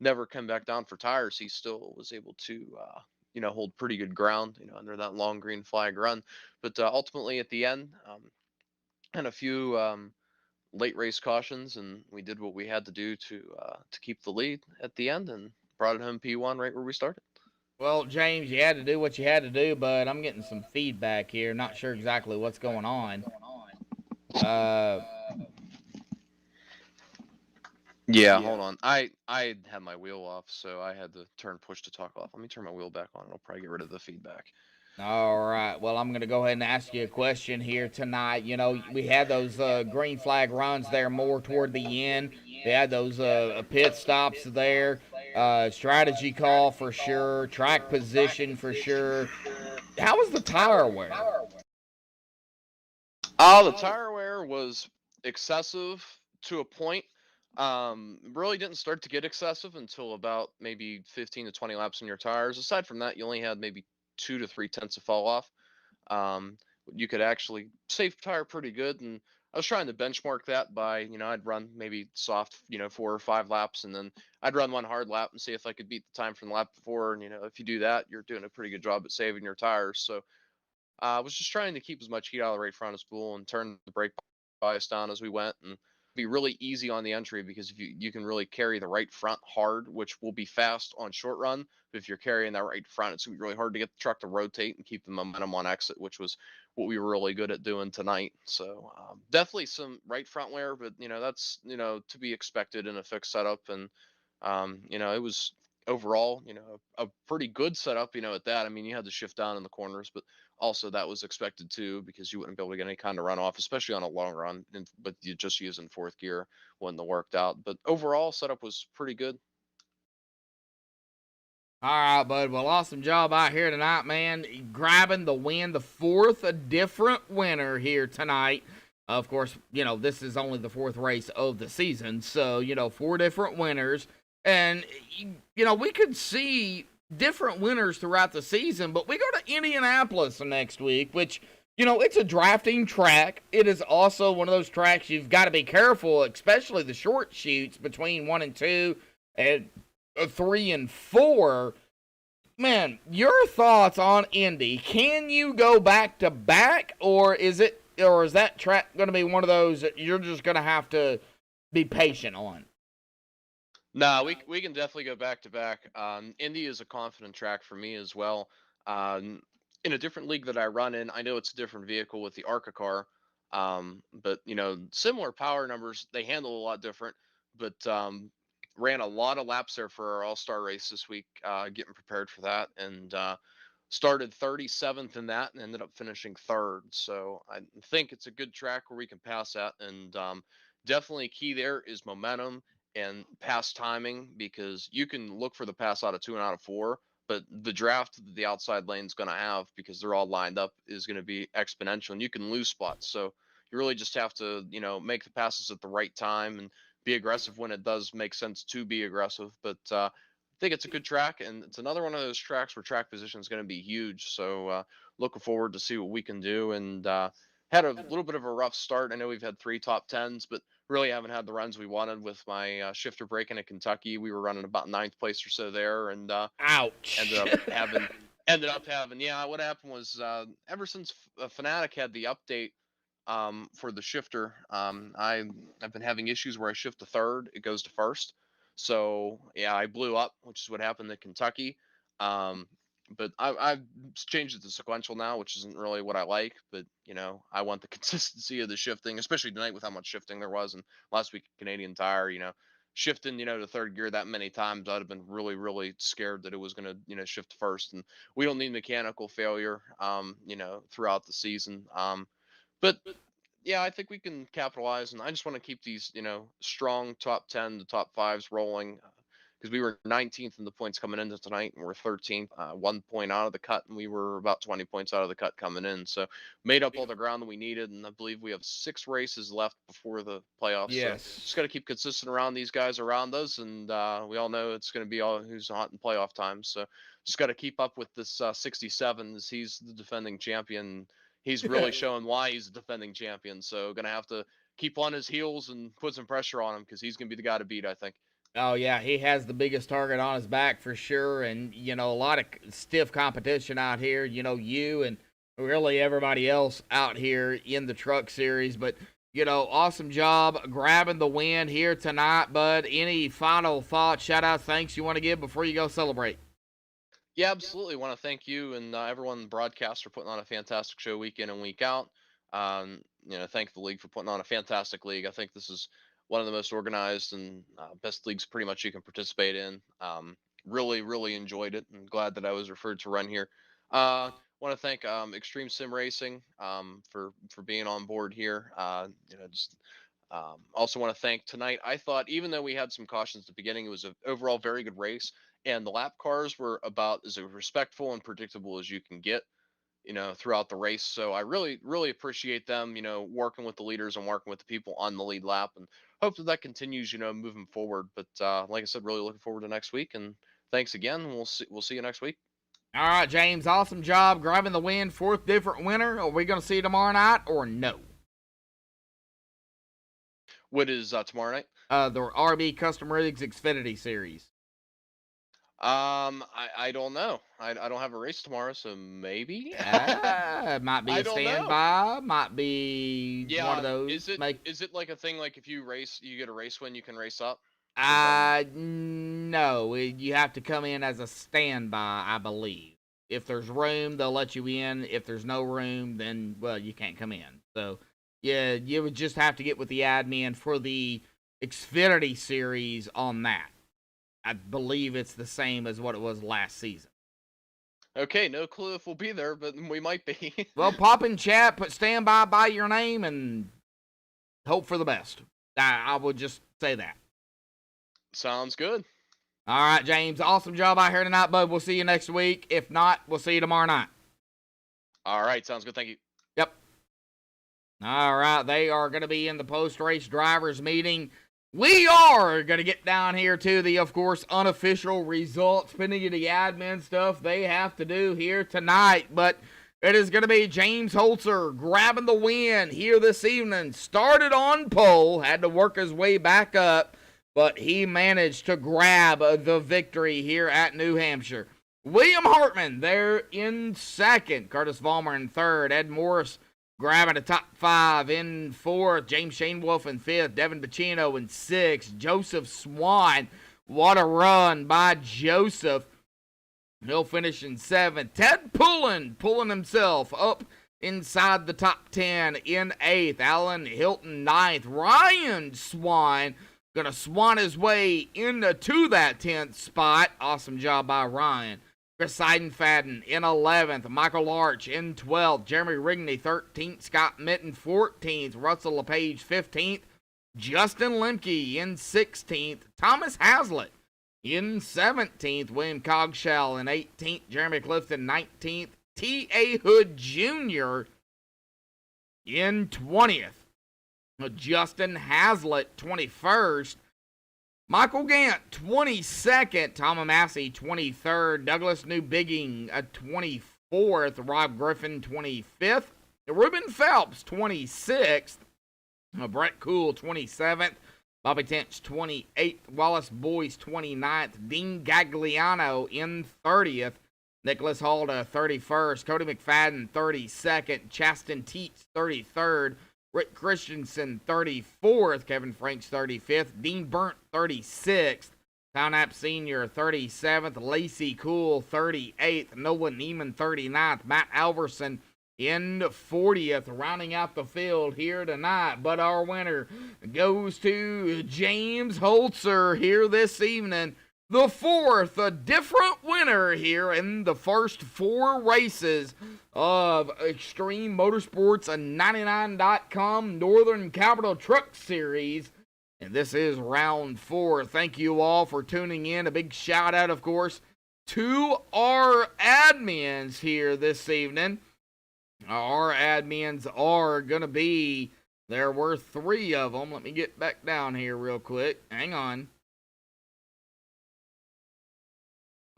never come back down for tires, he still was able to hold pretty good ground under that long green flag run. But ultimately at the end, and a few late race cautions, and we did what we had to do to keep the lead at the end and brought it home P1 right where we started. Well, James, you had to do what you had to do, but I'm getting some feedback here. Not sure exactly what's going on. Yeah, hold on. I had my wheel off, so I had to turn push to talk off. Let me turn my wheel back on. It'll probably get rid of the feedback. All right. Well, I'm going to go ahead and ask you a question here tonight. We had those green flag runs there more toward the end. They had those pit stops there. Strategy call for sure. Track position for sure. How was the tire wear? The tire wear was excessive to a point. Really didn't start to get excessive until about maybe 15 to 20 laps on your tires. Aside from that, you only had maybe 2 to 3 tenths of fall off. You could actually save tire pretty good, and I was trying to benchmark that by, I'd run maybe soft, 4 or 5 laps, and then I'd run one hard lap and see if I could beat the time from the lap before. And if you do that, you're doing a pretty good job at saving your tires. So I was just trying to keep as much heat out of the right front as possible and turn the brake bias down as we went. And be really easy on the entry because if you can really carry the right front hard, which will be fast on short run. But if you're carrying that right front, it's gonna be really hard to get the truck to rotate and keep the momentum on exit, which was what we were really good at doing tonight. So definitely some right front wear, but that's to be expected in a fixed setup. And it was overall a pretty good setup. At that, I mean, you had to shift down in the corners, but also that was expected too because you wouldn't be able to get any kind of runoff, especially on a long run. But you just using fourth gear wouldn't have worked out. But overall, setup was pretty good. All right, bud. Well, awesome job out here tonight, man. Grabbing the win, the fourth different winner here tonight. Of course, this is only the fourth race of the season. So, 4 different winners. And, we could see different winners throughout the season, but we go to Indianapolis next week, which, it's a drafting track. It is also one of those tracks you've got to be careful, especially the short shoots between 1 and 2 and 3 and 4. Man, your thoughts on Indy? Can you go back to back, or is that track going to be one of those that you're just going to have to be patient on? No, we can definitely go back to back. Indy is a confident track for me as well. In a different league that I run in, I know it's a different vehicle with the ARCA car, but similar power numbers. They handle a lot different, but ran a lot of laps there for our All-Star race this week, getting prepared for that, and started 37th in that and ended up finishing 3rd. So I think it's a good track where we can pass that, and definitely key there is momentum and pass timing, because you can look for the pass out of 2 and out of 4, but the draft that the outside lane is going to have, because they're all lined up, is going to be exponential, and you can lose spots. So you really just have to, make the passes at the right time and be aggressive when it does make sense to be aggressive. But I think it's a good track, and it's another one of those tracks where track position is going to be huge. So looking forward to see what we can do. And had a little bit of a rough start. I know we've had 3 top 10s, but really haven't had the runs we wanted with my shifter breaking in Kentucky. We were running about 9th place or so there, and ouch, ended up having yeah. What happened was ever since Fanatic had the update for the shifter, I've been having issues where I shift to 3rd, it goes to 1st. So yeah, I blew up, which is what happened in Kentucky. But I've changed it to sequential now, which isn't really what I like. But I want the consistency of the shifting, especially tonight with how much shifting there was. And last week Canadian Tire, shifting to 3rd gear that many times, I'd have been really, really scared that it was going to shift 1st. And we don't need mechanical failure, throughout the season. But yeah, I think we can capitalize, and I just want to keep these, strong top 10 to top 5s rolling, because we were 19th in the points coming into tonight, and we're 13th, 1 point out of the cut, and we were about 20 points out of the cut coming in. So made up all the ground that we needed, and I believe we have 6 races left before the playoffs. Yes. So just got to keep consistent around these guys around us, and we all know it's going to be all who's hot in playoff time. So just got to keep up with this 67, as he's the defending champion. He's really showing why he's a defending champion. So going to have to keep on his heels and put some pressure on him, because he's going to be the guy to beat, I think. Oh, yeah, he has the biggest target on his back for sure. And, a lot of stiff competition out here, you and really everybody else out here in the truck series. But, awesome job grabbing the win here tonight, bud. Any final thoughts, shout-outs, thanks you want to give before you go celebrate? Yeah, absolutely. Want to thank you and everyone in the broadcast for putting on a fantastic show week in and week out. Thank the league for putting on a fantastic league. I think this is one of the most organized and best leagues pretty much you can participate in. Really, really enjoyed it, and glad that I was referred to run here. Want to thank Extreme Sim Racing for being on board here. Also want to thank tonight. I thought, even though we had some cautions at the beginning, it was an overall very good race, and the lap cars were about as respectful and predictable as you can get, throughout the race. So I really, really appreciate them, working with the leaders and working with the people on the lead lap, and hope that continues, moving forward. But like I said, really looking forward to next week, and thanks again. We'll see you next week. All right, James, awesome job grabbing the win, 4th different winner. Are we going to see you tomorrow night or no? What is tomorrow night? The RB Custom Rigs Xfinity Series. I don't know. I don't have a race tomorrow, so maybe. Might be I a don't know. standby. Might be one of Yeah, those. is it like a thing like if you race, you get a race win, you can race up? 'Cause, No. You have to come in as a standby, I believe. If there's room, they'll let you in. If there's no room, then, well, you can't come in. So, yeah, you would just have to get with the admin for the Xfinity series on that. I believe it's the same as what it was last season. Okay, no clue if we'll be there, but we might be. Well, pop in chat, put standby by your name, and hope for the best. I would just say that. Sounds good. All right, James. Awesome job out here tonight, bud. We'll see you next week. If not, we'll see you tomorrow night. All right, sounds good. Thank you. Yep. All right, they are going to be in the post-race drivers meeting. We are going to get down here to the, of course, unofficial results, pending the admin stuff they have to do here tonight. But it is going to be James Holzer grabbing the win here this evening. Started on pole, had to work his way back up, but he managed to grab the victory here at New Hampshire. William Hartman there in second. Curtis Vollmer in third. Ed Morris grabbing the top 5 in 4th. James Shanewoolf in 5th. Devin Bacino in 6th. Joseph Swan. What a run by Joseph. He'll finish in 7th. Ted Pullen himself up inside the top 10 in 8th. Alan Hilton 9th. Ryan Swan going to swan his way into that 10th spot. Awesome job by Ryan. Chris Seidenfaden in 11th. Michael Arch in 12th. Jeremy Rigney 13th. Scott Mitten 14th. Russell LePage 15th. Justin Lemke in 16th. Thomas Hazlitt in 17th. William Cogshell in 18th. Jeremy Clifton 19th. T.A. Hood Jr. in 20th. Justin Hazlitt 21st. Michael Gant, 22nd. Tom Massey, 23rd. Douglas Newbigging, 24th. Rob Griffin, 25th. Ruben Phelps, 26th. Brett Cool, 27th. Bobby Tench, 28th. Wallace Boyce, 29th. Dean Gagliano in 30th. Nicholas Halda, 31st. Cody McFadden, 32nd. Chaston Teets, 33rd. Rick Christensen, 34th. Kevin Franks, 35th. Dean Burnt, 36th. Townap Sr., 37th. Lacey Cool, 38th. Noah Neiman, 39th. Matt Alverson in 40th. Rounding out the field here tonight. But our winner goes to James Holzer here this evening. The 4th, a different winner here in the first 4 races of Extreme Motorsports 99.com Northern Capital Truck Series. And this is round 4. Thank you all for tuning in. A big shout out, of course, to our admins here this evening. Our admins are going to be, there were 3 of them. Let me get back down here real quick. Hang on.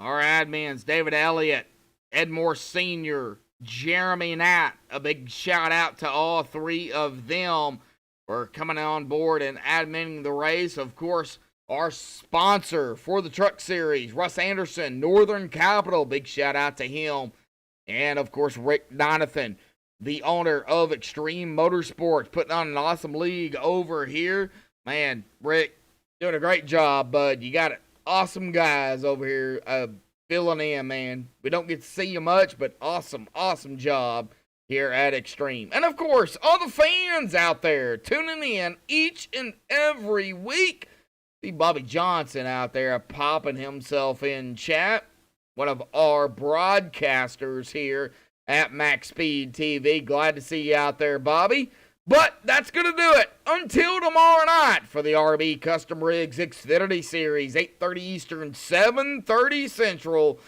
Our admins, David Elliott, Ed Moore Sr., Jeremy Knapp. A big shout out to all 3 of them for coming on board and adminning the race. Of course, our sponsor for the truck series, Russ Anderson, Northern Capital. Big shout out to him. And, of course, Rick Donathan, the owner of Extreme Motorsports, putting on an awesome league over here. Man, Rick, doing a great job, bud. You got it. Awesome guys over here filling in, man. We don't get to see you much, but awesome job here at Extreme. And, of course, all the fans out there tuning in each and every week. See Bobby Johnson out there popping himself in chat. One of our broadcasters here at MaxSpeedTV. Glad to see you out there, Bobby. But that's going to do it until tomorrow night for the RB Custom Rigs Xfinity Series, 8:30 Eastern, 7:30 Central.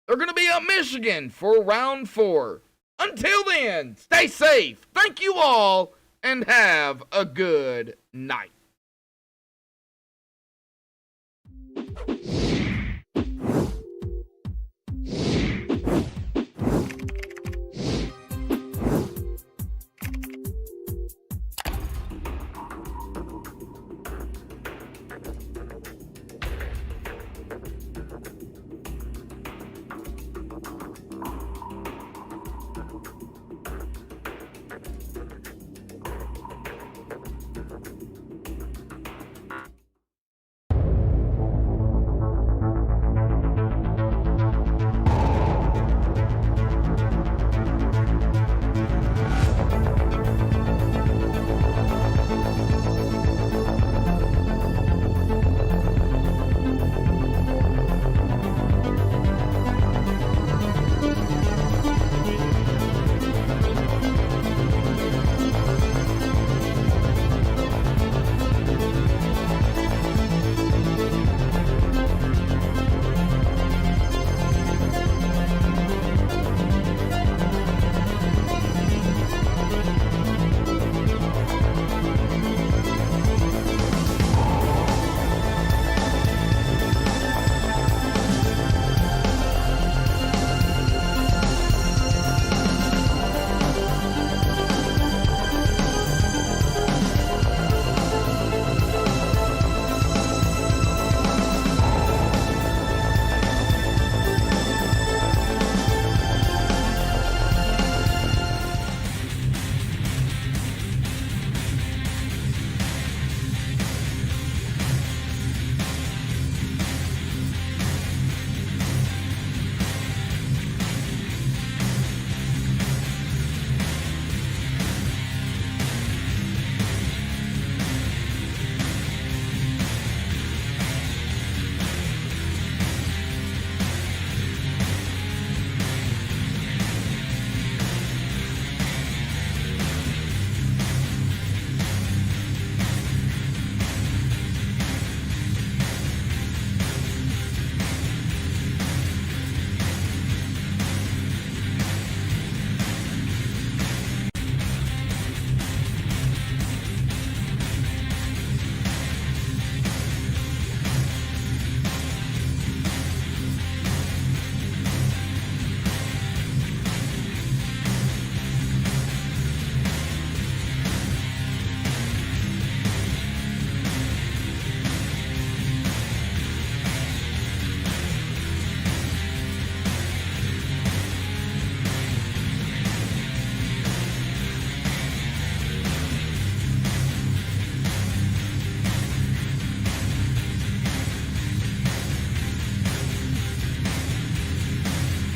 They're going to be at Michigan for round 4. Until then, stay safe. Thank you all, and have a good night.